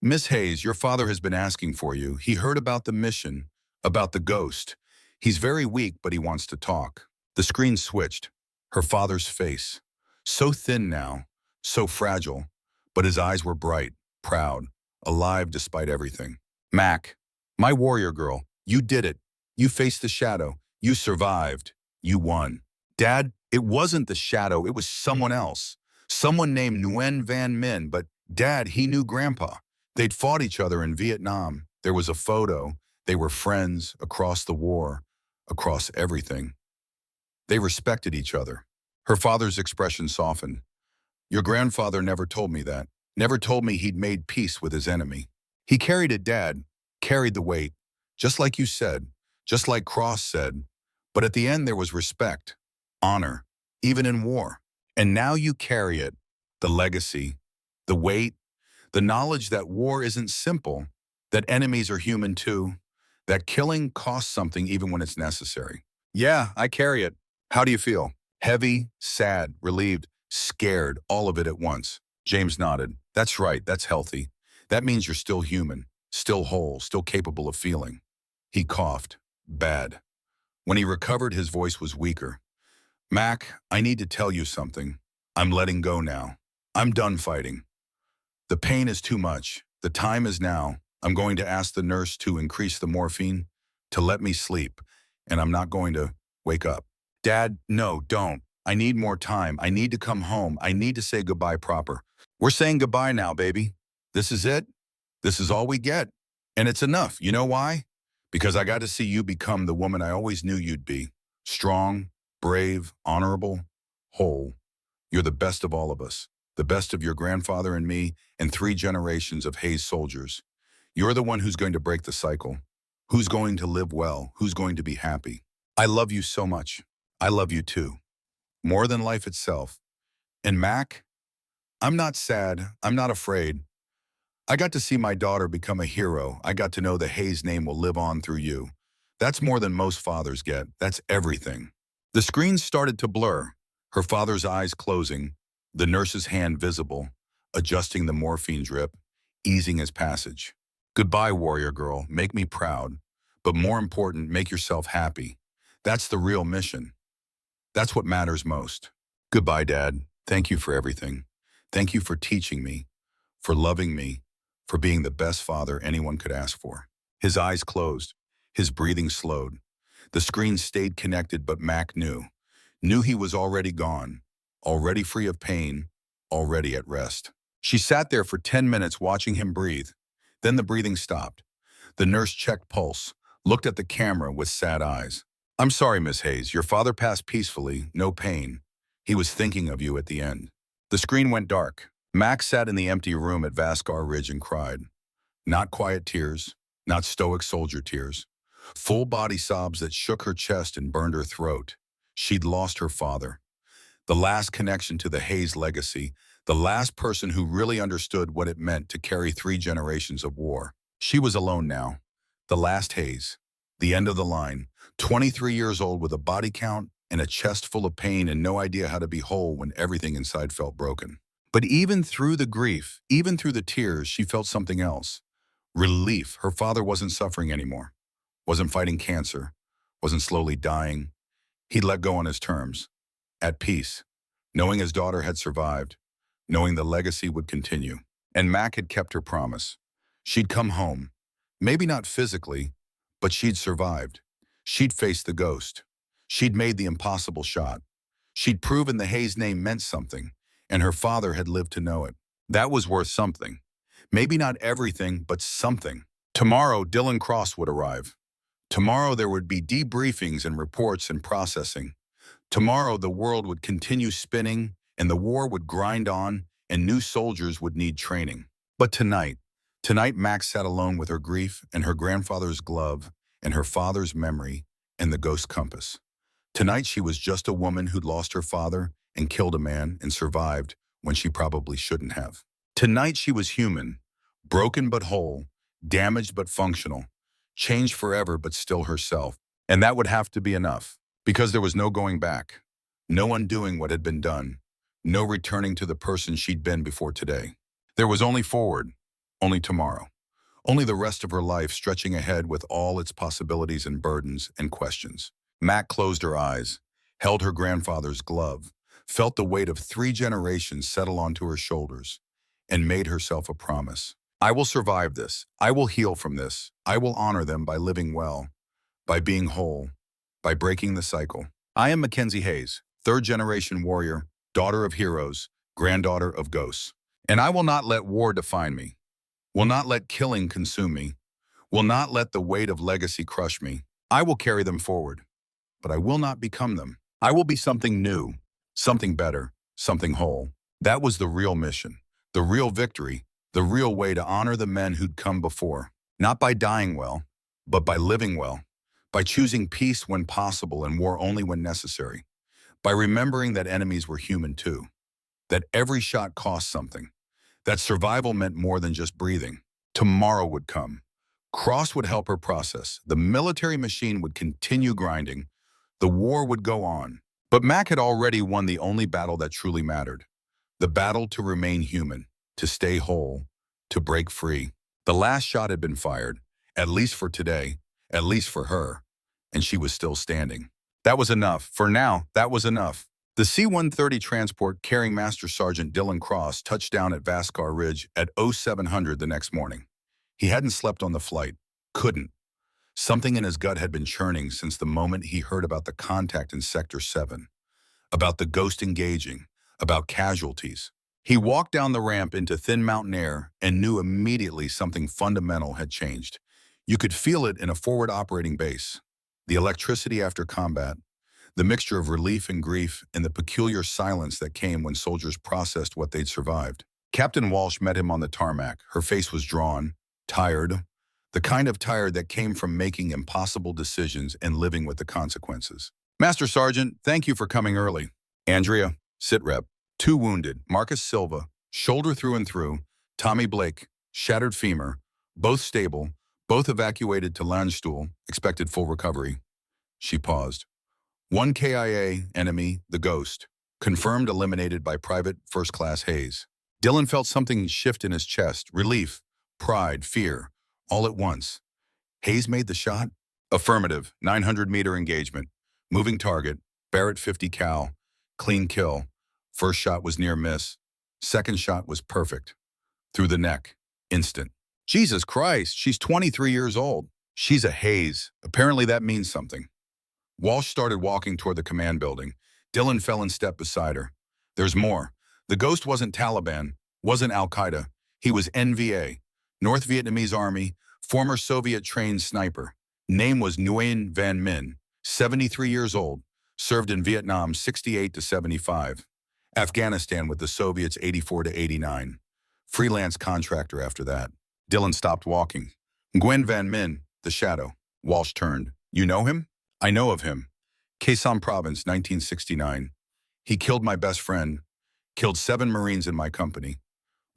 Miss Hayes, your father has been asking for you. He heard about the mission, about the ghost. He's very weak, but he wants to talk. The screen switched. Her father's face. So thin now, so fragile, but his eyes were bright, proud, alive despite everything. Mac, my warrior girl, you did it. You faced the shadow. You survived. You won. Dad, it wasn't the shadow. It was someone else. Someone named Nguyen Van Min, but Dad, he knew Grandpa. They'd fought each other in Vietnam. There was a photo. They were friends across the war, across everything. They respected each other. Her father's expression softened. Your grandfather never told me that. Never told me he'd made peace with his enemy. He carried it, Dad. Carried the weight. Just like you said. Just like Cross said. But at the end there was respect. Honor. Even in war. And now you carry it. The legacy. The weight. The knowledge that war isn't simple. That enemies are human too. That killing costs something even when it's necessary. Yeah, I carry it. How do you feel? Heavy, sad, relieved, scared, all of it at once. James nodded. That's right, that's healthy. That means you're still human, still whole, still capable of feeling. He coughed. Bad. When he recovered, his voice was weaker. Mac, I need to tell you something. I'm letting go now. I'm done fighting. The pain is too much. The time is now. I'm going to ask the nurse to increase the morphine, to let me sleep, and I'm not going to wake up. Dad, no, don't. I need more time. I need to come home. I need to say goodbye proper. We're saying goodbye now, baby. This is it. This is all we get. And it's enough. You know why? Because I got to see you become the woman I always knew you'd be. Strong, brave, honorable, whole. You're the best of all of us. The best of your grandfather and me and 3 generations of Hayes soldiers. You're the one who's going to break the cycle. Who's going to live well? Who's going to be happy? I love you so much. I love you too. More than life itself. And Mac, I'm not sad. I'm not afraid. I got to see my daughter become a hero. I got to know the Hayes name will live on through you. That's more than most fathers get. That's everything. The screen started to blur, her father's eyes closing, the nurse's hand visible, adjusting the morphine drip, easing his passage. Goodbye, warrior girl. Make me proud. But more important, make yourself happy. That's the real mission. That's what matters most. Goodbye, Dad. Thank you for everything. Thank you for teaching me, for loving me, for being the best father anyone could ask for. His eyes closed. His breathing slowed. The screen stayed connected, but Mac knew he was already gone, already free of pain, already at rest. She sat there for 10 minutes watching him breathe. Then the breathing stopped. The nurse checked pulse, looked at the camera with sad eyes. I'm sorry, Miss Hayes. Your father passed peacefully, no pain. He was thinking of you at the end. The screen went dark. Max sat in the empty room at Vascar Ridge and cried. Not quiet tears, not stoic soldier tears. Full body sobs that shook her chest and burned her throat. She'd lost her father. The last connection to the Hayes legacy, the last person who really understood what it meant to carry 3 generations of war. She was alone now. The last Hayes. The end of the line. 23 years old with a body count and a chest full of pain and no idea how to be whole when everything inside felt broken. But even through the grief, even through the tears, she felt something else. Relief. Her father wasn't suffering anymore. Wasn't fighting cancer. Wasn't slowly dying. He'd let go on his terms. At peace. Knowing his daughter had survived. Knowing the legacy would continue. And Mac had kept her promise. She'd come home. Maybe not physically, but she'd survived. She'd faced the ghost. She'd made the impossible shot. She'd proven the Hayes name meant something, and her father had lived to know it. That was worth something. Maybe not everything, but something. Tomorrow, Dylan Cross would arrive. Tomorrow there would be debriefings and reports and processing. Tomorrow the world would continue spinning, and the war would grind on, and new soldiers would need training. But tonight Max sat alone with her grief and her grandfather's glove and her father's memory and the ghost compass. Tonight she was just a woman who'd lost her father and killed a man and survived when she probably shouldn't have. Tonight she was human, broken but whole, damaged but functional, changed forever but still herself. And that would have to be enough, because there was no going back, no undoing what had been done, no returning to the person she'd been before today. There was only forward, only tomorrow, only the rest of her life stretching ahead with all its possibilities and burdens and questions. Mac closed her eyes, held her grandfather's glove, felt the weight of 3 generations settle onto her shoulders, and made herself a promise. I will survive this. I will heal from this. I will honor them by living well, by being whole, by breaking the cycle. I am Mackenzie Hayes, 3rd-generation warrior, daughter of heroes, granddaughter of ghosts. And I will not let war define me, will not let killing consume me, will not let the weight of legacy crush me. I will carry them forward, but I will not become them. I will be something new, something better, something whole. That was the real mission, the real victory, the real way to honor the men who'd come before. Not by dying well, but by living well, by choosing peace when possible and war only when necessary, by remembering that enemies were human too, that every shot cost something, that survival meant more than just breathing. Tomorrow would come. Cross would help her process. The military machine would continue grinding. The war would go on. But Mac had already won the only battle that truly mattered. The battle to remain human, to stay whole, to break free. The last shot had been fired, at least for today, at least for her, and she was still standing. That was enough. For now, that was enough. The C-130 transport carrying Master Sergeant Dylan Cross touched down at Vascar Ridge at 0700 the next morning. He hadn't slept on the flight. Couldn't. Something in his gut had been churning since the moment he heard about the contact in Sector 7, about the ghost engaging, about casualties. He walked down the ramp into thin mountain air and knew immediately something fundamental had changed. You could feel it in a forward operating base. The electricity after combat, the mixture of relief and grief, and the peculiar silence that came when soldiers processed what they'd survived. Captain Walsh met him on the tarmac. Her face was drawn, tired, the kind of tired that came from making impossible decisions and living with the consequences. Master Sergeant, thank you for coming early. Andrea, sitrep. 2 wounded, Marcus Silva, shoulder through and through, Tommy Blake, shattered femur, both stable, both evacuated to Landstuhl, expected full recovery. She paused. 1 KIA, enemy, the ghost, confirmed eliminated by Private First Class Hayes. Dylan felt something shift in his chest, relief, pride, fear, all at once. Hayes made the shot? Affirmative, 900-meter engagement, moving target, Barrett 50 cal, clean kill. First shot was near miss. Second shot was perfect. Through the neck. Instant. Jesus Christ, she's 23 years old. She's a Hayes. Apparently that means something. Walsh started walking toward the command building. Dylan fell in step beside her. There's more. The ghost wasn't Taliban, wasn't Al-Qaeda. He was NVA, North Vietnamese Army, former Soviet-trained sniper. Name was Nguyen Van Minh, 73 years old, served in Vietnam 68 to 75. Afghanistan with the Soviets 84 to 89. Freelance contractor after that. Dylan stopped walking. Nguyen Van Minh, the shadow. Walsh turned. You know him? I know of him. Khe Sanh Province, 1969. He killed my best friend, killed 7 Marines in my company.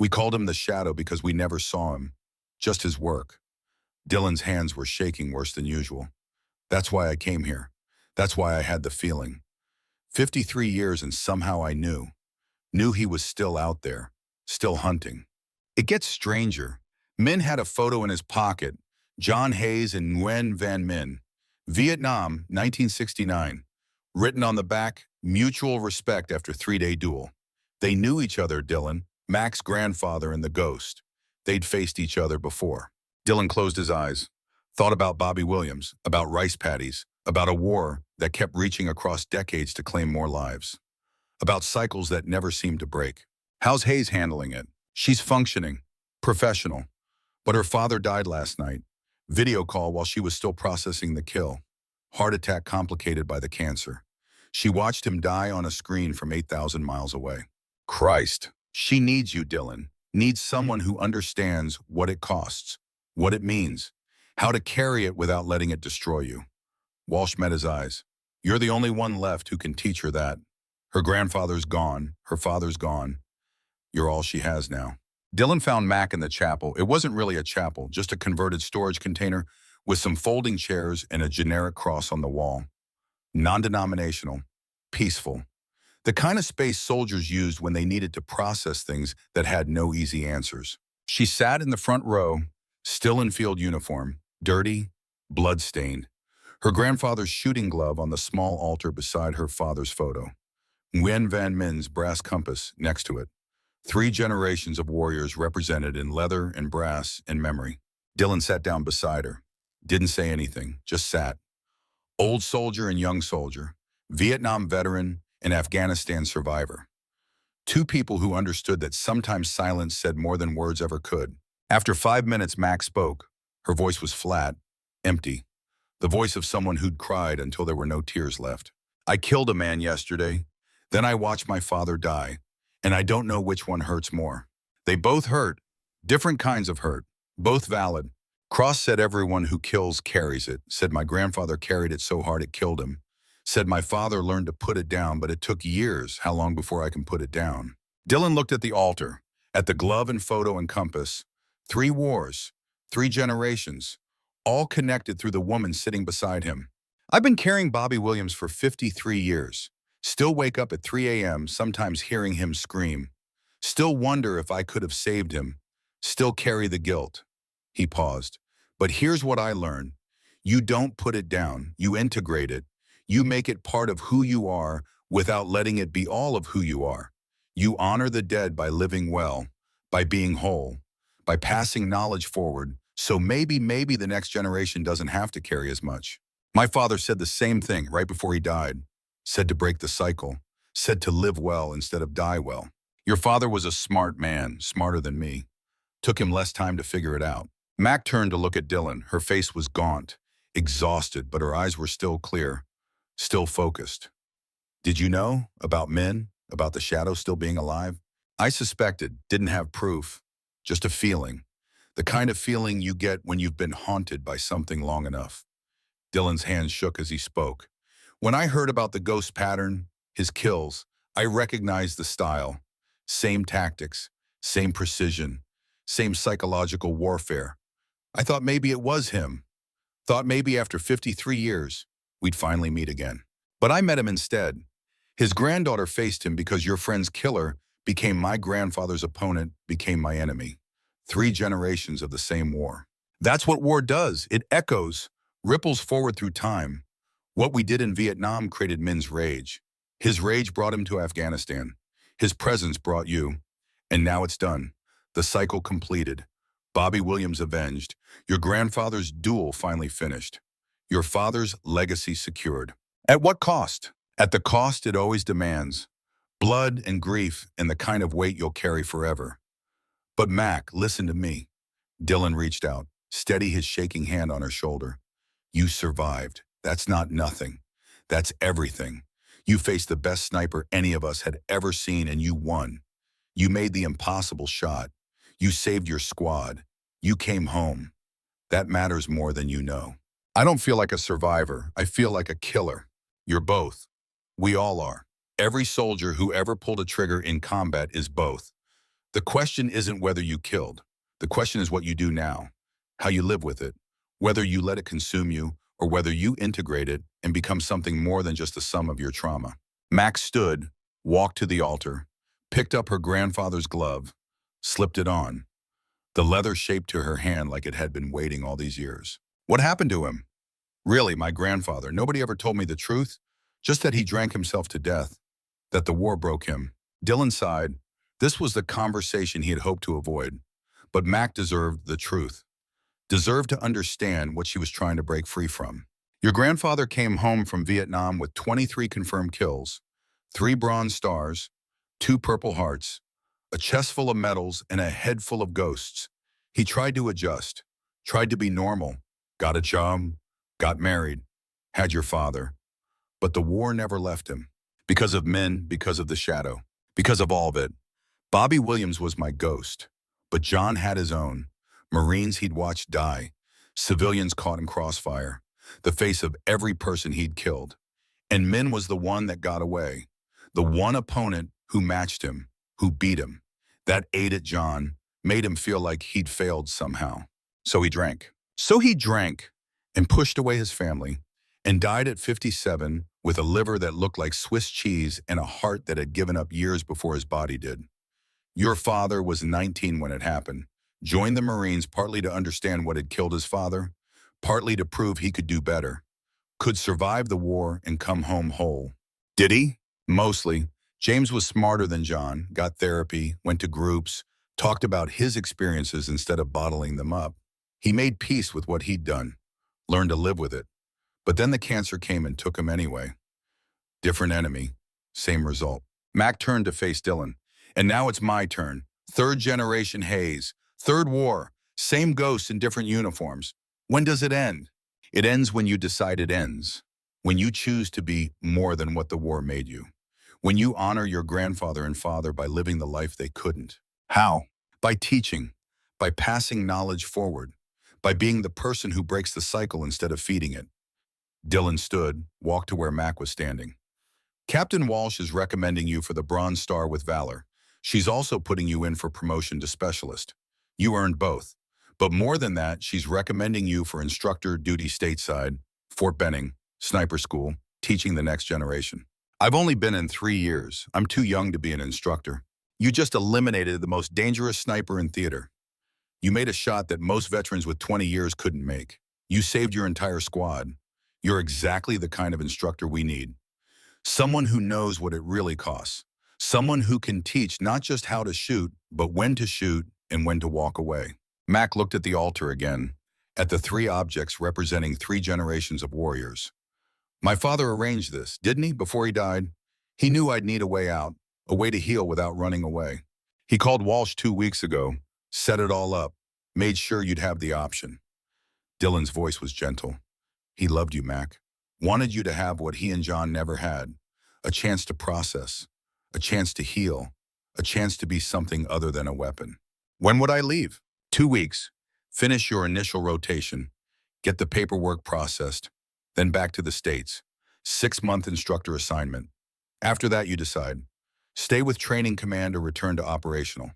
We called him the Shadow because we never saw him, just his work. Dylan's hands were shaking worse than usual. That's why I came here. That's why I had the feeling. 53 years and somehow I knew he was still out there, still hunting. It gets stranger. Minh had a photo in his pocket, John Hayes and Nguyen Van Minh. Vietnam, 1969. Written on the back, mutual respect after 3-day duel. They knew each other, Dylan, Mac's grandfather and the ghost. They'd faced each other before. Dylan closed his eyes, thought about Bobby Williams, about rice paddies, about a war that kept reaching across decades to claim more lives, about cycles that never seemed to break. How's Hayes handling it? She's functioning, professional, but her father died last night. Video call while she was still processing the kill. Heart attack complicated by the cancer. She watched him die on a screen from 8,000 miles away. Christ. She needs you, Dylan. Needs someone who understands what it costs, what it means, how to carry it without letting it destroy you. Walsh met his eyes. You're the only one left who can teach her that. Her grandfather's gone. Her father's gone. You're all she has now. Dylan found Mac in the chapel. It wasn't really a chapel, just a converted storage container with some folding chairs and a generic cross on the wall. Non-denominational, peaceful. The kind of space soldiers used when they needed to process things that had no easy answers. She sat in the front row, still in field uniform, dirty, blood-stained. Her grandfather's shooting glove on the small altar beside her father's photo. Nguyen Van Minh's brass compass next to it. 3 generations of warriors represented in leather and brass in memory. Dylan sat down beside her. Didn't say anything, just sat. Old soldier and young soldier. Vietnam veteran and Afghanistan survivor. 2 people who understood that sometimes silence said more than words ever could. After 5 minutes, Mac spoke. Her voice was flat, empty, the voice of someone who'd cried until there were no tears left. I killed a man yesterday. Then I watched my father die, and I don't know which one hurts more. They both hurt, different kinds of hurt, both valid. Cross said everyone who kills carries it, said my grandfather carried it so hard it killed him. Said my father learned to put it down, but it took years. How long before I can put it down? Dylan looked at the altar, at the glove and photo and compass. 3 wars, 3 generations, all connected through the woman sitting beside him. I've been carrying Bobby Williams for 53 years. Still wake up at 3 a.m., sometimes hearing him scream. Still wonder if I could have saved him. Still carry the guilt. He paused. But here's what I learned. You don't put it down. You integrate it. You make it part of who you are without letting it be all of who you are. You honor the dead by living well, by being whole, by passing knowledge forward, so maybe the next generation doesn't have to carry as much. My father said the same thing right before he died. Said to break the cycle. Said to live well instead of die well. Your father was a smart man, smarter than me. Took him less time to figure it out. Mac turned to look at Dylan. Her face was gaunt, exhausted, but her eyes were still clear, still focused. Did you know about men, about the shadow still being alive? I suspected, didn't have proof, just a feeling. The kind of feeling you get when you've been haunted by something long enough. Dylan's hands shook as he spoke. When I heard about the ghost pattern, his kills, I recognized the style. Same tactics, same precision, same psychological warfare. I thought maybe it was him. Thought maybe after 53 years, we'd finally meet again. But I met him instead. His granddaughter faced him because your friend's killer became my grandfather's opponent, became my enemy. 3 generations of the same war. That's what war does. It echoes, ripples forward through time. What we did in Vietnam created Min's rage. His rage brought him to Afghanistan. His presence brought you. And now it's done. The cycle completed. Bobby Williams avenged. Your grandfather's duel finally finished. Your father's legacy secured. At what cost? At the cost it always demands. Blood and grief and the kind of weight you'll carry forever. But Mac, listen to me. Dylan reached out, steady his shaking hand on her shoulder. You survived. That's not nothing. That's everything. You faced the best sniper any of us had ever seen and you won. You made the impossible shot. You saved your squad. You came home. That matters more than you know. I don't feel like a survivor. I feel like a killer. You're both. We all are. Every soldier who ever pulled a trigger in combat is both. The question isn't whether you killed. The question is what you do now, how you live with it, whether you let it consume you or whether you integrate it and become something more than just the sum of your trauma. Max stood, walked to the altar, picked up her grandfather's glove, slipped it on. The leather shaped to her hand like it had been waiting all these years. What happened to him? Really, my grandfather. Nobody ever told me the truth, just that he drank himself to death, that the war broke him. Dylan sighed. This was the conversation he had hoped to avoid. But Mac deserved the truth, deserved to understand what she was trying to break free from. Your grandfather came home from Vietnam with 23 confirmed kills, 3 Bronze Stars, 2 Purple Hearts, a chest full of medals, and a head full of ghosts. He tried to adjust, tried to be normal, got a job, got married, had your father. But the war never left him. Because of men, because of the shadow, because of all of it. Bobby Williams was my ghost, but John had his own. Marines he'd watched die, civilians caught in crossfire, the face of every person he'd killed. And Min was the one that got away, the one opponent who matched him, who beat him. That ate at John, made him feel like he'd failed somehow. So he drank. And pushed away his family, and died at 57 with a liver that looked like Swiss cheese and a heart that had given up years before his body did. Your father was 19 when it happened, joined the Marines partly to understand what had killed his father, partly to prove he could do better, could survive the war and come home whole. Did he? Mostly. James was smarter than John, got therapy, went to groups, talked about his experiences instead of bottling them up. He made peace with what he'd done, learned to live with it. But then the cancer came and took him anyway. Different enemy, same result. Mac turned to face Dylan. And now it's my turn. 3rd generation Hayes. 3rd war. Same ghosts in different uniforms. When does it end? It ends when you decide it ends. When you choose to be more than what the war made you. When you honor your grandfather and father by living the life they couldn't. How? By teaching, by passing knowledge forward, by being the person who breaks the cycle instead of feeding it. Dylan stood, walked to where Mac was standing. Captain Walsh is recommending you for the Bronze Star with Valor. She's also putting you in for promotion to Specialist. You earned both. But more than that, she's recommending you for instructor duty stateside, Fort Benning, sniper school, teaching the next generation. I've only been in 3 years. I'm too young to be an instructor. You just eliminated the most dangerous sniper in theater. You made a shot that most veterans with 20 years couldn't make. You saved your entire squad. You're exactly the kind of instructor we need. Someone who knows what it really costs. Someone who can teach not just how to shoot, but when to shoot and when to walk away. Mac looked at the altar again, at the 3 objects representing 3 generations of warriors. My father arranged this, didn't he, before he died? He knew I'd need a way out, a way to heal without running away. He called Walsh 2 weeks ago, set it all up, made sure you'd have the option. Dylan's voice was gentle. He loved you, Mac. Wanted you to have what he and John never had, a chance to process, a chance to heal, a chance to be something other than a weapon. When would I leave? 2 weeks. Finish your initial rotation, get the paperwork processed, then back to the States. 6-month instructor assignment. After that, you decide. Stay with training command or return to operational.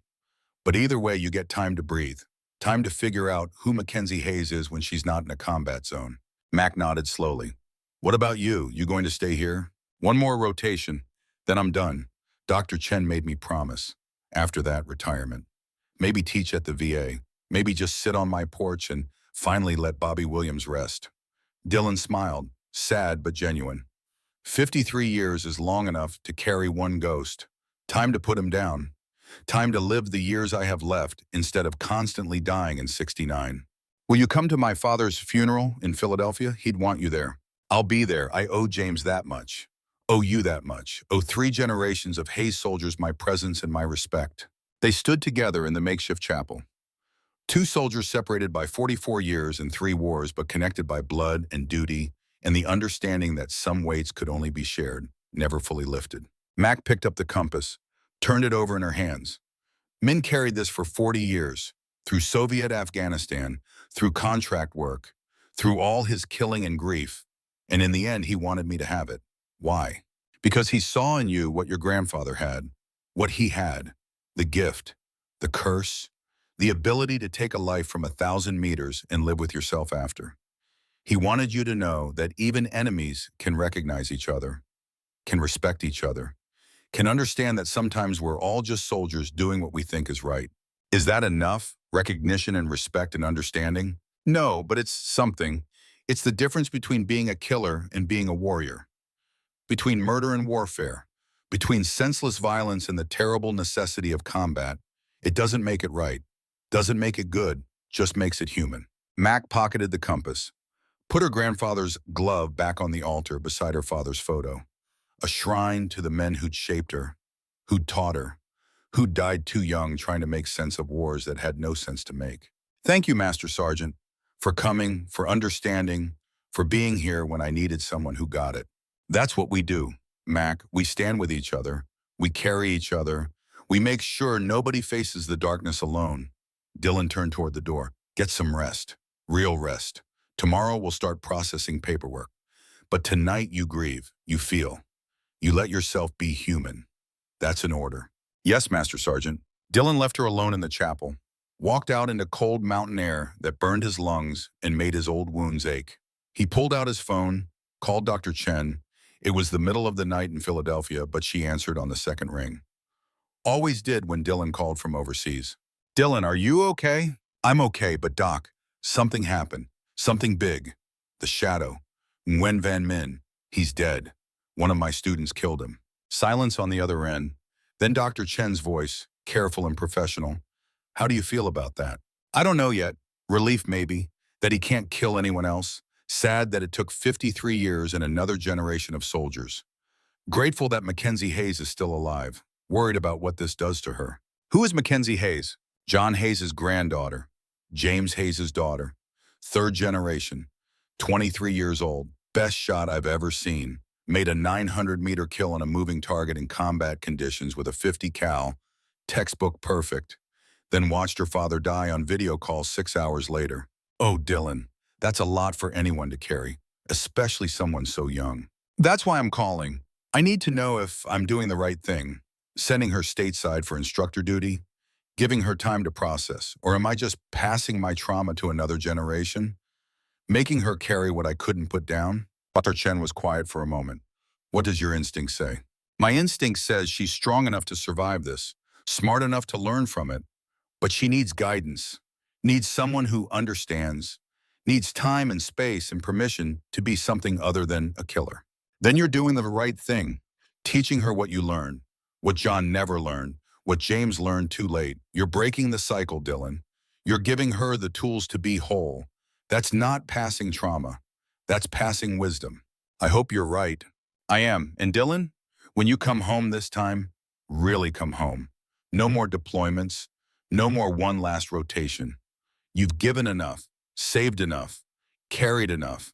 But either way, you get time to breathe. Time to figure out who Mackenzie Hayes is when she's not in a combat zone. Mac nodded slowly. What about you? You going to stay here? 1 more rotation, then I'm done. Dr. Chen made me promise. After that, retirement. Maybe teach at the VA. Maybe just sit on my porch and finally let Bobby Williams rest. Dylan smiled, sad but genuine. 53 years is long enough to carry 1 ghost. Time to put him down. Time to live the years I have left instead of constantly dying in 69. Will you come to my father's funeral in Philadelphia? He'd want you there. I'll be there. I owe James that much. Owe you that much. Owe 3 generations of Hayes soldiers my presence and my respect. They stood together in the makeshift chapel. 2 soldiers separated by 44 years and 3 wars, but connected by blood and duty and the understanding that some weights could only be shared, never fully lifted. Mac picked up the compass, turned it over in her hands. Min carried this for 40 years, through Soviet Afghanistan, through contract work, through all his killing and grief, and in the end, he wanted me to have it. Why? Because he saw in you what your grandfather had, what he had, the gift, the curse, the ability to take a life from 1,000 meters and live with yourself after. He wanted you to know that even enemies can recognize each other, can respect each other, can understand that sometimes we're all just soldiers doing what we think is right. Is that enough? Recognition and respect and understanding? No, but it's something. It's the difference between being a killer and being a warrior, between murder and warfare, between senseless violence and the terrible necessity of combat. It doesn't make it right, doesn't make it good, just makes it human. Mac pocketed the compass, put her grandfather's glove back on the altar beside her father's photo, a shrine to the men who'd shaped her, who'd taught her, who'd died too young trying to make sense of wars that had no sense to make. Thank you, Master Sergeant, for coming, for understanding, for being here when I needed someone who got it. That's what we do, Mac. We stand with each other. We carry each other. We make sure nobody faces the darkness alone. Dylan turned toward the door. Get some rest. Real rest. Tomorrow we'll start processing paperwork. But tonight you grieve. You feel. You let yourself be human. That's an order. Yes, Master Sergeant. Dylan left her alone in the chapel, walked out into cold mountain air that burned his lungs and made his old wounds ache. He pulled out his phone, called Dr. Chen. It was the middle of the night in Philadelphia, but she answered on the second ring. Always did when Dylan called from overseas. Dylan, are you okay? I'm okay, but Doc, something happened. Something big. The shadow. Nguyen Van Min. He's dead. One of my students killed him. Silence on the other end. Then Dr. Chen's voice, careful and professional. How do you feel about that? I don't know yet. Relief maybe, that he can't kill anyone else. Sad that it took 53 years and another generation of soldiers. Grateful that Mackenzie Hayes is still alive. Worried about what this does to her. Who is Mackenzie Hayes? John Hayes' granddaughter. James Hayes' daughter. Third generation. 23 years old. Best shot I've ever seen. Made a 900-meter kill on a moving target in combat conditions with a 50 cal. Textbook perfect. Then watched her father die on video call 6 hours later. Oh, Dylan, that's a lot for anyone to carry, especially someone so young. That's why I'm calling. I need to know if I'm doing the right thing. Sending her stateside for instructor duty, giving her time to process, or am I just passing my trauma to another generation? Making her carry what I couldn't put down? Dr. Chen was quiet for a moment. What does your instinct say? My instinct says she's strong enough to survive this, smart enough to learn from it, but she needs guidance, needs someone who understands, needs time and space and permission to be something other than a killer. Then you're doing the right thing, teaching her what you learned, what John never learned, what James learned too late. You're breaking the cycle, Dylan. You're giving her the tools to be whole. That's not passing trauma. That's passing wisdom. I hope you're right. I am. And Dylan, when you come home this time, really come home. No more deployments. No more one last rotation. You've given enough, saved enough, carried enough.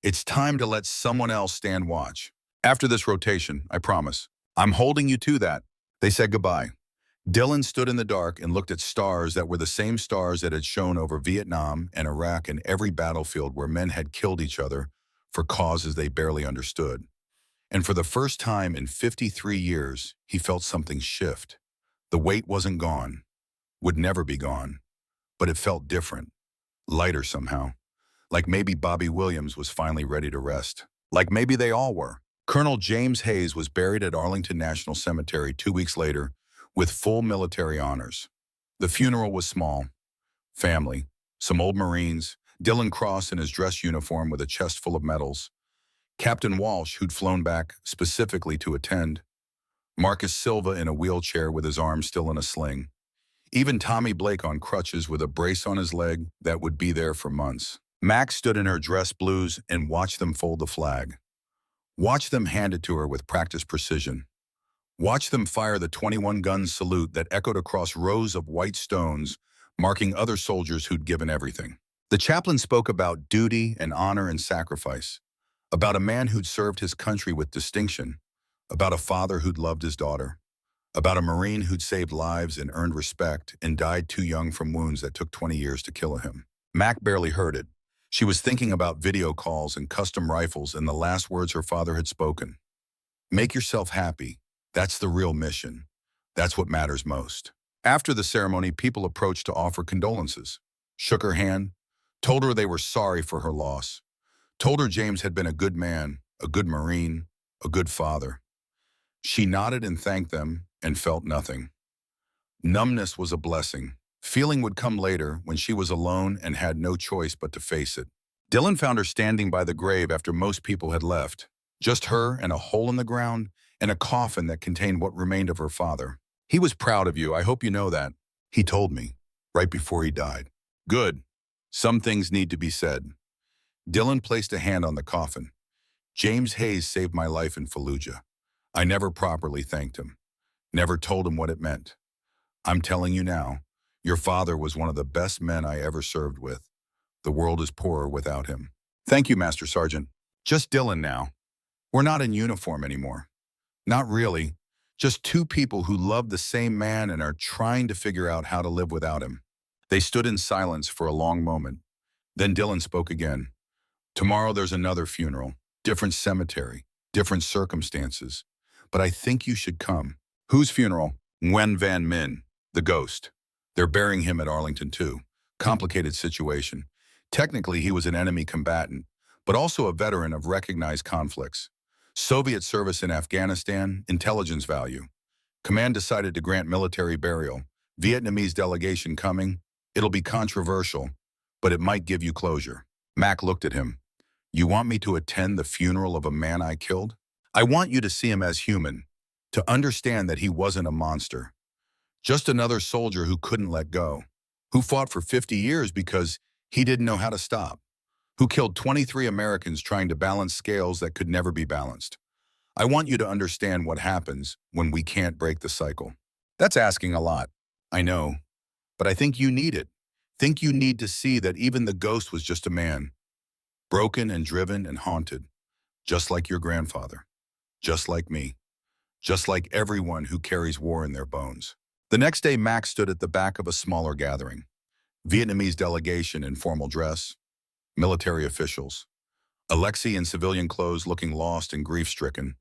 It's time to let someone else stand watch. After this rotation, I promise. I'm holding you to that. They said goodbye. Dylan stood in the dark and looked at stars that were the same stars that had shone over Vietnam and Iraq and every battlefield where men had killed each other for causes they barely understood. And for the first time in 53 years, he felt something shift. The weight wasn't gone, would never be gone, but it felt different, lighter somehow. Like maybe Bobby Williams was finally ready to rest. Like maybe they all were. Colonel James Hayes was buried at Arlington National Cemetery 2 weeks later with full military honors. The funeral was small. Family, some old Marines, Dylan Cross in his dress uniform with a chest full of medals, Captain Walsh, who'd flown back specifically to attend, Marcus Silva in a wheelchair with his arm still in a sling, even Tommy Blake on crutches with a brace on his leg that would be there for months. Max stood in her dress blues and watched them fold the flag. Watched them hand it to her with practiced precision. Watched them fire the 21-gun salute that echoed across rows of white stones, marking other soldiers who'd given everything. The chaplain spoke about duty and honor and sacrifice, about a man who'd served his country with distinction, about a father who'd loved his daughter, about a Marine who'd saved lives and earned respect and died too young from wounds that took 20 years to kill him. Mac barely heard it. She was thinking about video calls and custom rifles and the last words her father had spoken. Make yourself happy. That's the real mission. That's what matters most. After the ceremony, people approached to offer condolences, shook her hand, told her they were sorry for her loss, told her James had been a good man, a good Marine, a good father. She nodded and thanked them and felt nothing. Numbness was a blessing. Feeling would come later when she was alone and had no choice but to face it. Dylan found her standing by the grave after most people had left. Just her and a hole in the ground and a coffin that contained what remained of her father. He was proud of you, I hope you know that. He told me, right before he died. Good. Some things need to be said. Dylan placed a hand on the coffin. James Hayes saved my life in Fallujah. I never properly thanked him. Never told him what it meant. I'm telling you now, your father was one of the best men I ever served with. The world is poorer without him. Thank you, Master Sergeant. Just Dylan now. We're not in uniform anymore. Not really. Just two people who love the same man and are trying to figure out how to live without him. They stood in silence for a long moment. Then Dylan spoke again. Tomorrow there's another funeral, different cemetery, different circumstances. But I think you should come. Whose funeral? Nguyen Van Min, the ghost. They're burying him at Arlington too. Complicated situation. Technically, he was an enemy combatant, but also a veteran of recognized conflicts. Soviet service in Afghanistan, intelligence value. Command decided to grant military burial. Vietnamese delegation coming. It'll be controversial, but it might give you closure. Mac looked at him. You want me to attend the funeral of a man I killed? I want you to see him as human, to understand that he wasn't a monster. Just another soldier who couldn't let go, who fought for 50 years because he didn't know how to stop, who killed 23 Americans trying to balance scales that could never be balanced. I want you to understand what happens when we can't break the cycle. That's asking a lot. I know, but I think you need it. Think you need to see that even the ghost was just a man, broken and driven and haunted, just like your grandfather, just like me, just like everyone who carries war in their bones. The next day, Max stood at the back of a smaller gathering. Vietnamese delegation in formal dress, military officials, Alexei in civilian clothes looking lost and grief-stricken,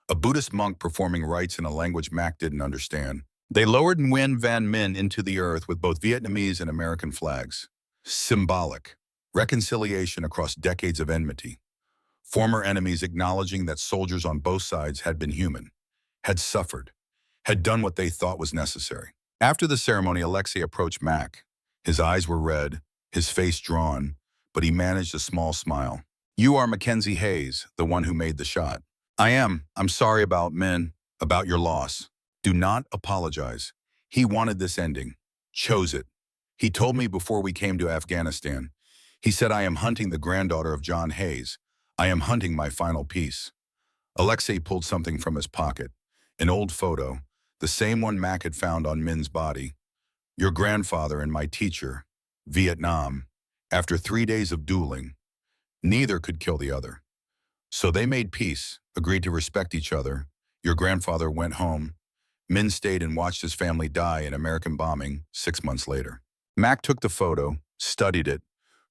a Buddhist monk performing rites in a language Mac didn't understand. They lowered Nguyen Van Minh into the earth with both Vietnamese and American flags. Symbolic. Reconciliation across decades of enmity. Former enemies acknowledging that soldiers on both sides had been human, had suffered, had done what they thought was necessary. After the ceremony, Alexei approached Mac. His eyes were red, his face drawn, but he managed a small smile. "You are Mackenzie Hayes, the one who made the shot." "I am. I'm sorry about Min, about your loss." "Do not apologize. He wanted this ending. Chose it. He told me before we came to Afghanistan. He said, I am hunting the granddaughter of John Hayes. I am hunting my final piece." Alexei pulled something from his pocket. An old photo, the same one Mac had found on Min's body. "Your grandfather and my teacher, Vietnam, after 3 days of dueling. Neither could kill the other. So they made peace, agreed to respect each other. Your grandfather went home. Min stayed and watched his family die in American bombing 6 months later." Mac took the photo, studied it.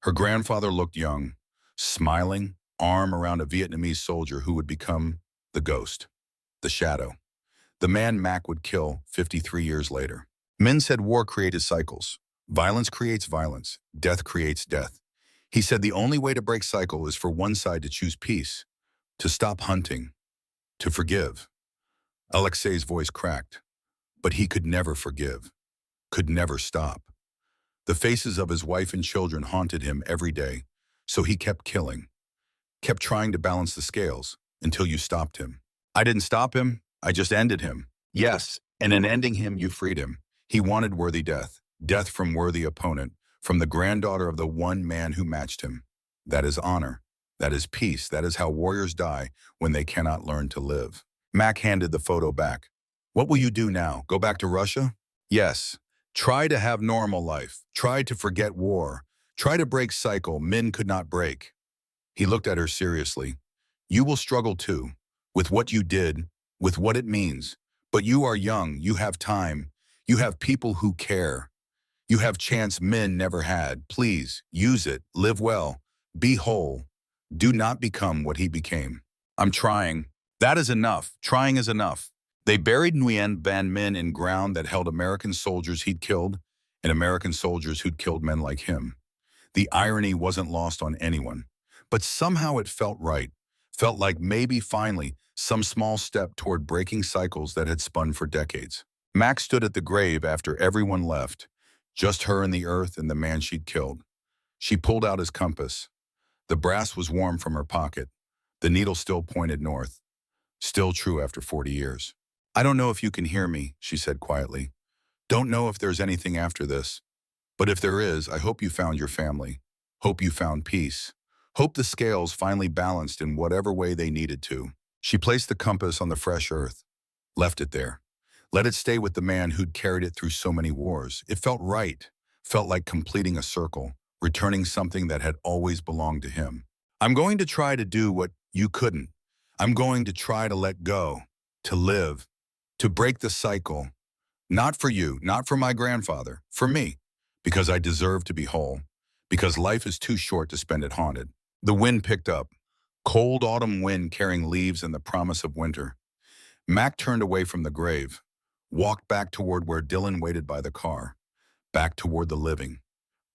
Her grandfather looked young, smiling, arm around a Vietnamese soldier who would become the ghost, the shadow, the man Mac would kill 53 years later. Min said war created cycles. Violence creates violence. Death creates death. He said the only way to break cycle is for one side to choose peace, to stop hunting, to forgive. Alexei's voice cracked, but he could never forgive, could never stop. The faces of his wife and children haunted him every day, so he kept killing, kept trying to balance the scales until you stopped him. "I didn't stop him, I just ended him." "Yes, and in ending him, you freed him." He wanted worthy death, death from worthy opponent, from the granddaughter of the one man who matched him. That is honor. That is peace. That is how warriors die when they cannot learn to live. Mac handed the photo back. "What will you do now? Go back to Russia?" "Yes. Try to have normal life. Try to forget war. Try to break cycle Min could not break." He looked at her seriously. "You will struggle too, with what you did, with what it means. But you are young. You have time. You have people who care. You have chance Min never had. Please, use it. Live well. Be whole. Do not become what he became." "I'm trying." "That is enough. Trying is enough." They buried Nguyen Van Minh in ground that held American soldiers he'd killed and American soldiers who'd killed men like him. The irony wasn't lost on anyone, but somehow it felt right. Felt like maybe finally some small step toward breaking cycles that had spun for decades. Max stood at the grave after everyone left, just her and the earth and the man she'd killed. She pulled out his compass. The brass was warm from her pocket. The needle still pointed north. Still true after 40 years. "I don't know if you can hear me," she said quietly. "Don't know if there's anything after this. But if there is, I hope you found your family. Hope you found peace. Hope the scales finally balanced in whatever way they needed to." She placed the compass on the fresh earth, left it there. Let it stay with the man who'd carried it through so many wars. It felt right, felt like completing a circle, returning something that had always belonged to him. "I'm going to try to do what you couldn't. I'm going to try to let go, to live, to break the cycle. Not for you, not for my grandfather, for me, because I deserve to be whole, because life is too short to spend it haunted." The wind picked up, cold autumn wind carrying leaves and the promise of winter. Mac turned away from the grave, walked back toward where Dylan waited by the car, back toward the living,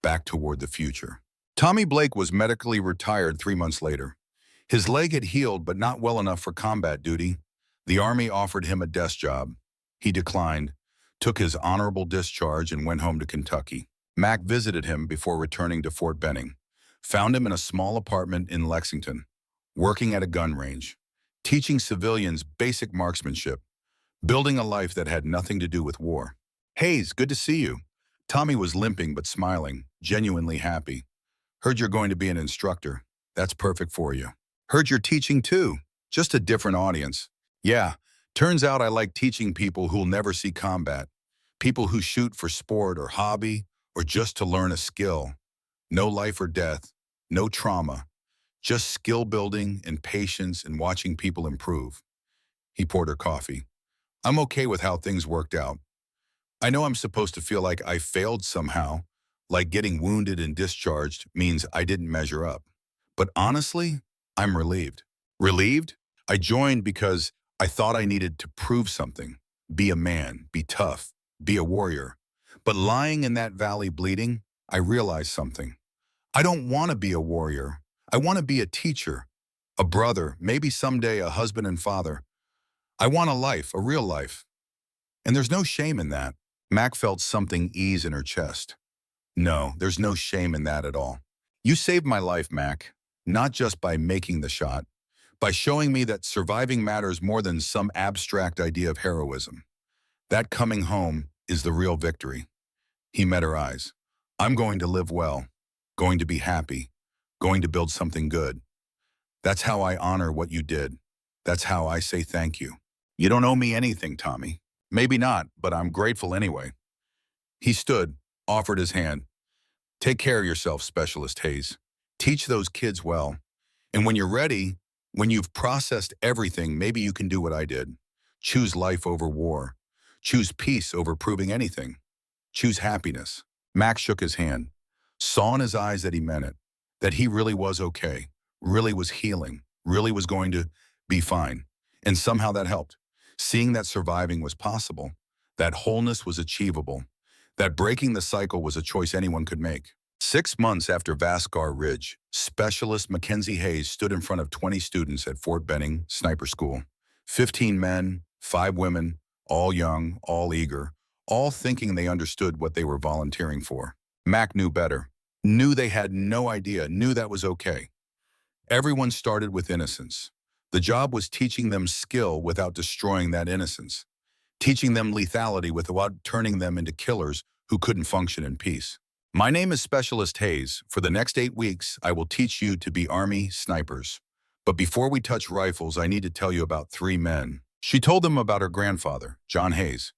back toward the future. Tommy Blake was medically retired 3 months later. His leg had healed, but not well enough for combat duty. The Army offered him a desk job. He declined, took his honorable discharge, and went home to Kentucky. Mac visited him before returning to Fort Benning. Found him in a small apartment in Lexington, working at a gun range, teaching civilians basic marksmanship, building a life that had nothing to do with war. "Hayes, good to see you." Tommy was limping but smiling, genuinely happy. "Heard you're going to be an instructor. That's perfect for you." "Heard you're teaching too, just a different audience." "Yeah, turns out I like teaching people who'll never see combat, people who shoot for sport or hobby or just to learn a skill. No life or death, no trauma, just skill building and patience and watching people improve. He poured her coffee. I'm okay with how things worked out. I know I'm supposed to feel like I failed somehow, like getting wounded and discharged means I didn't measure up. But honestly, I'm relieved. Relieved? I joined because I thought I needed to prove something, be a man, be tough, be a warrior. But lying in that valley bleeding, I realized something. I don't want to be a warrior. I want to be a teacher, a brother, maybe someday a husband and father. I want a life, a real life. And there's no shame in that. Mac felt something ease in her chest. No, there's no shame in that at all. You saved my life, Mac, not just by making the shot, by showing me that surviving matters more than some abstract idea of heroism. That coming home is the real victory. He met her eyes. I'm going to live well, going to be happy, going to build something good. That's how I honor what you did. That's how I say thank you. You don't owe me anything, Tommy. Maybe not, but I'm grateful anyway. He stood, offered his hand. Take care of yourself, Specialist Hayes. Teach those kids well. And when you're ready, when you've processed everything, maybe you can do what I did. Choose life over war. Choose peace over proving anything. Choose happiness. Max shook his hand, saw in his eyes that he meant it, that he really was okay, really was healing, really was going to be fine. And somehow that helped. Seeing that surviving was possible, that wholeness was achievable, that breaking the cycle was a choice anyone could make. 6 months after Vascar Ridge, Specialist Mackenzie Hayes stood in front of 20 students at Fort Benning Sniper School. 15 men, 5 women, all young, all eager, all thinking they understood what they were volunteering for. Mac knew better, knew they had no idea, knew that was okay. Everyone started with innocence. The job was teaching them skill without destroying that innocence, teaching them lethality without turning them into killers who couldn't function in peace. My name is Specialist Hayes. For the next 8 weeks, I will teach you to be Army snipers. But before we touch rifles, I need to tell you about 3 men. She told them about her grandfather, John Hayes,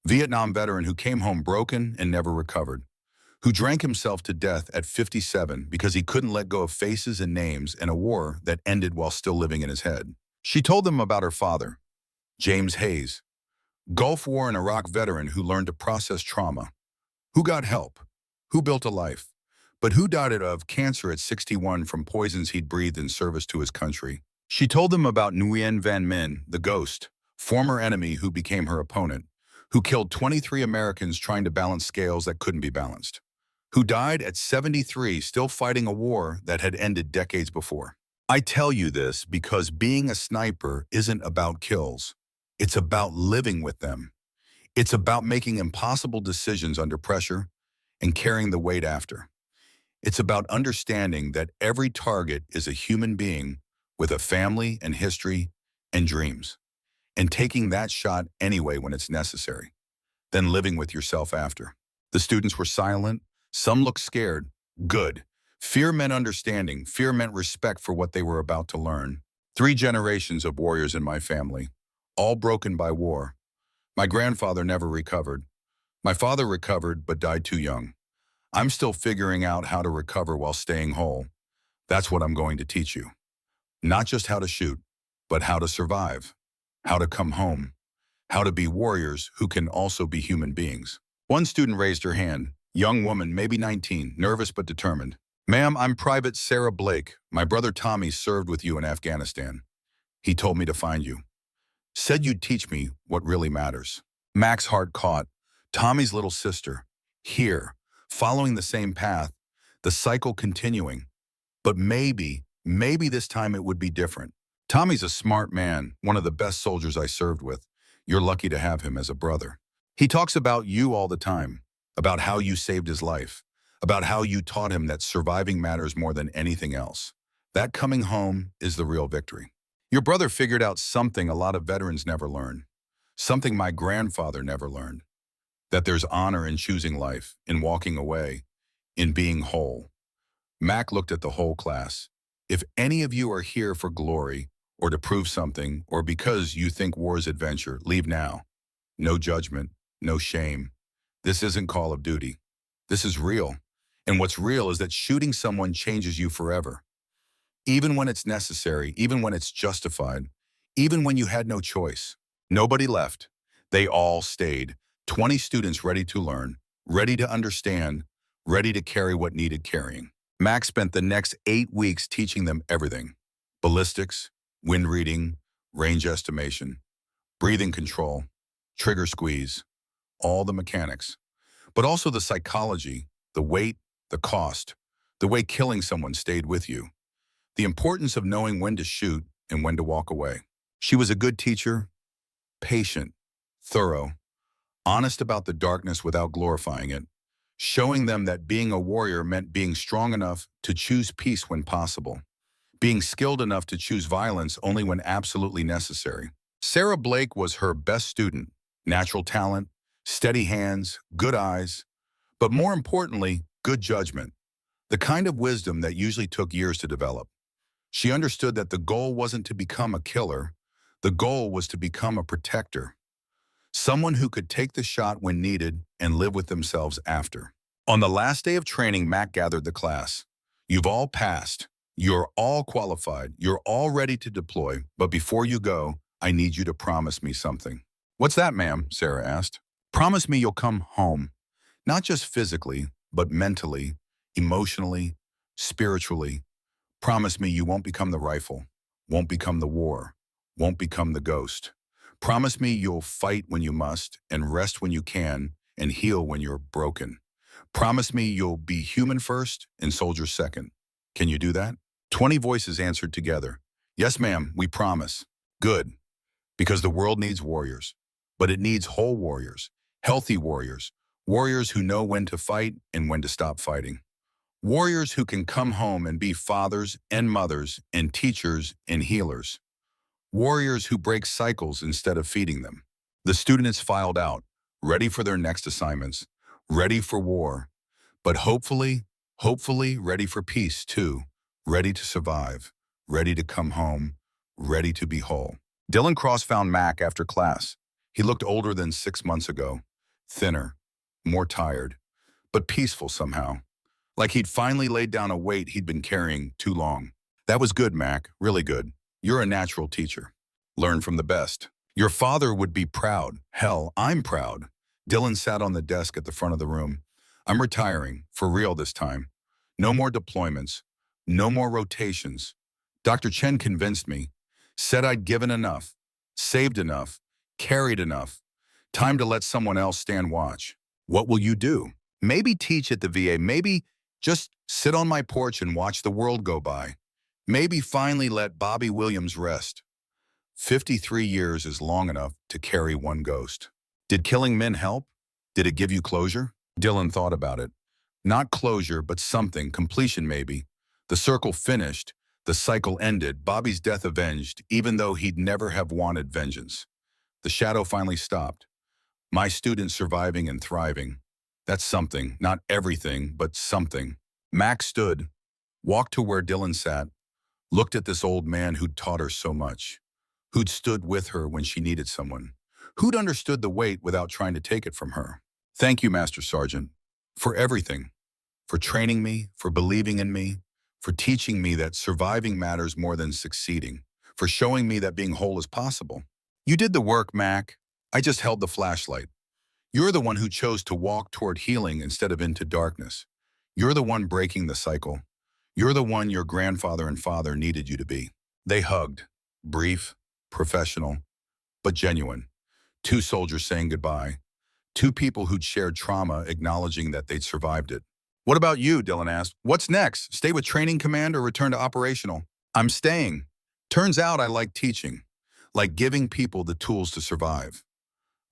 Vietnam veteran who came home broken and never recovered, who drank himself to death at 57 because he couldn't let go of faces and names in a war that ended while still living in his head. She told them about her father, James Hayes, Gulf War and Iraq veteran who learned to process trauma, who got help, who built a life, but who died of cancer at 61 from poisons he'd breathed in service to his country. She told them about Nguyen Van Minh, the ghost, former enemy who became her opponent, who killed 23 Americans trying to balance scales that couldn't be balanced, who died at 73 still fighting a war that had ended decades before. I tell you this because being a sniper isn't about kills. It's about living with them. It's about making impossible decisions under pressure and carrying the weight after. It's about understanding that every target is a human being with a family and history and dreams, and taking that shot anyway when it's necessary, then living with yourself after. The students were silent. Some looked scared. Good. Fear meant understanding. Fear meant respect for what they were about to learn. 3 generations of warriors in my family, all broken by war. My grandfather never recovered. My father recovered but died too young. I'm still figuring out how to recover while staying whole. That's what I'm going to teach you. Not just how to shoot, but how to survive, how to come home, how to be warriors who can also be human beings. One student raised her hand, young woman, maybe 19, nervous but determined. Ma'am, I'm Private Sarah Blake. My brother Tommy served with you in Afghanistan. He told me to find you. Said you'd teach me what really matters. Mac's heart caught. Tommy's little sister, here, following the same path, the cycle continuing. But maybe this time it would be different. Tommy's a smart man, one of the best soldiers I served with. You're lucky to have him as a brother. He talks about you all the time, about how you saved his life, about how you taught him that surviving matters more than anything else. That coming home is the real victory. Your brother figured out something a lot of veterans never learn, something my grandfather never learned, that there's honor in choosing life, in walking away, in being whole. Mac looked at the whole class. If any of you are here for glory, or to prove something, or because you think war is adventure, leave now. No judgment, no shame. This isn't Call of Duty. This is real. And what's real is that shooting someone changes you forever. Even when it's necessary, even when it's justified, even when you had no choice. Nobody left. They all stayed. 20 students ready to learn, ready to understand, ready to carry what needed carrying. Max spent the next 8 weeks teaching them everything. Ballistics, wind reading, range estimation, breathing control, trigger squeeze, all the mechanics. But also the psychology, the weight, the cost, the way killing someone stayed with you. The importance of knowing when to shoot and when to walk away. She was a good teacher, patient, thorough, honest about the darkness without glorifying it, showing them that being a warrior meant being strong enough to choose peace when possible, being skilled enough to choose violence only when absolutely necessary. Sarah Blake was her best student, natural talent, steady hands, good eyes, but more importantly, good judgment, the kind of wisdom that usually took years to develop. She understood that the goal wasn't to become a killer. The goal was to become a protector, someone who could take the shot when needed and live with themselves after. On the last day of training, Mac gathered the class. You've all passed. You're all qualified. You're all ready to deploy. But before you go, I need you to promise me something. What's that, ma'am? Sarah asked. Promise me you'll come home, not just physically, but mentally, emotionally, spiritually. Promise me you won't become the rifle, won't become the war, won't become the ghost. Promise me you'll fight when you must and rest when you can and heal when you're broken. Promise me you'll be human first and soldier second. Can you do that? 20 voices answered together. Yes, ma'am, we promise. Good, because the world needs warriors, but it needs whole warriors, healthy warriors, warriors who know when to fight and when to stop fighting. Warriors who can come home and be fathers and mothers and teachers and healers. Warriors who break cycles instead of feeding them. The students filed out, ready for their next assignments, ready for war, but hopefully ready for peace too, ready to survive, ready to come home, ready to be whole. Dylan Cross found Mac after class. He looked older than 6 months ago, thinner, more tired, but peaceful somehow. Like he'd finally laid down a weight he'd been carrying too long. That was good, Mac, really good. You're a natural teacher. Learn from the best. Your father would be proud. Hell, I'm proud. Dylan sat on the desk at the front of the room. I'm retiring, for real this time. No more deployments. No more rotations. Dr. Chen convinced me. Said I'd given enough, saved enough, carried enough. Time to let someone else stand watch. What will you do? Maybe teach at the VA, maybe just sit on my porch and watch the world go by. Maybe finally let Bobby Williams rest. 53 years is long enough to carry one ghost. Did killing men help? Did it give you closure? Dylan thought about it. Not closure, but something, completion maybe. The circle finished, the cycle ended, Bobby's death avenged, even though he'd never have wanted vengeance. The shadow finally stopped. My students surviving and thriving. That's something, not everything, but something. Max stood, walked to where Dylan sat, looked at this old man who'd taught her so much, who'd stood with her when she needed someone, who'd understood the weight without trying to take it from her. Thank you, Master Sergeant, for everything, for training me, for believing in me, for teaching me that surviving matters more than succeeding, for showing me that being whole is possible. You did the work, Mac. I just held the flashlight. You're the one who chose to walk toward healing instead of into darkness. You're the one breaking the cycle. You're the one your grandfather and father needed you to be. They hugged, brief, professional, but genuine. 2 soldiers saying goodbye. 2 people who'd shared trauma acknowledging that they'd survived it. What about you, Dylan asked. What's next? Stay with training command or return to operational? I'm staying. Turns out I like teaching, like giving people the tools to survive.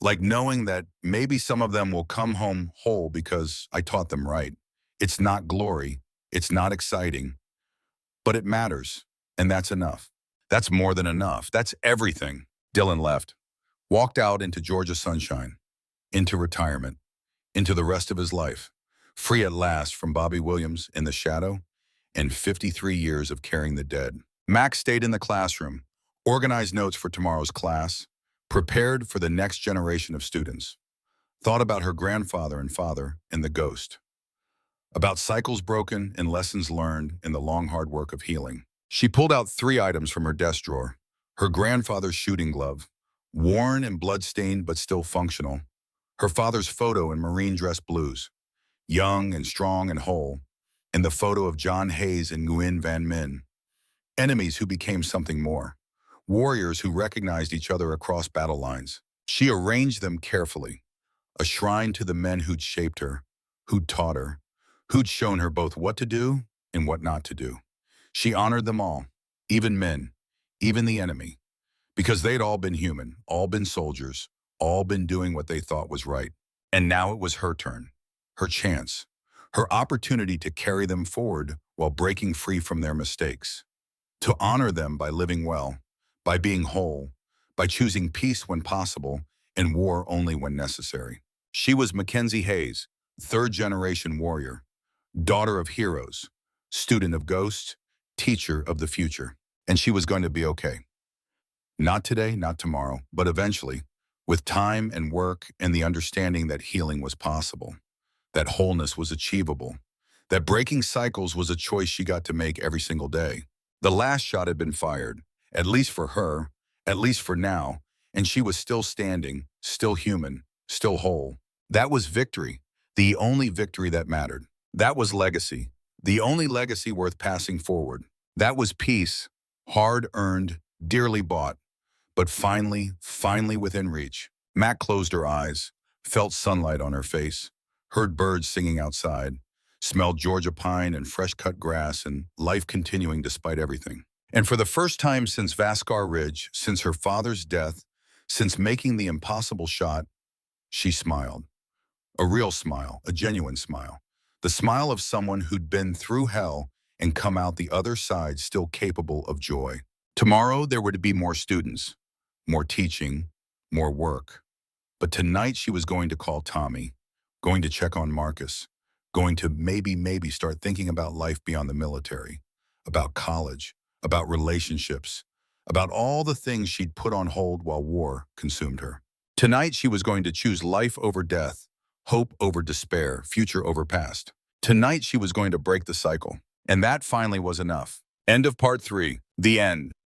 Like knowing that maybe some of them will come home whole because I taught them right. It's not glory, it's not exciting, but it matters, and that's enough. That's more than enough. That's everything. Dylan left, walked out into Georgia sunshine, into retirement, into the rest of his life, free at last from Bobby Williams in the shadow and 53 years of carrying the dead. Max stayed in the classroom, organized notes for tomorrow's class, prepared for the next generation of students, thought about her grandfather and father and the ghost. about cycles broken and lessons learned in the long, hard work of healing. She pulled out 3 items from her desk drawer: her grandfather's shooting glove, worn and bloodstained but still functional; her father's photo in marine dress blues, young and strong and whole; and the photo of John Hayes and Nguyen Van Min, enemies who became something more, warriors who recognized each other across battle lines. She arranged them carefully, a shrine to the men who'd shaped her, who'd taught her, who'd shown her both what to do and what not to do. She honored them all, even men, even the enemy, because they'd all been human, all been soldiers, all been doing what they thought was right. And now it was her turn, her chance, her opportunity to carry them forward while breaking free from their mistakes. To honor them by living well, by being whole, by choosing peace when possible and war only when necessary. She was Mackenzie Hayes, third-generation warrior, daughter of heroes, student of ghosts, teacher of the future. And she was going to be okay. Not today, not tomorrow, but eventually, with time and work and the understanding that healing was possible, that wholeness was achievable, that breaking cycles was a choice she got to make every single day. The last shot had been fired, at least for her, at least for now, and she was still standing, still human, still whole. That was victory, the only victory that mattered. That was legacy, the only legacy worth passing forward. That was peace, hard-earned, dearly bought, but finally within reach. Mac closed her eyes, felt sunlight on her face, heard birds singing outside, smelled Georgia pine and fresh-cut grass and life continuing despite everything. And for the first time since Vascar Ridge, since her father's death, since making the impossible shot, she smiled. A real smile, a genuine smile. The smile of someone who'd been through hell and come out the other side still capable of joy. Tomorrow there were to be more students, more teaching, more work. But tonight she was going to call Tommy, going to check on Marcus, going to maybe start thinking about life beyond the military, about college, about relationships, about all the things she'd put on hold while war consumed her. Tonight she was going to choose life over death, hope over despair, future over past. Tonight she was going to break the cycle. And that finally was enough. End of part 3. The end.